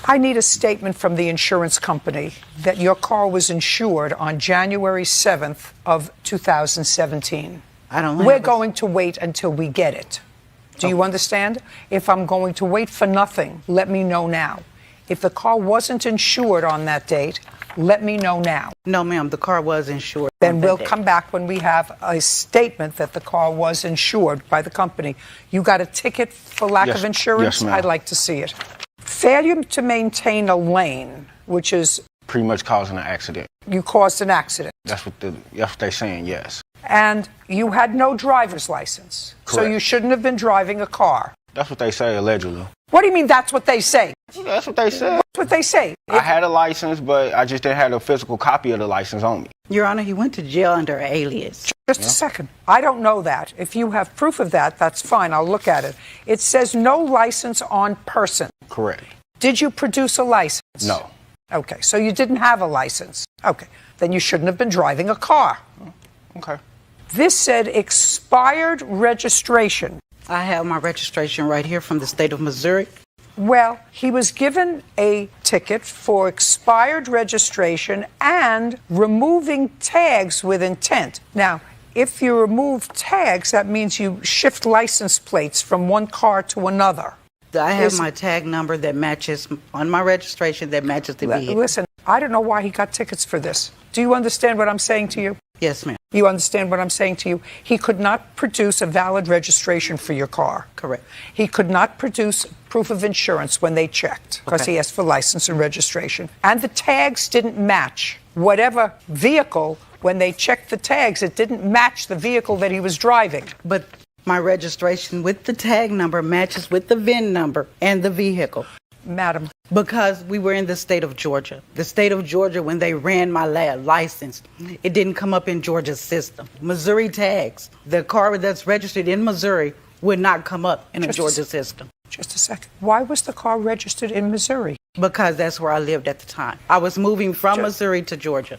I need a statement from the insurance company that your car was insured on January 7th of 2017. I don't know. We're going to wait until we get it. Do you understand? If I'm going to wait for nothing, let me know now. If the car wasn't insured on that date, let me know now. No, ma'am, the car was insured. Then we'll come back when we have a statement that the car was insured by the company. You got a ticket for lack of insurance? Yes, ma'am. I'd like to see it. Failure to maintain a lane, which is Pretty much causing an accident. you caused an accident. That's what they're saying, yes. And you had no driver's license. So Correct. you shouldn't have been driving a car. That's what they say, allegedly. What do you mean that's what they say? That's what they said. That's what they say. I had a license, but I just didn't have a physical copy of the license on me. Your Honor, he went to jail under an alias. Just a second. I don't know that. If you have proof of that, that's fine. I'll look at it. It says no license on person. Correct. Did you produce a license? No. Okay, so you didn't have a license. Okay, then you shouldn't have been driving a car. Okay. This said expired registration. I have my registration right here from the state of Missouri. Well, he was given a ticket for expired registration and removing tags with intent. Now, if you remove tags, that means you shift license plates from one car to another. I have my tag number that matches on my registration that matches the vehicle. Listen, I don't know why he got tickets for this. Do you understand what I'm saying to you? Yes, ma'am. You understand what I'm saying to you? He could not produce a valid registration for your car. Correct. He could not produce proof of insurance when they checked because he asked for license and registration. And the tags didn't match. Whatever vehicle, when they checked the tags, it didn't match the vehicle that he was driving. But my registration with the tag number matches with the VIN number and the vehicle. Madam. Because we were in the state of Georgia. The state of Georgia, when they ran my license, it didn't come up in Georgia's system. Missouri tags, the car that's registered in Missouri would not come up in a Georgia system. Just a second. Why was the car registered in Missouri? Because that's where I lived at the time. I was moving from Missouri to Georgia.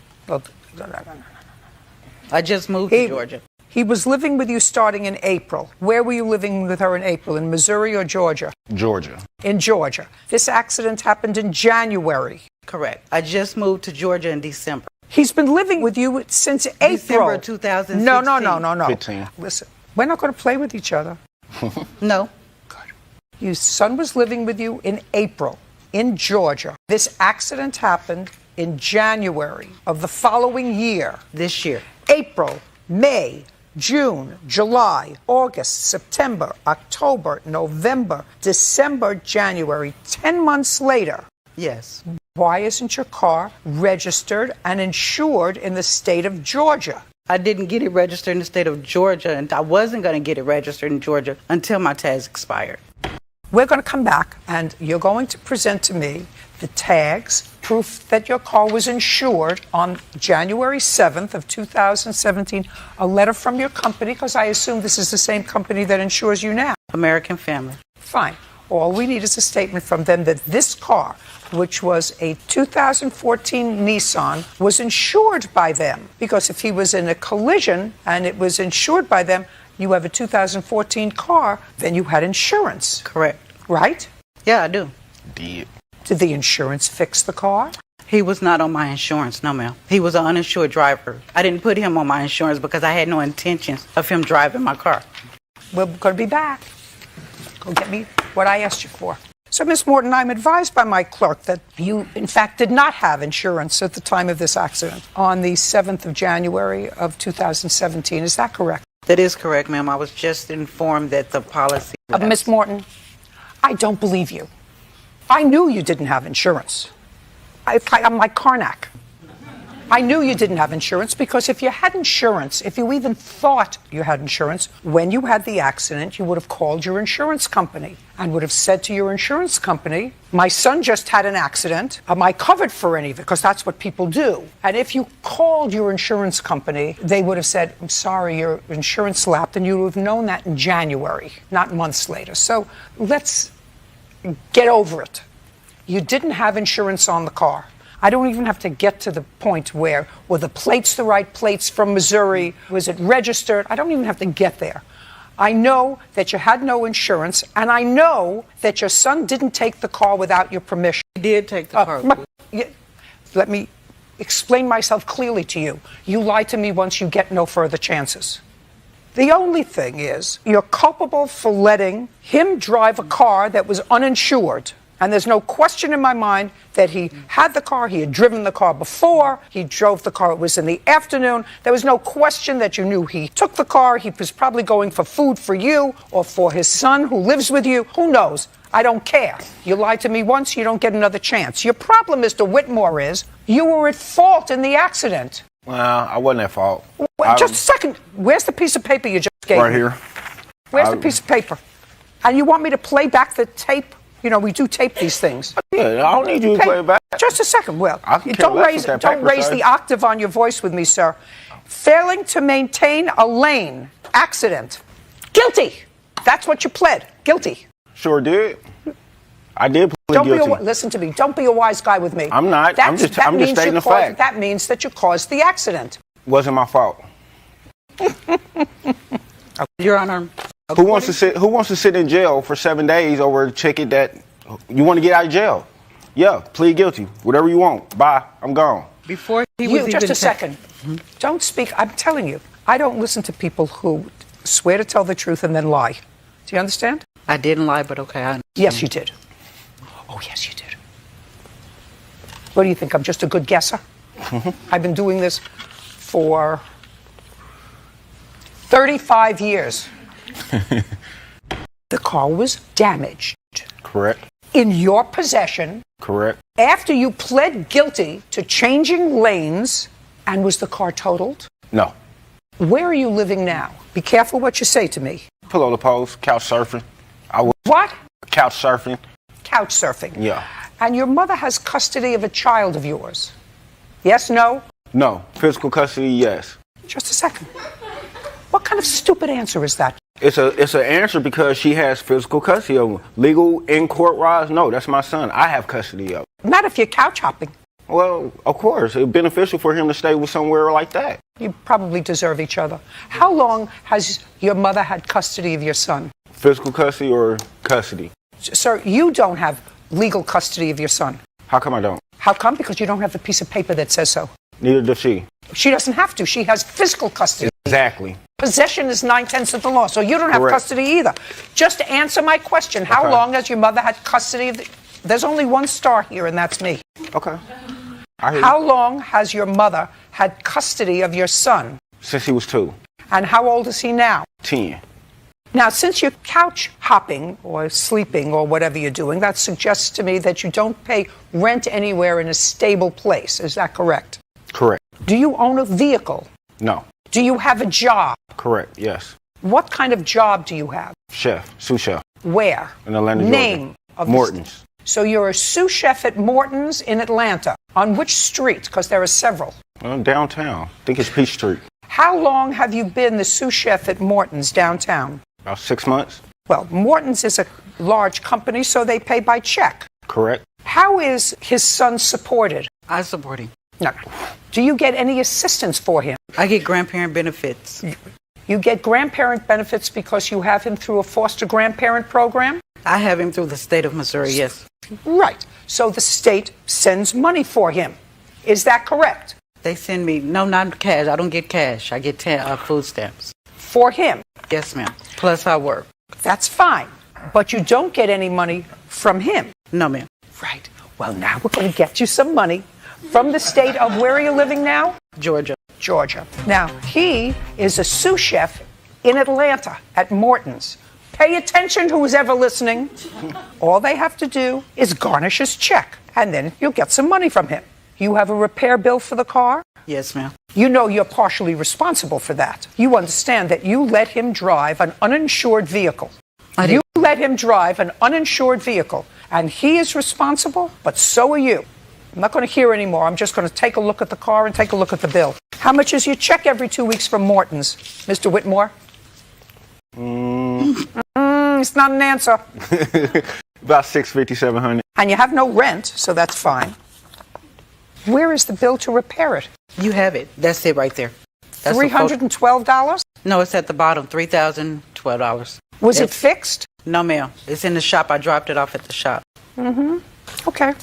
I just moved to Georgia. He was living with you starting in April. Where were you living with her in April? In Missouri or Georgia? Georgia. In Georgia. This accident happened in January. Correct. I just moved to Georgia in December. He's been living with you since April. December 2016. No. 15. Listen, we're not going to play with each other. No. Your son was living with you in April in Georgia. This accident happened in January of the following year. This year. April, May, June, July, August, September, October, November, December, January. 10 months later. Yes. Why isn't your car registered and insured in the state of Georgia? I didn't get it registered in the state of Georgia, and I wasn't going to get it registered in Georgia until my tags expired. We're going to come back, and you're going to present to me the tags, proof that your car was insured on January 7th of 2017, a letter from your company, because I assume this is the same company that insures you now. American Family. Fine. All we need is a statement from them that this car, which was a 2014 Nissan, was insured by them. Because if he was in a collision and it was insured by them, you have a 2014 car, then you had insurance. Correct. Right? Yeah, I do. Did the insurance fix the car? He was not on my insurance, no, ma'am. He was an uninsured driver. I didn't put him on my insurance because I had no intentions of him driving my car. We're going to be back. Go get me what I asked you for. So, Ms. Morton, I'm advised by my clerk that you, in fact, did not have insurance at the time of this accident on the 7th of January of 2017. Is that correct? That is correct, ma'am. I was just informed that the policy... Ms. Morton, I don't believe you. I knew you didn't have insurance. I'm like Karnak. I knew you didn't have insurance because if you had insurance, if you even thought you had insurance, when you had the accident, you would have called your insurance company and would have said to your insurance company, my son just had an accident. Am I covered for any of it? Because that's what people do. And if you called your insurance company, they would have said, I'm sorry, your insurance lapsed, and you would have known that in January, not months later. So let's get over it. You didn't have insurance on the car. I don't even have to get to the point where, were the plates the right plates from Missouri? Was it registered? I don't even have to get there. I know that you had no insurance, and I know that your son didn't take the car without your permission. He did take the car. Let me explain myself clearly to you. You lie to me once, you get no further chances. The only thing is, you're culpable for letting him drive a car that was uninsured. And there's no question in my mind that he had the car, he had driven the car before, he drove the car, it was in the afternoon. There was no question that you knew he took the car, he was probably going for food for you or for his son who lives with you. Who knows? I don't care. You lied to me once, you don't get another chance. Your problem, Mr. Whitmore, is you were at fault in the accident. Well, I wasn't at fault. Wait, just a second. Where's the piece of paper you just gave me? Right here. Where's the piece of paper? And you want me to play back the tape? You know, we do tape these things. Yeah, I don't need you to play it back. Just a second, Will. Don't raise says. the octave on your voice with me, sir. Failing to maintain a lane. Accident. Guilty. That's what you pled. Guilty. Sure did. I did plead guilty. Listen to me. Don't be a wise guy with me. I'm not. I'm just stating the fact. That means that you caused the accident. Wasn't my fault. Your Honor. Who wants to sit in jail for 7 days over a ticket that you want to get out of jail? Yeah, plead guilty. Whatever you want. Bye. I'm gone. Before he was just a second. Don't speak. I'm telling you, I don't listen to people who swear to tell the truth and then lie. Do you understand? I didn't lie, but okay. I understand. Yes, you did. Oh, yes, you did. What do you think? I'm just a good guesser? I've been doing this for 35 years. The car was damaged. Correct. In your possession. Correct. After you pled guilty to changing lanes, and was the car totaled? No. Where are you living now? Be careful what you say to me. Pillow the post, couch surfing. What? Couch surfing. Couch surfing. Yeah. And your mother has custody of a child of yours. Yes, no? No. Physical custody, yes. Just a second. What kind of stupid answer is that? It's an answer because she has physical custody of him. Legal in court wise, no, that's my son. I have custody of him. Not if you're couch hopping. Well, of course, it's beneficial for him to stay with somewhere like that. You probably deserve each other. How long has your mother had custody of your son? Physical custody or custody? Sir, you don't have legal custody of your son. How come I don't? How come? Because you don't have the piece of paper that says so. Neither does she. She doesn't have to. She has physical custody. Exactly. Possession is 9/10 of the law, so you don't have custody either. Just to answer my question, how long has your mother had custody of There's only one star here, and that's me. Okay. How long has your mother had custody of your son? Since he was 2. And how old is he now? 10. Now, since you're couch hopping or sleeping or whatever you're doing, that suggests to me that you don't pay rent anywhere in a stable place. Is that correct? Correct. Do you own a vehicle? No. Do you have a job? Correct, yes. What kind of job do you have? Chef, sous chef. Where? In Atlanta, Georgia. Name of Morton's. So you're a sous chef at Morton's in Atlanta. On which street? Because there are several. Downtown. I think it's Peach Street. How long have you been the sous chef at Morton's downtown? About 6 months. Well, Morton's is a large company, so they pay by check. Correct. How is his son supported? I support him. No. Do you get any assistance for him? I get grandparent benefits. You get grandparent benefits because you have him through a foster grandparent program? I have him through the state of Missouri, yes. Right. So the state sends money for him. Is that correct? They send me, no, not cash. I don't get cash. I get food stamps. For him? Yes, ma'am. Plus I work. That's fine. But you don't get any money from him? No, ma'am. Right. Well, now we're going to get you some money from the state of where are you living now? Georgia. Georgia. Now, he is a sous chef in Atlanta at Morton's. Pay attention, who's ever listening. All they have to do is garnish his check, and then you'll get some money from him. You have a repair bill for the car? Yes, ma'am. You know you're partially responsible for that. You understand that you let him drive an uninsured vehicle. You let him drive an uninsured vehicle, and he is responsible, but so are you. I'm not going to hear anymore. I'm just going to take a look at the car and take a look at the bill. How much is your check every 2 weeks from Morton's, Mr. Whitmore? It's not an answer. About $650, $700. And you have no rent, so that's fine. Where is the bill to repair it? You have it. That's it right there. That's the $312? No, it's at the bottom, $3,012. Was it fixed? No, ma'am. It's in the shop. I dropped it off at the shop. Okay.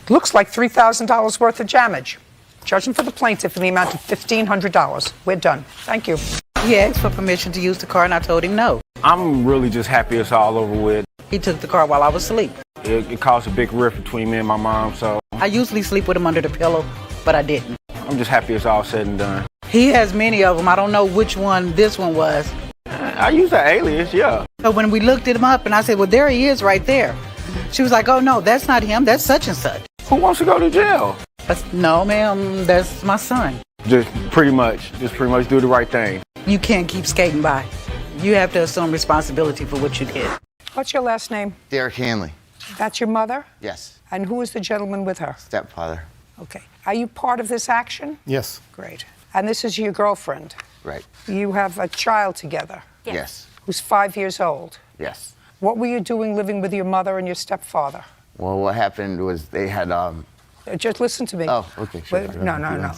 Looks like $3,000 worth of damage. Judging for the plaintiff in the amount of $1,500. We're done. Thank you. He asked for permission to use the car, and I told him no. I'm really just happy it's all over with. He took the car while I was asleep. It caused a big rift between me and my mom, so I usually sleep with him under the pillow, but I didn't. I'm just happy it's all said and done. He has many of them. I don't know which one this one was. I use an alias, yeah. So when we looked him up, and I said, well, there he is right there. She was like, oh, no, that's not him. That's such and such. Who wants to go to jail? No, ma'am, that's my son. Just pretty much do the right thing. You can't keep skating by. You have to assume responsibility for what you did. What's your last name? Derek Hanley. That's your mother? Yes. And who is the gentleman with her? Stepfather. Okay. Are you part of this action? Yes. Great. And this is your girlfriend? Right. You have a child together? Yes. Who's 5 years old? Yes. What were you doing living with your mother and your stepfather? Well, what happened was they had Just listen to me. Oh, okay, sure. Wait, no.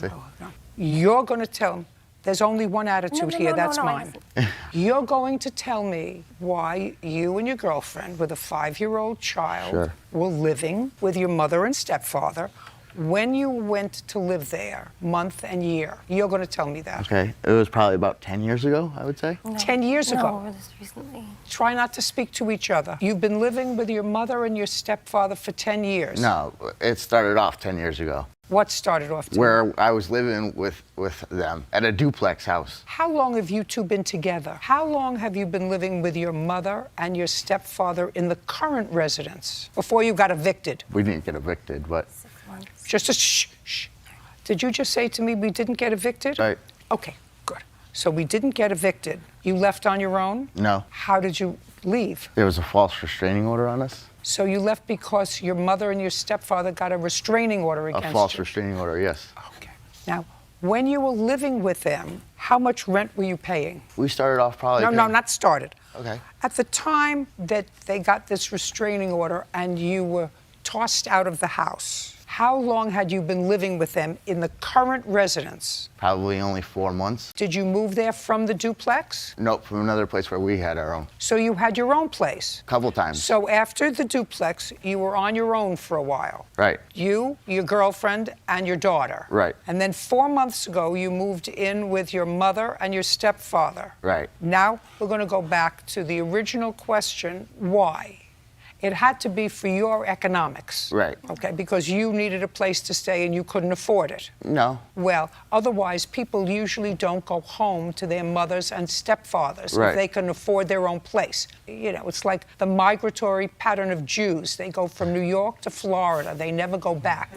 You're going to tell him. There's only one attitude here. That's mine. You're going to tell me why you and your girlfriend, with a 5-year-old child, were living with your mother and stepfather when you went to live there, month and year. You're going to tell me that. Okay. It was probably about 10 years ago, I would say. 10 years ago. No, this recently. Try not to speak to each other. You've been living with your mother and your stepfather for 10 years. No, it started off 10 years ago. What started off? Where I was living with them at a duplex house. How long have you two been together? How long have you been living with your mother and your stepfather in the current residence before you got evicted? We didn't get evicted, but... 6 months. Just a shh. Did you just say to me we didn't get evicted? Right. Okay, good. So we didn't get evicted. You left on your own? No. How did you leave? There was a false restraining order on us. So you left because your mother and your stepfather got a restraining order against you? A false restraining order, yes. Okay. Now, when you were living with them, how much rent were you paying? We started off probably... No, not started. Okay. At the time that they got this restraining order and you were tossed out of the house, how long had you been living with them in the current residence? Probably only 4 months. Did you move there from the duplex? Nope, from another place where we had our own. So you had your own place? Couple times. So after the duplex, you were on your own for a while? Right. You, your girlfriend, and your daughter? Right. And then 4 months ago, you moved in with your mother and your stepfather? Right. Now we're going to go back to the original question, why? It had to be for your economics. Right. Okay, because you needed a place to stay and you couldn't afford it. No. Well, otherwise, people usually don't go home to their mothers and stepfathers Right. if they can afford their own place. You know, it's like the migratory pattern of Jews. They go from New York to Florida. They never go back.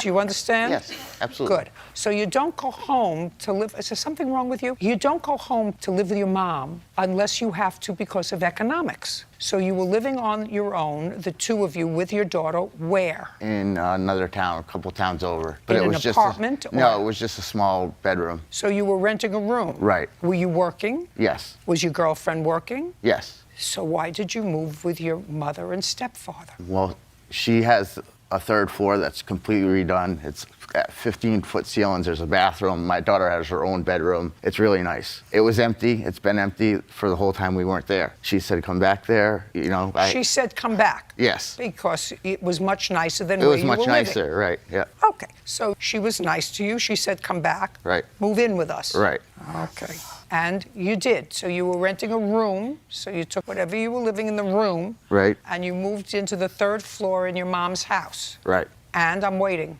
Do you understand? Yes, absolutely. Good. So you don't go home to live. Is there something wrong with you? You don't go home to live with your mom unless you have to because of economics. So you were living on your own, the two of you, with your daughter, where? In another town, a couple towns over. But In it an was apartment? Just no, it was just a small bedroom. So you were renting a room? Right. Were you working? Yes. Was your girlfriend working? Yes. So why did you move with your mother and stepfather? Well, she has a 3rd floor that's completely redone. It's at 15-foot ceilings. There's a bathroom. My daughter has her own bedroom. It's really nice. It was empty. It's been empty for the whole time we weren't there. She said, come back there. You know, She said come back? Yes. Because it was much nicer than where you were living. It was much nicer, right, yeah. Okay, so she was nice to you. She said come back. Right. Move in with us. Right. Okay. And you did. So you were renting a room. So you took whatever you were living in the room. Right. And you moved into the 3rd floor in your mom's house. Right. And I'm waiting.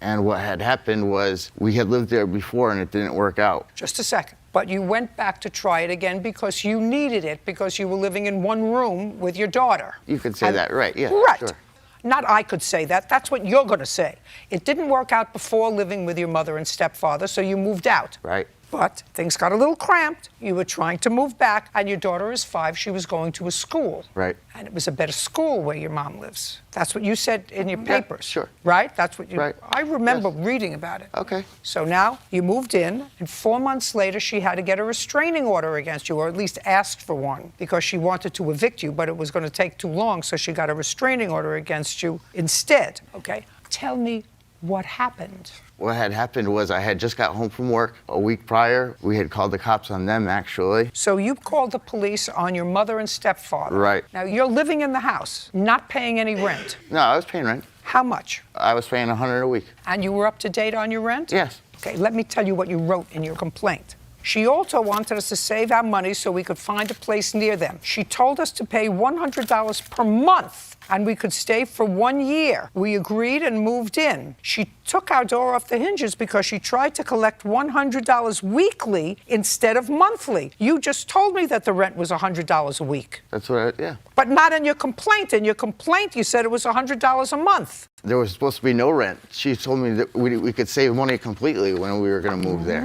And what had happened was we had lived there before and it didn't work out. Just a second. But you went back to try it again because you needed it, because you were living in one room with your daughter. You could say that, right, yeah. Right. Sure. Not I could say that. That's what you're going to say. It didn't work out before living with your mother and stepfather, so you moved out. Right. But things got a little cramped. You were trying to move back, and your daughter is 5. She was going to a school. Right. And it was a better school where your mom lives. That's what you said in your Yeah, papers. sure. Right? That's what you. Right. I remember reading about it. Okay. So now you moved in, and 4 months later, she had to get a restraining order against you, or at least asked for one, because she wanted to evict you, but it was going to take too long, so she got a restraining order against you instead. Okay? Tell me what happened. What had happened was I had just got home from work a week prior. We had called the cops on them, actually. So you called the police on your mother and stepfather. Right. Now, you're living in the house, not paying any rent. No, I was paying rent. How much? I was paying $100 a week. And you were up to date on your rent? Yes. Okay, let me tell you what you wrote in your complaint. She also wanted us to save our money so we could find a place near them. She told us to pay $100 per month and we could stay for 1 year. We agreed and moved in. She took our door off the hinges because she tried to collect $100 weekly instead of monthly. You just told me that the rent was $100 a week. That's what yeah. But not in your complaint. In your complaint, you said it was $100 a month. There was supposed to be no rent. She told me that we could save money completely when we were going to move there.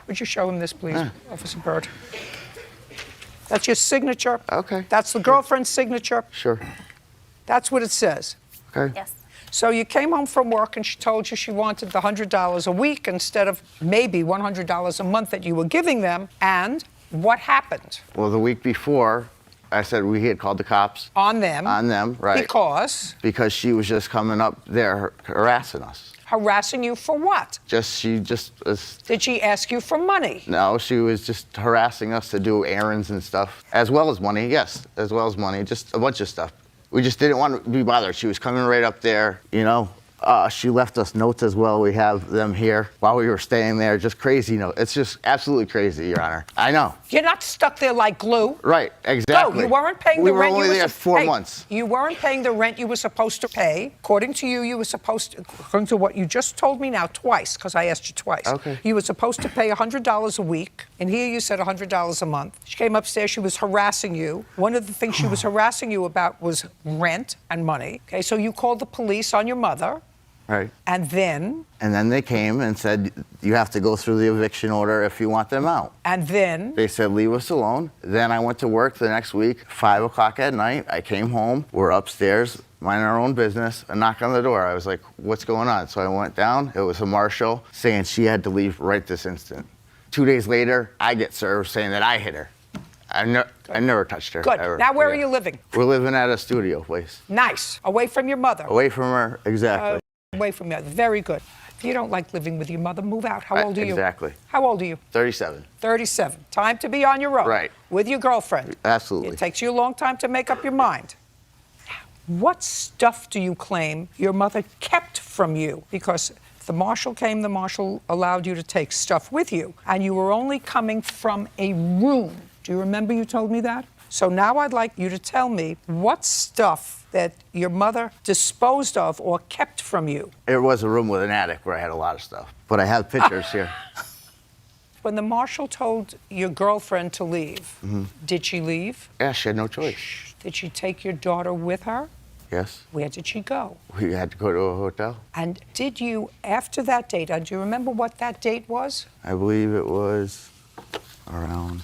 Would you show him this, please, Officer Bird? That's your signature. Okay. That's the girlfriend's signature. Sure. That's what it says. Okay. Yes. So you came home from work and she told you she wanted the $100 a week instead of maybe $100 a month that you were giving them. And what happened? Well, the week before, I said we had called the cops. On them. On them, right. Because? Because she was just coming up there harassing us. Harassing you for what? She just was. Did she ask you for money? No, she was just harassing us to do errands and stuff, as well as money, yes, as well as money, just a bunch of stuff. We just didn't want to be bothered. She was coming right up there, you know. She left us notes as well. We have them here while we were staying there. Just crazy notes. It's just absolutely crazy, Your Honor. I know. You're not stuck there like glue. Right, exactly. No, you weren't paying the rent. We were only there 4 months. You weren't paying the rent you were supposed to pay. According to you, you were supposed to, according to what you just told me now twice, because I asked you twice. Okay. You were supposed to pay $100 a week, and here you said $100 a month. She came upstairs, she was harassing you. One of the things she was harassing you about was rent and money. Okay, so you called the police on your mother. Right. And then? And then they came and said, you have to go through the eviction order if you want them out. And then? They said, leave us alone. Then I went to work the next week, 5 o'clock at night. I came home. We're upstairs, minding our own business. A knock on the door. I was like, what's going on? So I went down. It was a marshal saying she had to leave right this instant. 2 days later, I get served saying that I hit her. I never touched her. Good. Ever. Now, where are you living? We're living at a studio place. Nice. Away from your mother. Away from her, exactly. Away from you. Very good. If you don't like living with your mother, move out. How old are you? Exactly. How old are you? 37. 37. Time to be on your own. Right. With your girlfriend. Absolutely. It takes you a long time to make up your mind. What stuff do you claim your mother kept from you? Because the marshal came, the marshal allowed you to take stuff with you, and you were only coming from a room. Do you remember you told me that? So now I'd like you to tell me what stuff that your mother disposed of or kept from you. It was a room with an attic where I had a lot of stuff, but I have pictures here. When the marshal told your girlfriend to leave, did she leave? Yeah, she had no choice. Did she take your daughter with her? Yes. Where did she go? We had to go to a hotel. And did you, after that date, do you remember what that date was? I believe it was around,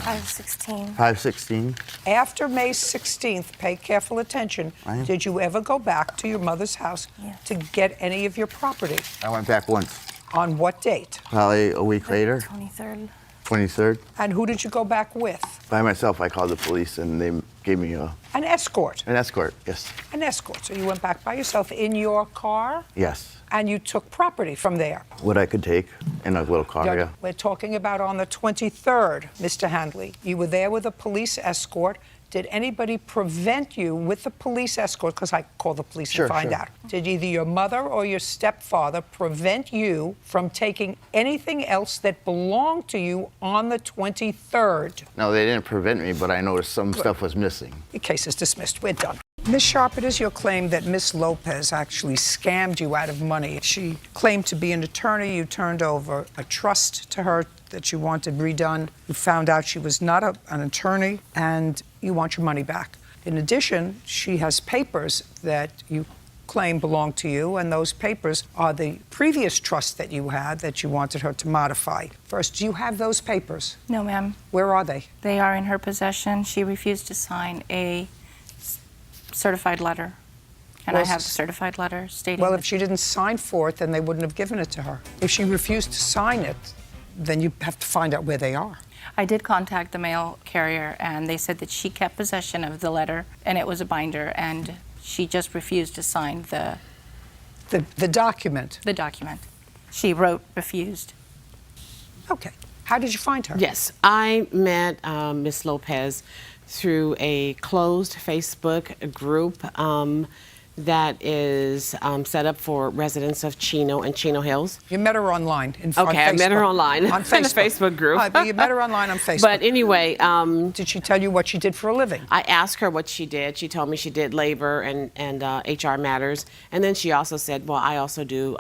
5/16. 5/16. After May 16th, pay careful attention, did you ever go back to your mother's house to get any of your property? I went back once. On what date? Probably a week later. 23rd. 23rd. And who did you go back with? By myself, I called the police and they gave me an escort. An escort, yes. An escort. So you went back by yourself in your car? Yes. And you took property from there? What I could take in a little car, yeah. We're talking about on the 23rd, Mr. Handley. You were there with a police escort. Did anybody prevent you with the police escort? Because I call the police and find out. Did either your mother or your stepfather prevent you from taking anything else that belonged to you on the 23rd? No, they didn't prevent me, but I noticed some stuff was missing. The case is dismissed. We're done. Ms. Sharp, it is your claim that Ms. Lopez actually scammed you out of money. She claimed to be an attorney. You turned over a trust to her that you wanted redone. You found out she was not an attorney, and you want your money back. In addition, she has papers that you claim belong to you, and those papers are the previous trust that you had that you wanted her to modify. First, do you have those papers? No, ma'am. Where are they? They are in her possession. She refused to sign a certified letter. Can I have the certified letter stating? Well, if she didn't sign for it, then they wouldn't have given it to her. If she refused to sign it, then you have to find out where they are. I did contact the mail carrier, and they said that she kept possession of the letter, and it was a binder, and she just refused to sign the document. The document. She wrote refused. Okay. How did you find her? Yes, I met Ms. Lopez through a closed Facebook group that is set up for residents of Chino and Chino Hills. You met her online. On I met her online on in a Facebook group. You met her online on Facebook. But anyway, did she tell you what she did for a living? I asked her what she did. She told me she did labor and HR matters, and then she also said, "Well, I also do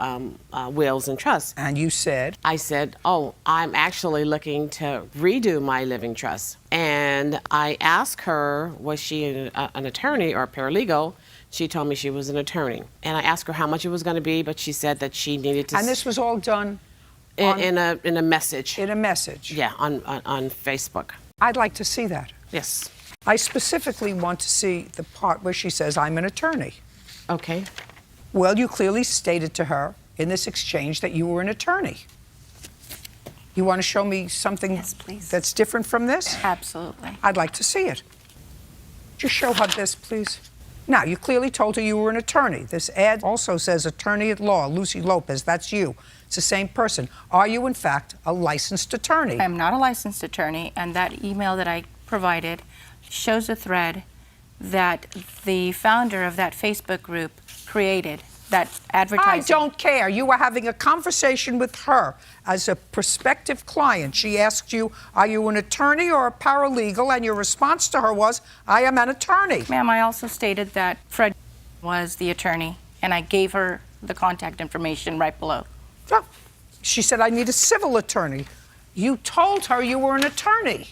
wills and trusts." And you said? I said, "Oh, I'm actually looking to redo my living trust." And I asked her, was she an attorney or a paralegal? She told me she was an attorney. And I asked her how much it was going to be, but she said that she needed to... And this was all done? In a message. In a message? Yeah, on Facebook. I'd like to see that. Yes. I specifically want to see the part where she says, I'm an attorney. Okay. Well, you clearly stated to her in this exchange that you were an attorney. You want to show me something that's different from this? Absolutely. I'd like to see it. Just show her this, please. Now, you clearly told her you were an attorney. This ad also says attorney at law, Lucy Lopez. That's you. It's the same person. Are you, in fact, a licensed attorney? I am not a licensed attorney, and that email that I provided shows a thread that the founder of that Facebook group created. That advertising. I don't care. You were having a conversation with her as a prospective client. She asked you, are you an attorney or a paralegal? And your response to her was, I am an attorney. Ma'am, I also stated that Fred was the attorney, and I gave her the contact information right below. Oh, she said, I need a civil attorney. You told her you were an attorney.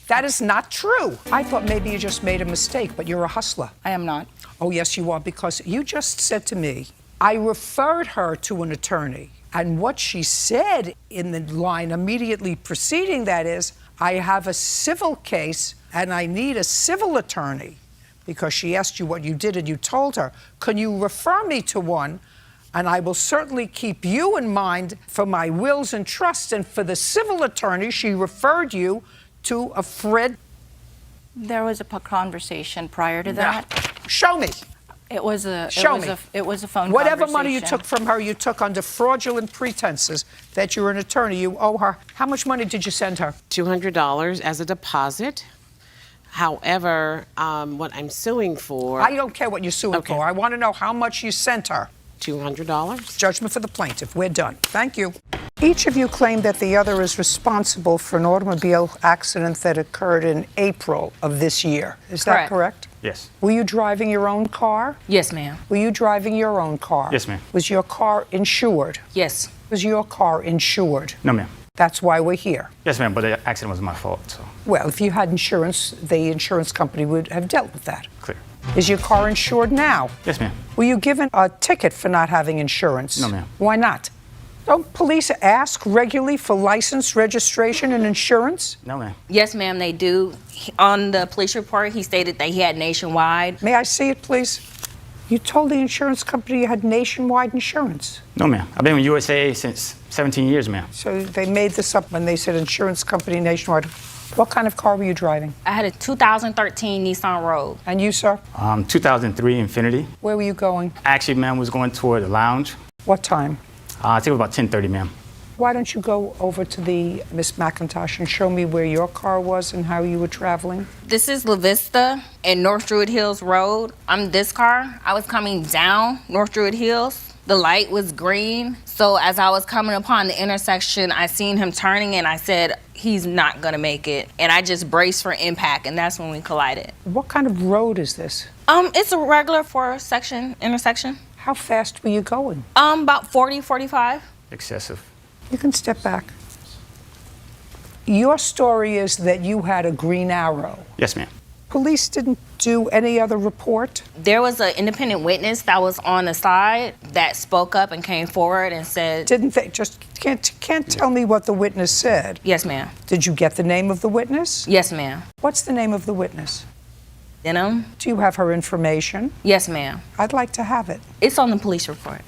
That is not true. I thought maybe you just made a mistake, but you're a hustler. I am not. Oh, yes, you are, because you just said to me, I referred her to an attorney. And what she said in the line immediately preceding that is, I have a civil case and I need a civil attorney, because she asked you what you did and you told her, can you refer me to one? And I will certainly keep you in mind for my wills and trusts. And for the civil attorney, she referred you to a Fred. There was a conversation prior to that. Show me. It was a phone Whatever money you conversation. took from her, you took under fraudulent pretenses that you're an attorney. You owe her. How much money did you send her? $200 as a deposit. However, what I'm suing for... I don't care what you're suing for. I want to know how much you sent her. $200. Judgment for the plaintiff. We're done. Thank you. Each of you claim that the other is responsible for an automobile accident that occurred in April of this year. Is that correct? Yes. Were you driving your own car? Yes, ma'am. Were you driving your own car? Yes, ma'am. Was your car insured? Yes. Was your car insured? No, ma'am. That's why we're here. Yes, ma'am, but the accident was my fault, so. Well, if you had insurance, the insurance company would have dealt with that. Clear. Is your car insured now? Yes, ma'am. Were you given a ticket for not having insurance? No, ma'am. Why not? Don't police ask regularly for license, registration, and insurance? No, ma'am. Yes, ma'am, they do. On the police report, he stated that he had nationwide. May I see it, please? You told the insurance company you had nationwide insurance. No, ma'am. I've been with USA since 17 years, ma'am. So they made this up when they said insurance company nationwide. What kind of car were you driving? I had a 2013 Nissan Rogue. And you, sir? 2003 Infinity. Where were you going? Actually, ma'am, was going toward the lounge. What time? I think it was about 10:30, ma'am. Why don't you go over to the Miss McIntosh and show me where your car was and how you were traveling? This is La Vista and North Druid Hills Road. I'm this car. I was coming down North Druid Hills. The light was green. So as I was coming upon the intersection, I seen him turning and I said, he's not gonna make it. And I just braced for impact, and that's when we collided. What kind of road is this? It's a regular intersection. How fast were you going? About 40, 45. Excessive. You can step back. Your story is that you had a green arrow. Yes, ma'am. Police didn't do any other report? There was an independent witness that was on the side that spoke up and came forward and said, Didn't they just can't tell me what the witness said? Yes, ma'am. Did you get the name of the witness? Yes, ma'am. What's the name of the witness? Denham? Do you have her information? Yes, ma'am. I'd like to have it. It's on the police report.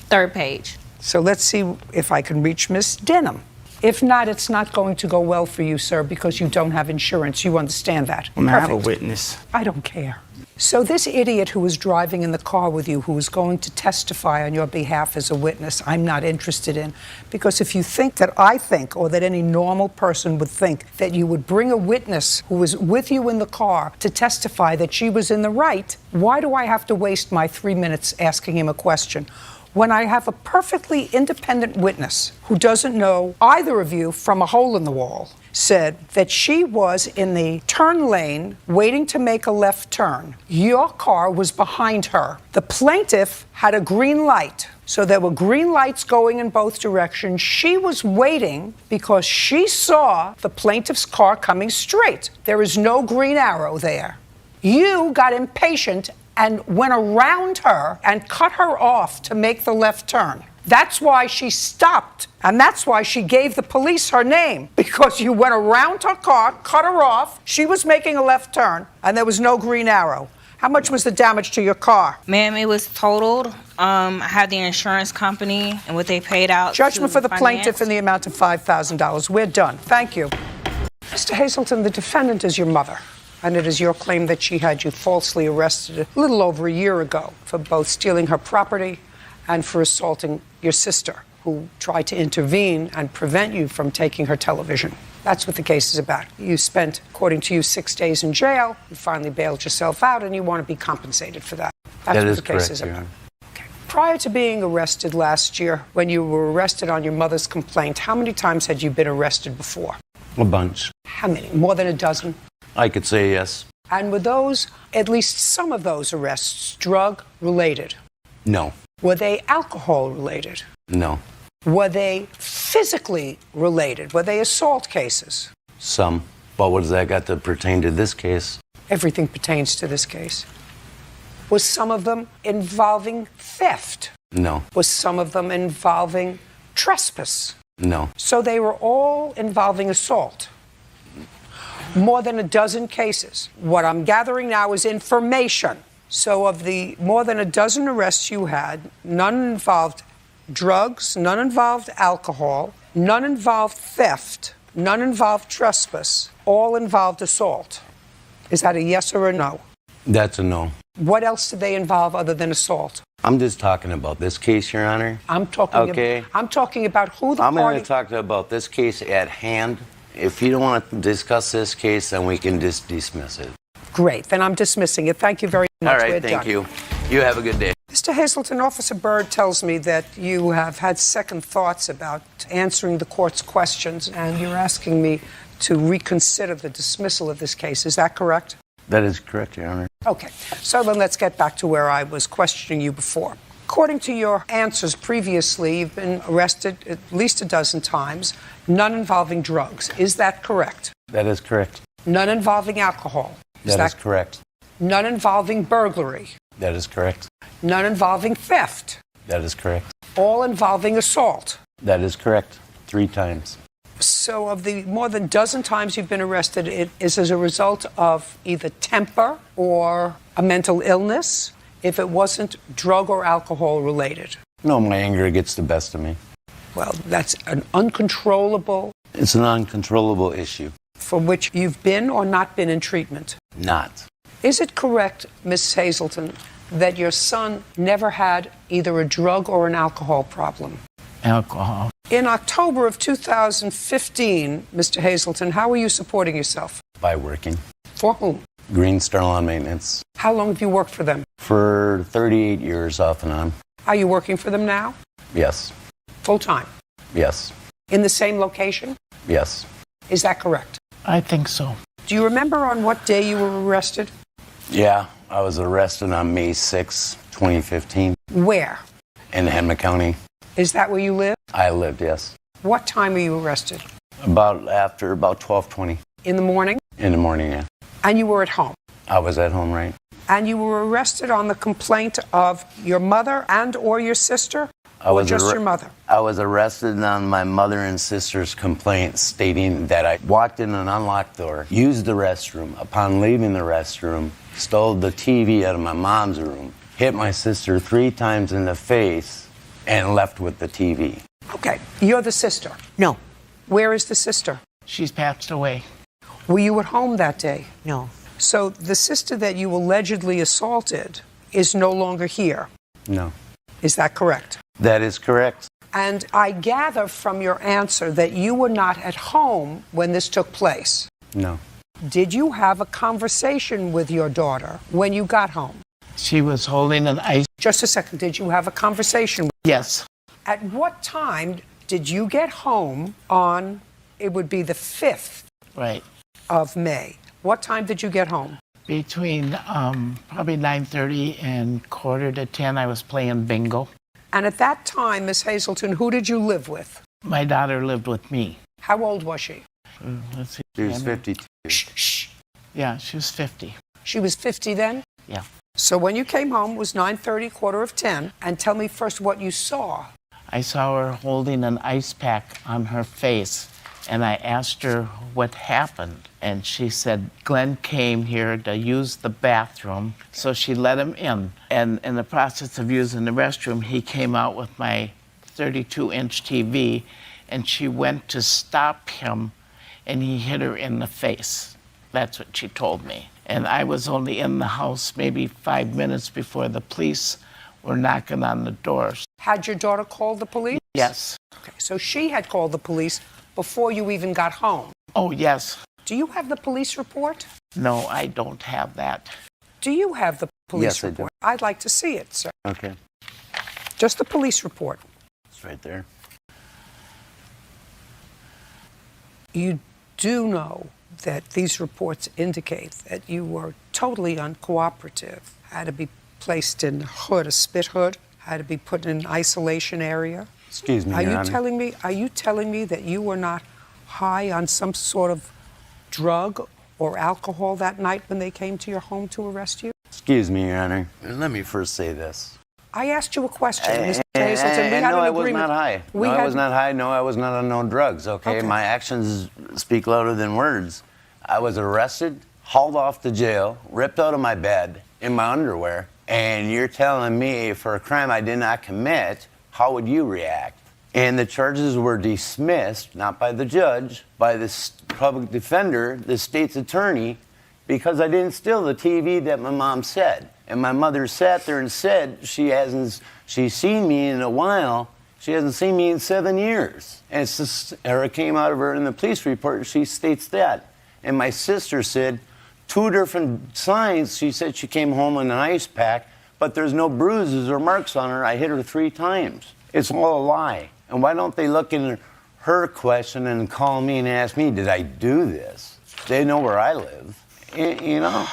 3rd page. So let's see if I can reach Miss Denham. If not, it's not going to go well for you, sir, because you don't have insurance. You understand that? Well, I have a Perfect. witness. I don't care. So this idiot who was driving in the car with you, who was going to testify on your behalf as a witness, I'm not interested in. Because if you think that I think, or that any normal person would think, that you would bring a witness who was with you in the car to testify that she was in the right, why do I have to waste my 3 minutes asking him a question? When I have a perfectly independent witness who doesn't know either of you from a hole in the wall, said that she was in the turn lane waiting to make a left turn. Your car was behind her. The plaintiff had a green light. So there were green lights going in both directions. She was waiting because she saw the plaintiff's car coming straight. There is no green arrow there. You got impatient and went around her and cut her off to make the left turn. That's why she stopped, and that's why she gave the police her name, because you went around her car, cut her off, she was making a left turn, and there was no green arrow. How much was the damage to your car? Ma'am, it was totaled. I had the insurance company and what they paid out. Judgment for the finance. plaintiff in the amount of $5,000. We're done. Thank you. Mr. Hazelton, the defendant is your mother. And it is your claim that she had you falsely arrested a little over a year ago for both stealing her property and for assaulting your sister, who tried to intervene and prevent you from taking her television. That's what the case is about. You spent, according to you, 6 days in jail. You finally bailed yourself out, and you want to be compensated for that. That's what the case is about. Okay. Prior to being arrested last year, when you were arrested on your mother's complaint, how many times had you been arrested before? A bunch. How many? More than a dozen? I could say yes. And were those, at least some of those arrests, drug-related? No. Were they alcohol-related? No. Were they physically related? Were they assault cases? Some. But what does that got to pertain to this case? Everything pertains to this case. Was some of them involving theft? No. Was some of them involving trespass? No. So they were all involving assault. More than a dozen cases. What I'm gathering now is information. So of the more than a dozen arrests you had, none involved drugs, none involved alcohol, none involved theft, none involved trespass, all involved assault. Is that a yes or a no? That's a no. What else did they involve other than assault? I'm just talking about this case, Your Honor. I'm talking about who the I'm party... going to talk about this case at hand. If you don't want to discuss this case, then we can just dismiss it. Great. Then I'm dismissing it. Thank you very much. All right, We're thank done. you. You have a good day. Mr. Hazelton, Officer Byrd tells me that you have had second thoughts about answering the court's questions, and you're asking me to reconsider the dismissal of this case. Is that correct? That is correct, Your Honor. Okay. So then let's get back to where I was questioning you before. According to your answers previously, you've been arrested at least a dozen times, none involving drugs. Is that correct? That is correct. None involving alcohol. That is correct. None involving burglary. That is correct. None involving theft. That is correct. All involving assault. That is correct. 3 times. So of the more than dozen times you've been arrested, it is as a result of either temper or a mental illness, if it wasn't drug or alcohol related. No, my anger gets the best of me. Well, that's an uncontrollable... It's an uncontrollable issue. For which you've been or not been in treatment? Not. Is it correct, Ms. Hazelton, that your son never had either a drug or an alcohol problem? Alcohol. In October of 2015, Mr. Hazelton, how were you supporting yourself? By working. For whom? Green Star Lawn Maintenance. How long have you worked for them? For 38 years off and on. Are you working for them now? Yes. Full time? Yes. In the same location? Yes. Is that correct? I think so. Do you remember on what day you were arrested? Yeah, I was arrested on May 6, 2015. Where? In Henry County. Is that where you live? I lived, yes. What time were you arrested? About 12:20. In the morning? In the morning, yeah. And you were at home? I was at home, right? And you were arrested on the complaint of your mother and or your sister? Or just your mother? I was arrested on my mother and sister's complaint stating that I walked in an unlocked door, used the restroom. Upon leaving the restroom, stole the TV out of my mom's room, hit my sister 3 times in the face, and left with the TV. Okay, you're the sister. No. Where is the sister? She's passed away. Were you at home that day? No. So the sister that you allegedly assaulted is no longer here. No. Is that correct? That is correct. And I gather from your answer that you were not at home when this took place. No. Did you have a conversation with your daughter when you got home? She was holding an ice. Just a second. Did you have a conversation? Yes. At what time did you get home on, it would be the 5th Right. of May? What time did you get home? Between probably 9:30 and 9:45, I was playing bingo. And at that time, Miss Hazelton, who did you live with? My daughter lived with me. How old was she? Let's see. She was 52. Shh. Yeah, she was 50. She was 50 then? Yeah. So when you came home, it was 9:30, 9:45, and tell me first what you saw. I saw her holding an ice pack on her face, and I asked her what happened. And she said, Glenn came here to use the bathroom, so she let him in. And in the process of using the restroom, he came out with my 32-inch TV, and she went to stop him, and he hit her in the face. That's what she told me. And I was only in the house maybe 5 minutes before the police were knocking on the doors. Had your daughter called the police? Yes. Okay, so she had called the police before you even got home. Oh, yes. Do you have the police report? No, I don't have that. Do you have the police Yes, I do. report? I'd like to see it, sir. Okay. Just the police report. It's right there. You do know that these reports indicate that you were totally uncooperative, had to be placed in a hood, a spit hood, had to be put in an isolation area. Excuse me, Are Your you Honor. telling me that you were not high on some sort of drug or alcohol that night when they came to your home to arrest you? Excuse me, Your Honor. Let me first say this. I asked you a question, Mr. Hazelton. We had no, an I was agreement. not high. I was not high. No, I was not on no drugs, okay? Okay. My actions speak louder than words. I was arrested, hauled off to jail, ripped out of my bed in my underwear, and you're telling me for a crime I did not commit, how would you react? And the charges were dismissed, not by the judge, by the public defender, the state's attorney, because I didn't steal the TV that my mom said. And my mother sat there and said she's seen me in a while. She hasn't seen me in 7 years. And it's just, or it came out of her in the police report, she states that. And my sister said 2 different signs. She said she came home in an ice pack, but there's no bruises or marks on her. I hit her 3 times. It's all a lie. And why don't they look in her question and call me and ask me, did I do this? They know where I live. You know?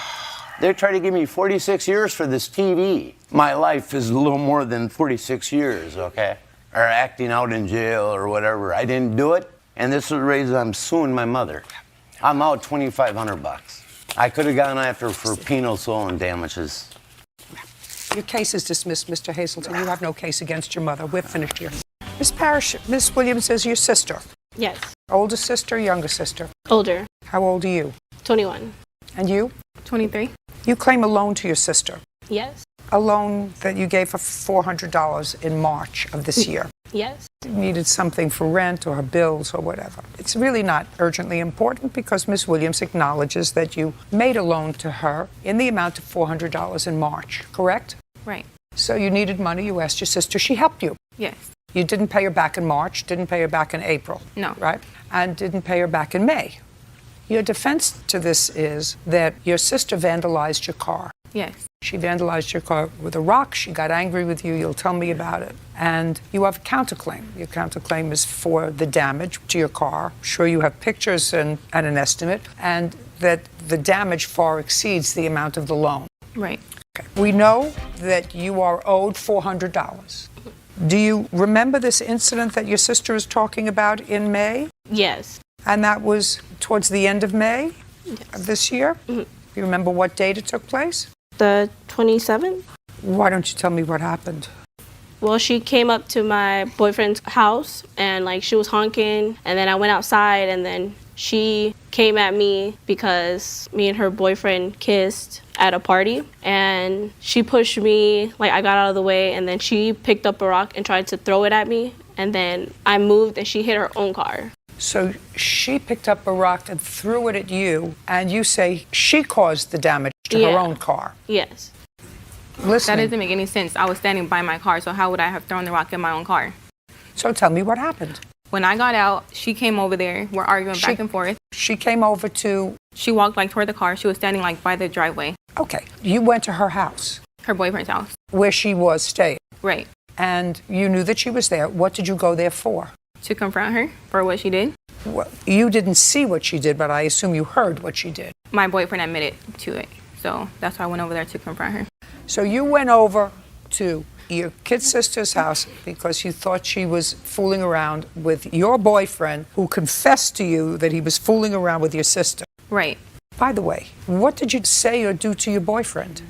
They're trying to give me 46 years for this TV. My life is a little more than 46 years, okay? Or acting out in jail or whatever. I didn't do it, and this is the reason I'm suing my mother. I'm out $2,500. I could have gone after her for penal stolen damages. Your case is dismissed, Mr. Hazelton. You have no case against your mother. We're finished here. Miss Parrish, Miss Williams is your sister. Yes. Older sister, younger sister? Older. How old are you? 21. And you? 23. You claim a loan to your sister. Yes. A loan that you gave her $400 in March of this year. Yes. You needed something for rent or her bills or whatever. It's really not urgently important because Miss Williams acknowledges that you made a loan to her in the amount of $400 in March, correct? Right. So you needed money, you asked your sister, she helped you. Yes. You didn't pay her back in March, didn't pay her back in April. No. Right? And didn't pay her back in May. Your defense to this is that your sister vandalized your car. Yes. She vandalized your car with a rock. She got angry with you. You'll tell me about it. And you have a counterclaim. Your counterclaim is for the damage to your car. I'm sure you have pictures and an estimate, and that the damage far exceeds the amount of the loan. Right. Okay. We know that you are owed $400. Do you remember this incident that your sister is talking about in May? Yes. And that was towards the end of May of this year? Mhm. You remember what date it took place? The 27th. Why don't you tell me what happened? Well, she came up to my boyfriend's house and like she was honking, and then I went outside, and then she came at me because me and her boyfriend kissed at a party, and she pushed me, like I got out of the way, and then she picked up a rock and tried to throw it at me, and then I moved and she hit her own car. So she picked up a rock and threw it at you, and you say she caused the damage to her own car. Yes. Listen. That doesn't make any sense. I was standing by my car, so how would I have thrown the rock in my own car? So tell me what happened. When I got out, she came over there. We're arguing back and forth. She came over to... She walked like toward the car. She was standing like by the driveway. Okay. You went to her house. Her boyfriend's house. Where she was staying. Right. And you knew that she was there. What did you go there for? To confront her for what she did. Well, you didn't see what she did, but I assume you heard what she did. My boyfriend admitted to it. So that's why I went over there to confront her. So you went over to your kid sister's house because you thought she was fooling around with your boyfriend, who confessed to you that he was fooling around with your sister. Right. By the way, what did you say or do to your boyfriend?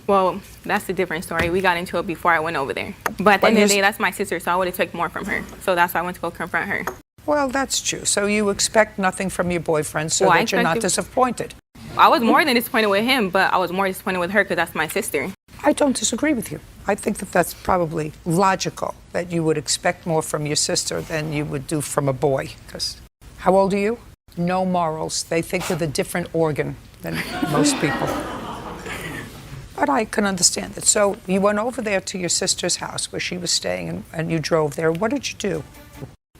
Well, that's a different story. We got into it before I went over there. But at the end of the day, that's my sister, so I would have taken more from her. So that's why I went to go confront her. Well, that's true. So you expect nothing from your boyfriend so that you're not disappointed. I was more than disappointed with him, but I was more disappointed with her because that's my sister. I don't disagree with you. I think that that's probably logical, that you would expect more from your sister than you would do from a boy. Because how old are you? No morals. They think with a different organ than most people. But I can understand it. So you went over there to your sister's house where she was staying, and you drove there. What did you do?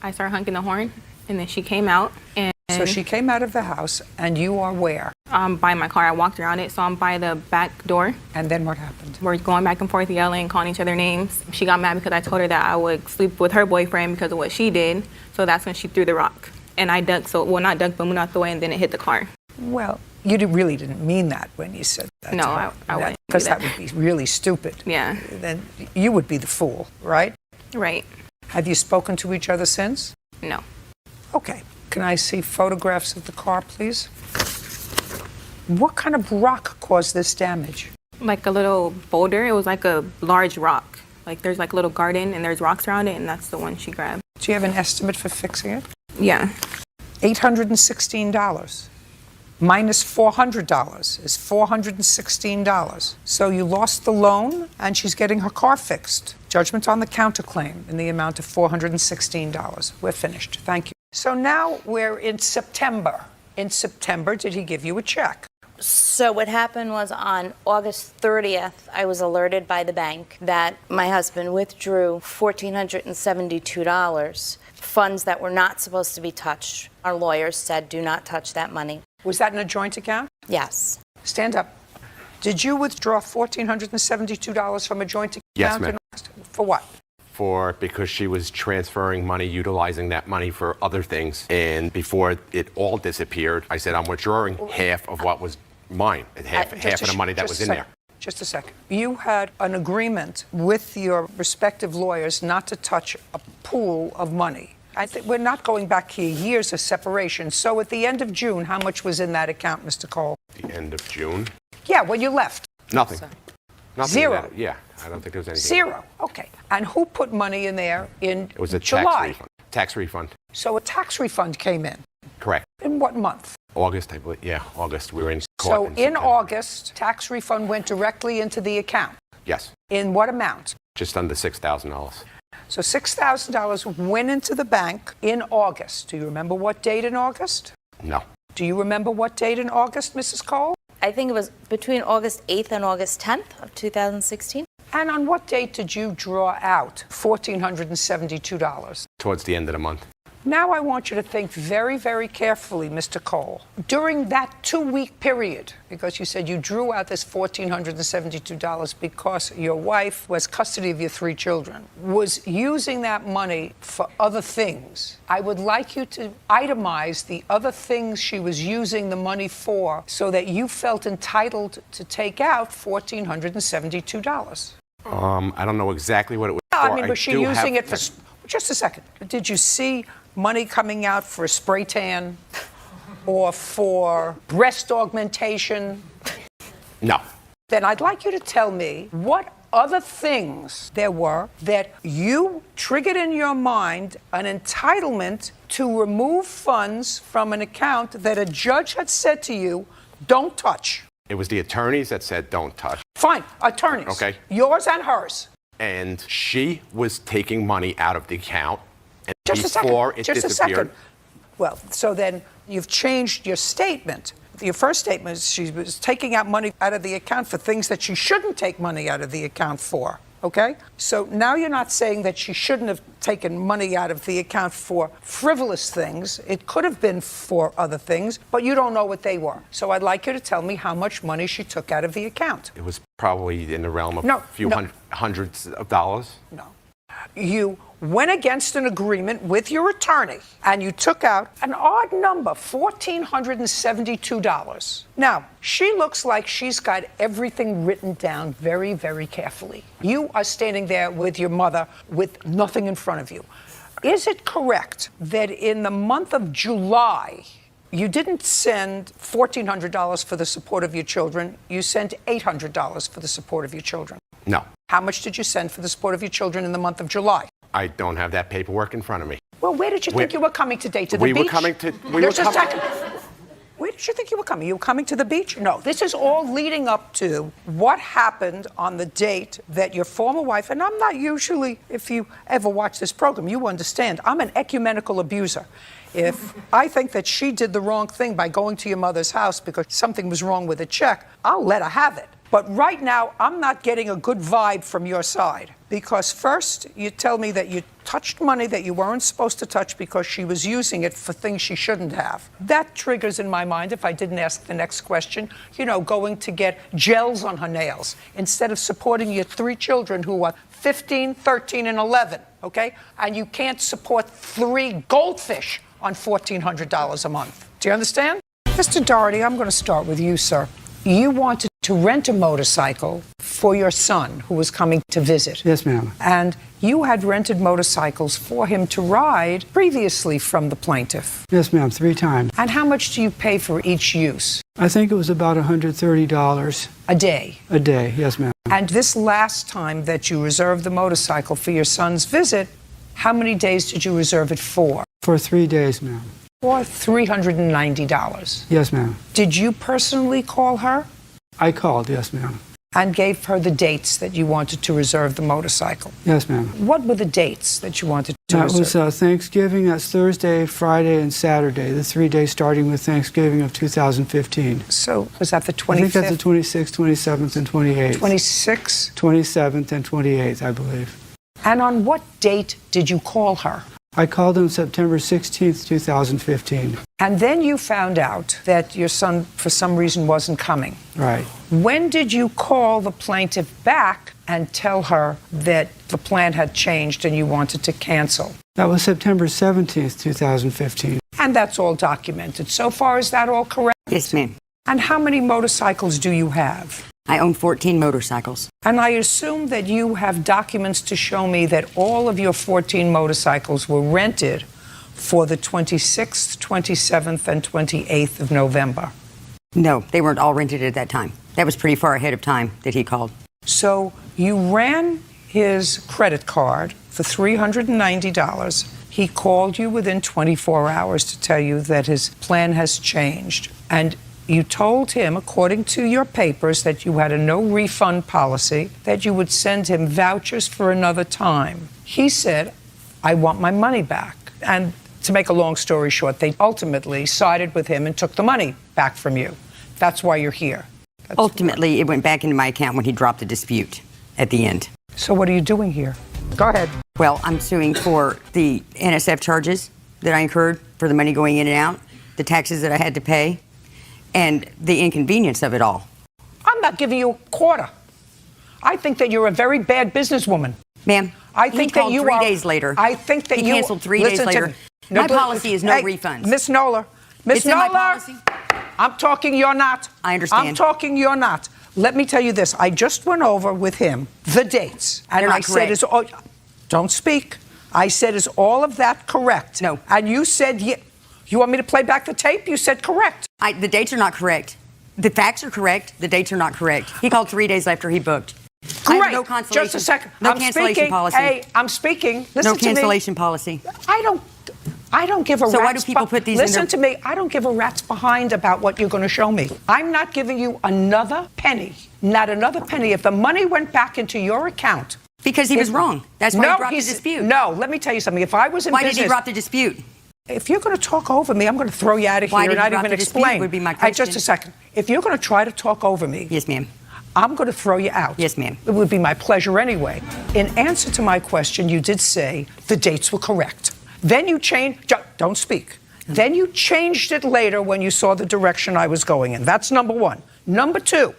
I started honking the horn, and then she came out. And so she came out of the house, and you are where? By my car. I walked around it, so I'm by the back door. And then what happened? We're going back and forth, yelling, calling each other names. She got mad because I told her that I would sleep with her boyfriend because of what she did. So that's when she threw the rock. And I ducked, not ducked, but moved out the way, and then it hit the car. Well, you really didn't mean that when you said that. No, I wouldn't. Because that would be really stupid. Yeah. Then you would be the fool, right? Right. Have you spoken to each other since? No. Okay. Can I see photographs of the car, please? What kind of rock caused this damage? Like a little boulder. It was like a large rock. Like there's like a little garden and there's rocks around it, and that's the one she grabbed. Do you have an estimate for fixing it? Yeah. $816. Minus $400 is $416. So you lost the loan, and she's getting her car fixed. Judgment on the counterclaim in the amount of $416. We're finished. Thank you. So now we're in September. In September, did he give you a check? So what happened was on August 30th, I was alerted by the bank that my husband withdrew $1,472, funds that were not supposed to be touched. Our lawyers said, do not touch that money. Was that in a joint account? Yes. Stand up. Did you withdraw $1,472 from a joint account? Yes, ma'am. For what? Because she was transferring money, utilizing that money for other things. And before it all disappeared, I said, I'm withdrawing half of what was mine, half of the money that was in there. Just a second. You had an agreement with your respective lawyers not to touch a pool of money. I think we're not going back here years of separation. So at the end of June, how much was in that account, Mr. Cole? The end of June? Yeah, when you left. Nothing. Nothing. Zero. Yeah, I don't think there was anything. Zero. Okay. And who put money in there in It was a July? tax refund. So a tax refund came in. Correct. In what month? August, I believe. Yeah, August. We were in court. So in August, tax refund went directly into the account. Yes. In what amount? Just under $6,000. So $6,000 went into the bank in August. Do you remember what date in August? No. Do you remember what date in August, Mrs. Cole? I think it was between August 8th and August 10th of 2016. And on what date did you draw out $1,472? Towards the end of the month. Now I want you to think very, very carefully, Mr. Cole. During that 2-week period, because you said you drew out this $1,472 because your wife, who has custody of your 3 children, was using that money for other things. I would like you to itemize the other things she was using the money for so that you felt entitled to take out $1,472. I don't know exactly what it was for. I mean, was she using it for... Just a second. Did you see money coming out for a spray tan? or for breast augmentation? No. Then I'd like you to tell me what other things there were that you triggered in your mind an entitlement to remove funds from an account that a judge had said to you, don't touch. It was the attorneys that said don't touch. Fine, attorneys. Okay. Yours and hers. And she was taking money out of the account. And Just a second. before it Just a disappeared. second. Well, so then you've changed your statement. Your first statement is she was taking out money out of the account for things that she shouldn't take money out of the account for. Okay? So now you're not saying that she shouldn't have taken money out of the account for frivolous things. It could have been for other things, but you don't know what they were. So I'd like you to tell me how much money she took out of the account. It was probably in the realm of No, a few no. hundreds of dollars. No. You went against an agreement with your attorney and you took out an odd number, $1,472. Now, she looks like she's got everything written down very, very carefully. You are standing there with your mother with nothing in front of you. Is it correct that in the month of July, you didn't send $1,400 for the support of your children, you sent $800 for the support of your children? No. How much did you send for the support of your children in the month of July? I don't have that paperwork in front of me. Well, where did you think you were coming today? To the we beach? were coming to. Just a second. Where did you think you were coming? You were coming to the beach? No, this is all leading up to what happened on the date that your former wife, and I'm not usually, if you ever watch this program, you understand, I'm an ecumenical abuser. If I think that she did the wrong thing by going to your mother's house because something was wrong with a check, I'll let her have it. But right now, I'm not getting a good vibe from your side. Because first, you tell me that you touched money that you weren't supposed to touch because she was using it for things she shouldn't have. That triggers in my mind, if I didn't ask the next question, going to get gels on her nails instead of supporting your 3 children who are 15, 13, and 11, okay? And you can't support 3 goldfish on $1,400 a month. Do you understand? Mr. Doherty, I'm going to start with you, sir. You wanted to rent a motorcycle for your son who was coming to visit. Yes, ma'am. And you had rented motorcycles for him to ride previously from the plaintiff. Yes, ma'am, 3 times. And how much do you pay for each use? I think it was about $130. A day? A day, yes, ma'am. And this last time that you reserved the motorcycle for your son's visit, how many days did you reserve it for? For 3 days, ma'am. For $390. Yes, ma'am. Did you personally call her? I called, yes, ma'am. And gave her the dates that you wanted to reserve the motorcycle? Yes, ma'am. What were the dates that you wanted to reserve? That was Thanksgiving. That's Thursday, Friday, and Saturday. The 3 days starting with Thanksgiving of 2015. So was that the 25th? I think that's the 26th, 27th, and 28th. 26th? 27th and 28th, I believe. And on what date did you call her? I called on September 16th, 2015. And then you found out that your son, for some reason, wasn't coming. Right. When did you call the plaintiff back and tell her that the plan had changed and you wanted to cancel? That was September 17th, 2015. And that's all documented. So far, is that all correct? Yes, ma'am. And how many motorcycles do you have? I own 14 motorcycles. And I assume that you have documents to show me that all of your 14 motorcycles were rented for the 26th, 27th, and 28th of November. No, they weren't all rented at that time. That was pretty far ahead of time that he called. So you ran his credit card for $390. He called you within 24 hours to tell you that his plan has changed. And you told him, according to your papers, that you had a no refund policy, that you would send him vouchers for another time. He said, I want my money back. And to make a long story short, they ultimately sided with him and took the money back from you. That's why you're here. Ultimately, it went back into my account when he dropped the dispute at the end. So what are you doing here? Go ahead. Well, I'm suing for the NSF charges that I incurred for the money going in and out, the taxes that I had to pay, and the inconvenience of it all. I'm not giving you a quarter. I think that you're a very bad businesswoman. Ma'am, I think that you 3 days later. I think that he you canceled 3 days later. My policy is no refunds. Miss Noller. Miss It's in my Noller. policy. I'm talking, you're not. I understand. I'm talking, you're not. Let me tell you this. I just went over with him the dates. And They're not I said, correct. is don't speak. I said, is all of that correct? No. And you said, You want me to play back the tape? You said correct. The dates are not correct. The facts are correct. The dates are not correct. He called 3 days after he booked. I have Great. no cancellation. Just a second. No I'm cancellation speaking. policy. Hey, I'm speaking. Listen No to me. cancellation policy. I don't give a So why rat's do people put these in Listen their- to me. I don't give a rat's behind about what you're going to show me. I'm not giving you another penny. Not another penny. If the money went back into your account. Because he was wrong. That's why he dropped the dispute. No, let me tell you something. If I was in Why business. did he drop the dispute? If you're going to talk over me, I'm going to throw you out of Why here did and he not drop even the dispute explain. would be my Hey, just question. a second. If you're going to try to talk over me. Yes, ma'am. I'm going to throw you out. Yes, ma'am. It would be my pleasure anyway. In answer to my question, you did say the dates were correct. Then you changed. Don't speak. Then you changed it later when you saw the direction I was going in. That's number one. Number two,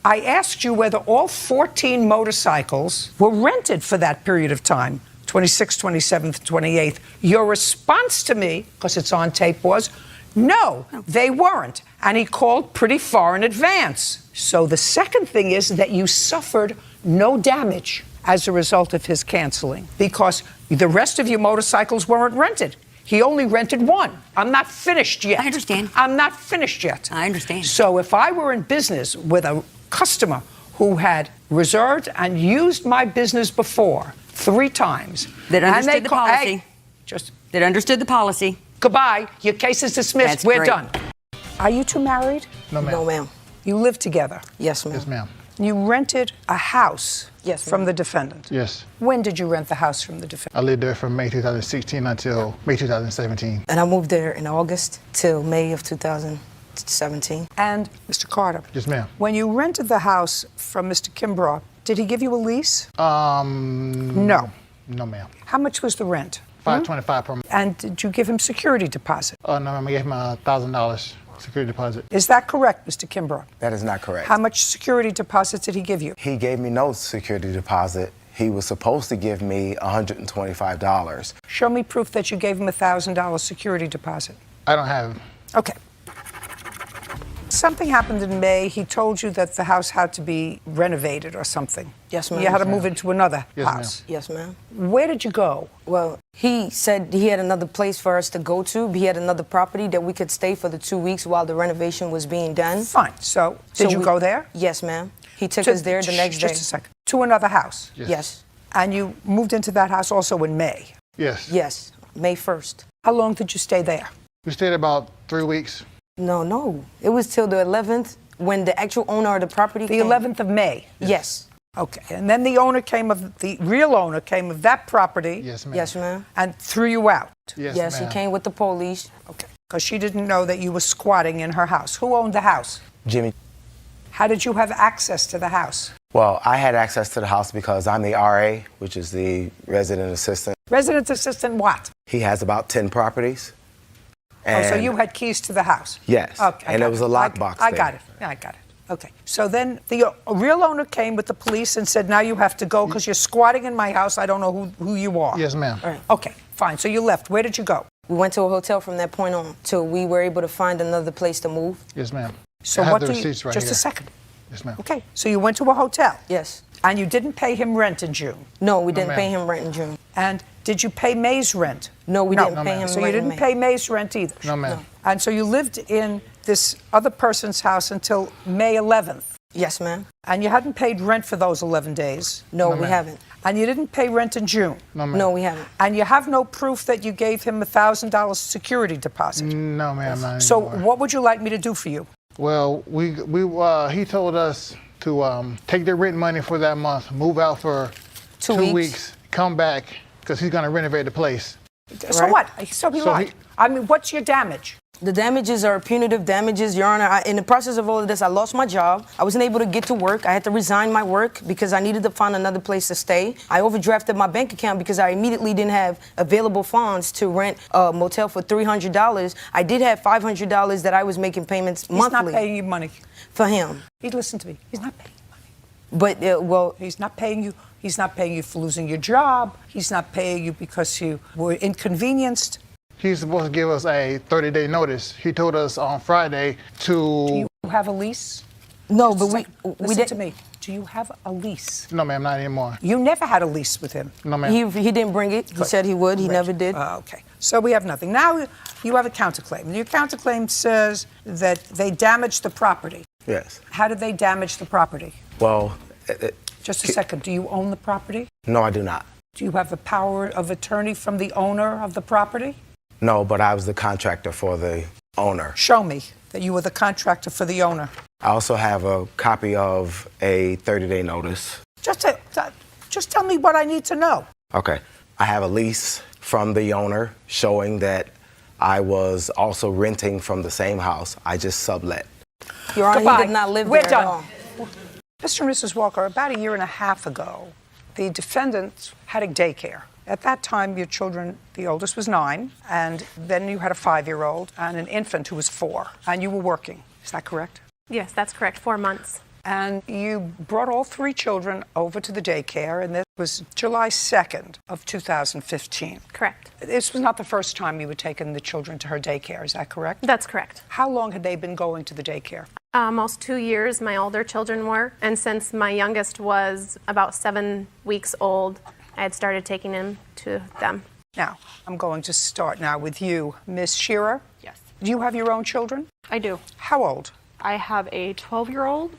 I asked you whether all 14 motorcycles were rented for that period of time, 26th, 27th, 28th. Your response to me, because it's on tape, was, no, they weren't. And he called pretty far in advance. So the second thing is that you suffered no damage as a result of his canceling because the rest of your motorcycles weren't rented. He only rented one. I'm not finished yet. I understand. I'm not finished yet. I understand. So if I were in business with a customer who had reserved and used my business before 3 times. That and understood they the call- policy. Hey, just That understood the policy. goodbye. Your case is dismissed. That's We're great. done. Are you two married? No, ma'am. No, ma'am. You live together. Yes, ma'am. Yes, ma'am. You rented a house Yes, from ma'am. the defendant. Yes. When did you rent the house from the defendant? I lived there from May 2016 until May 2017. And I moved there in August till May of 2017. And Mr. Carter, Yes, ma'am. when you rented the house from Mr. Kimbrough, did he give you a lease? No. No, ma'am. How much was the rent? $525 per month. And did you give him security deposit? Oh, no, ma'am. I gave him $1,000 security deposit. Is that correct, Mr. Kimbrough? That is not correct. How much security deposit did he give you? He gave me no security deposit. He was supposed to give me $125. Show me proof that you gave him $1,000 security deposit. I don't have. Okay. Something happened in May. He told you that the house had to be renovated or something. Yes, ma'am. You had to Yes, move ma'am. into another Yes, ma'am. house. Yes, ma'am. Where did you go? Well, he said he had another place for us to go to. He had another property that we could stay for the 2 weeks while the renovation was being done. Fine. So, did you go there? Yes, ma'am. He took us there the next day. Just a second. To another house? Yes. And you moved into that house also in May? Yes. Yes. May 1st. How long did you stay there? We stayed about 3 weeks. No. It was till the 11th when the actual owner of the property The came. 11th of May? Yes. Okay. And then the real owner came of that property? Yes, ma'am. Yes, ma'am. And threw you out? Yes, he came with the police. Okay. Because she didn't know that you were squatting in her house. Who owned the house? Jimmy. How did you have access to the house? Well, I had access to the house because I'm the RA, which is the resident assistant. Resident assistant what? He has about 10 properties. Oh, so And- you had keys to the house? Yes. Okay. And there was a lockbox I there. got it. Yeah, I got it. Okay. So then the real owner came with the police and said, now you have to go because you're squatting in my house. I don't know who you are. Yes, ma'am. Okay, fine. So you left. Where did you go? We went to a hotel from that point on till we were able to find another place to move. Yes, ma'am. So I have what the do you... receipts right Just here. a second. Yes, ma'am. Okay. So you went to a hotel? Yes. And you didn't pay him rent in June? No, we No, didn't ma'am. pay him rent in June. And did you pay May's rent? No, we didn't No, pay ma'am. him So you rent in didn't May. pay May's rent either? No, ma'am. And so you lived in this other person's house until May 11th? Yes, ma'am. And you hadn't paid rent for those 11 days? No, No, we ma'am. haven't. And you didn't pay rent in June? No, ma'am. No, we haven't. And you have no proof that you gave him $1,000 security deposit? No, ma'am. Not So anymore. what would you like me to do for you? Well, he told us to take the rent money for that month, move out for 2 weeks, come back because he's going to renovate the place. So Right. what? So he So lied. he- I mean, what's your damage? The damages are punitive damages, Your Honor. In the process of all of this, I lost my job. I wasn't able to get to work. I had to resign my work because I needed to find another place to stay. I overdrafted my bank account because I immediately didn't have available funds to rent a motel for $300. I did have $500 that I was making payments monthly. He's not paying you money. For him. Listen to me. He's not paying you money. But, He's not paying you. He's not paying you for losing your job. He's not paying you because you were inconvenienced. He's supposed to give us a 30-day notice. He told us on Friday to... Do you have a lease? No, Just but a we second. Listen did. to me. Do you have a lease? No, ma'am, not anymore. You never had a lease with him. No, ma'am. He didn't bring it. He said he would. He never did. Okay. So we have nothing. Now you have a counterclaim. Your counterclaim says that they damaged the property. Yes. How did they damage the property? Well, Just a second. Do you own the property? no, I do not. Do you have a power of attorney from the owner of the property? No, but I was the contractor for the owner. Show me that you were the contractor for the owner. I also have a copy of a 30-day notice. Just tell me what I need to know. Okay. I have a lease from the owner showing that I was also renting from the same house. I just sublet. Your Honor, Goodbye. he did not live We're there done. at all. Mr. and Mrs. Walker, about a year and a half ago, the defendant had a daycare. At that time, your children, the oldest was 9, and then you had a 5-year-old and an infant who was 4, and you were working. Is that correct? Yes, that's correct. 4 months. And you brought all 3 children over to the daycare, and this was July 2nd of 2015. Correct. This was not the first time you had taken the children to her daycare, is that correct? That's correct. How long had they been going to the daycare? Almost 2 years my older children were, and since my youngest was about 7 weeks old, I had started taking him to them. Now, I'm going to start now with you, Miss Shearer. Yes. Do you have your own children? I do. How old? I have a 12-year-old,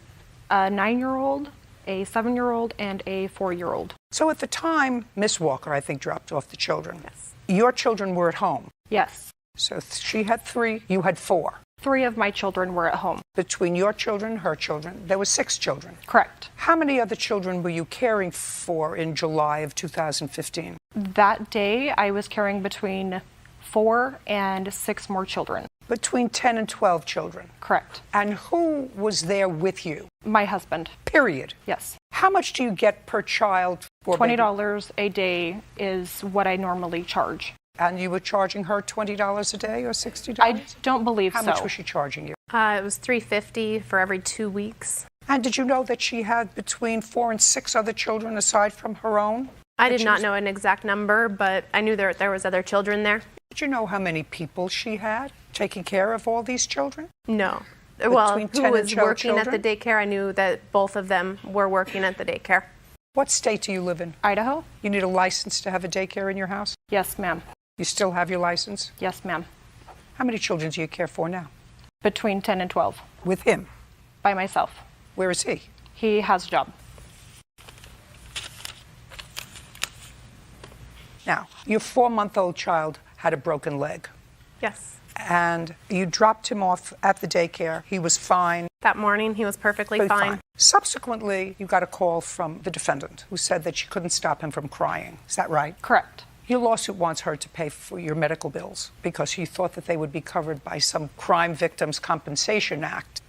a 9-year-old, a 7-year-old, and a 4-year-old. So at the time, Miss Walker, I think, dropped off the children. Yes. Your children were at home. Yes. So she had 3, you had 4. 3 of my children were at home. Between your children, her children, there were 6 children. Correct. How many other children were you caring for in July of 2015? That day, I was caring between 4 and 6 more children. Between 10 and 12 children? Correct. And who was there with you? My husband. Period? Yes. How much do you get per child for $20 a day is what I normally charge. And you were charging her $20 a day or $60? I don't believe How so. much was she charging you? It was $350 for every 2 weeks. And did you know that she had between 4 and 6 other children aside from her own? I did not know an exact number, but I knew there was other children there. Did you know how many people she had taking care of all these children? No. Well, Between 10 who and was 12 working at the daycare? I knew that both of them were working at the daycare. What state do you live in? Idaho. You need a license to have a daycare in your house? Yes, ma'am. You still have your license? Yes, ma'am. How many children do you care for now? Between 10 and 12. With him? By myself. Where is he? He has a job. Now, your 4-month-old child had a broken leg. Yes. And you dropped him off at the daycare. He was fine. That morning, he was perfectly fine. Subsequently, you got a call from the defendant who said that she couldn't stop him from crying. Is that right? Correct. Your lawsuit wants her to pay for your medical bills because she thought that they would be covered by some Crime Victims Compensation Act.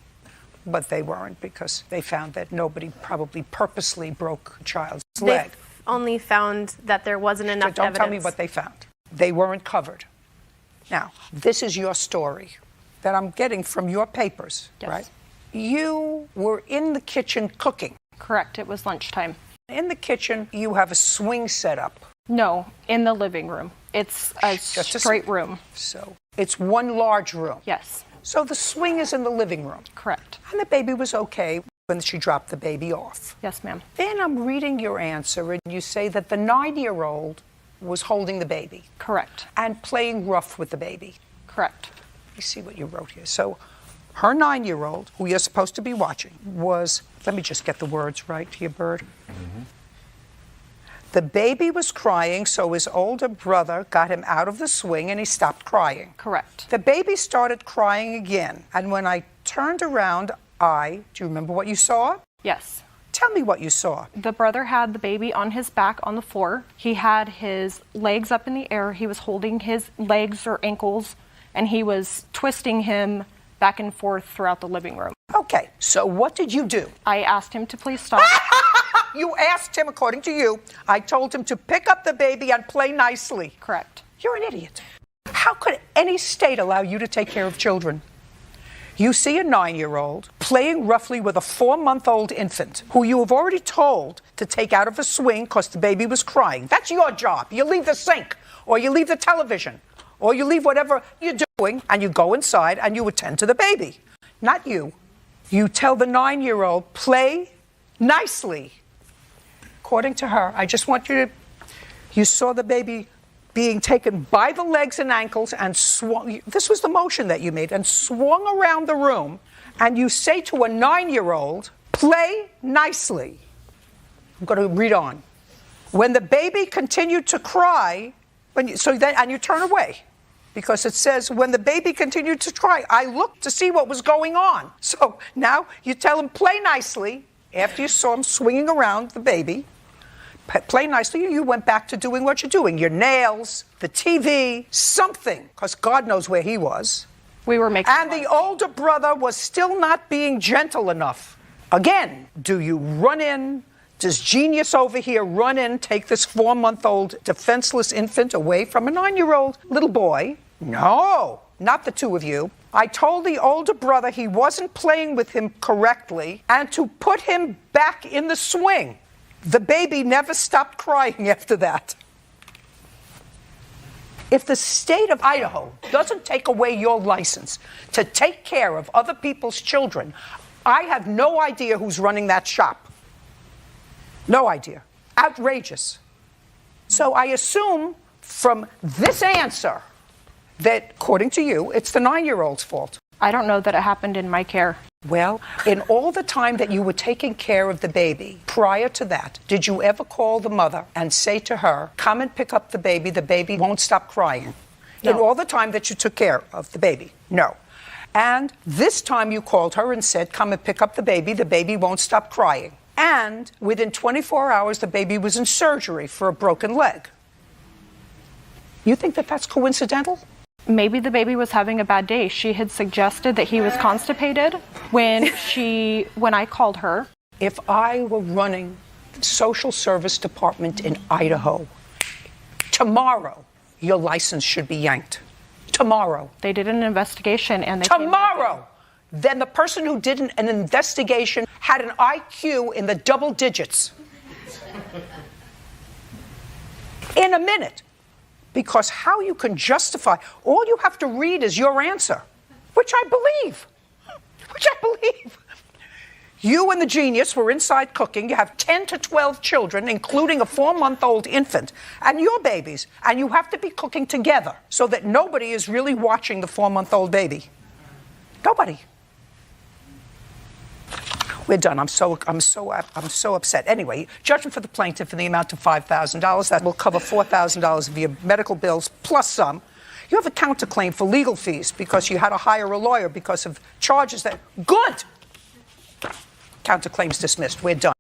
But they weren't because they found that nobody probably purposely broke a child's leg. They only found that there wasn't enough Don't evidence. tell me what they found. They weren't covered. Now, this is your story that I'm getting from your papers, right? You were in the kitchen cooking. Correct. It was lunchtime. In the kitchen, you have a swing set up. No, in the living room. It's a straight room. So it's one large room. Yes. So the swing is in the living room. Correct. And the baby was okay when she dropped the baby off. Yes, ma'am. Then I'm reading your answer, and you say that the 9-year-old was holding the baby. Correct. And playing rough with the baby. Correct. Let me see what you wrote here. So her 9-year-old, who you're supposed to be watching, was, let me just get the words right here, Bird. Mm-hmm. The baby was crying, so his older brother got him out of the swing and he stopped crying. Correct. The baby started crying again, and when I turned around, do you remember what you saw? Yes. Tell me what you saw. The brother had the baby on his back on the floor. He had his legs up in the air. He was holding his legs or ankles, and he was twisting him back and forth throughout the living room. Okay, so what did you do? I asked him to please stop. You asked him, according to you, I told him to pick up the baby and play nicely. Correct. You're an idiot. How could any state allow you to take care of children? You see a 9-year-old playing roughly with a 4-month-old infant who you have already told to take out of a swing because the baby was crying. That's your job. You leave the sink, or you leave the television, or you leave whatever you're doing, and you go inside and you attend to the baby. Not you. You tell the 9-year-old, play nicely. According to her, I just want you to, you saw the baby being taken by the legs and ankles and swung. This was the motion that you made, and swung around the room. And you say to a 9-year-old, play nicely. I'm going to read on. When the baby continued to cry, and you turn away. Because it says, when the baby continued to cry, I looked to see what was going on. So now you tell him, play nicely. After you saw him swinging around the baby, play nicely, you went back to doing what you're doing. Your nails, the TV, something. Because God knows where he was. We were making And the older brother was still not being gentle enough. Again, do you run in? Does genius over here run in, take this 4-month-old defenseless infant away from a 9-year-old little boy? No, not the two of you. I told the older brother he wasn't playing with him correctly and to put him back in the swing. The baby never stopped crying after that. If the state of Idaho doesn't take away your license to take care of other people's children, I have no idea who's running that shop. No idea. Outrageous. So I assume from this answer that, according to you, it's the 9-year-old's fault. I don't know that it happened in my care. Well, in all the time that you were taking care of the baby, prior to that, did you ever call the mother and say to her, come and pick up the baby won't stop crying? No. In all the time that you took care of the baby? No. And this time you called her and said, come and pick up the baby won't stop crying. And within 24 hours, the baby was in surgery for a broken leg. You think that that's coincidental? Maybe the baby was having a bad day. She had suggested that he was constipated when I called her. If I were running the social service department in Idaho, tomorrow your license should be yanked. Tomorrow. They did an investigation and they Tomorrow! Then the person who did an investigation had an IQ in the double digits. In a minute. Because how you can justify, all you have to read is your answer, which I believe. You and the genius were inside cooking. You have 10 to 12 children, including a 4-month-old infant, and your babies, and you have to be cooking together so that nobody is really watching the 4-month-old baby. Nobody. We're done. I'm so upset. Anyway, judgment for the plaintiff in the amount of $5,000. That will cover $4,000 of your medical bills plus some. You have a counterclaim for legal fees because you had to hire a lawyer because of charges that... Good! Counterclaim's dismissed. We're done.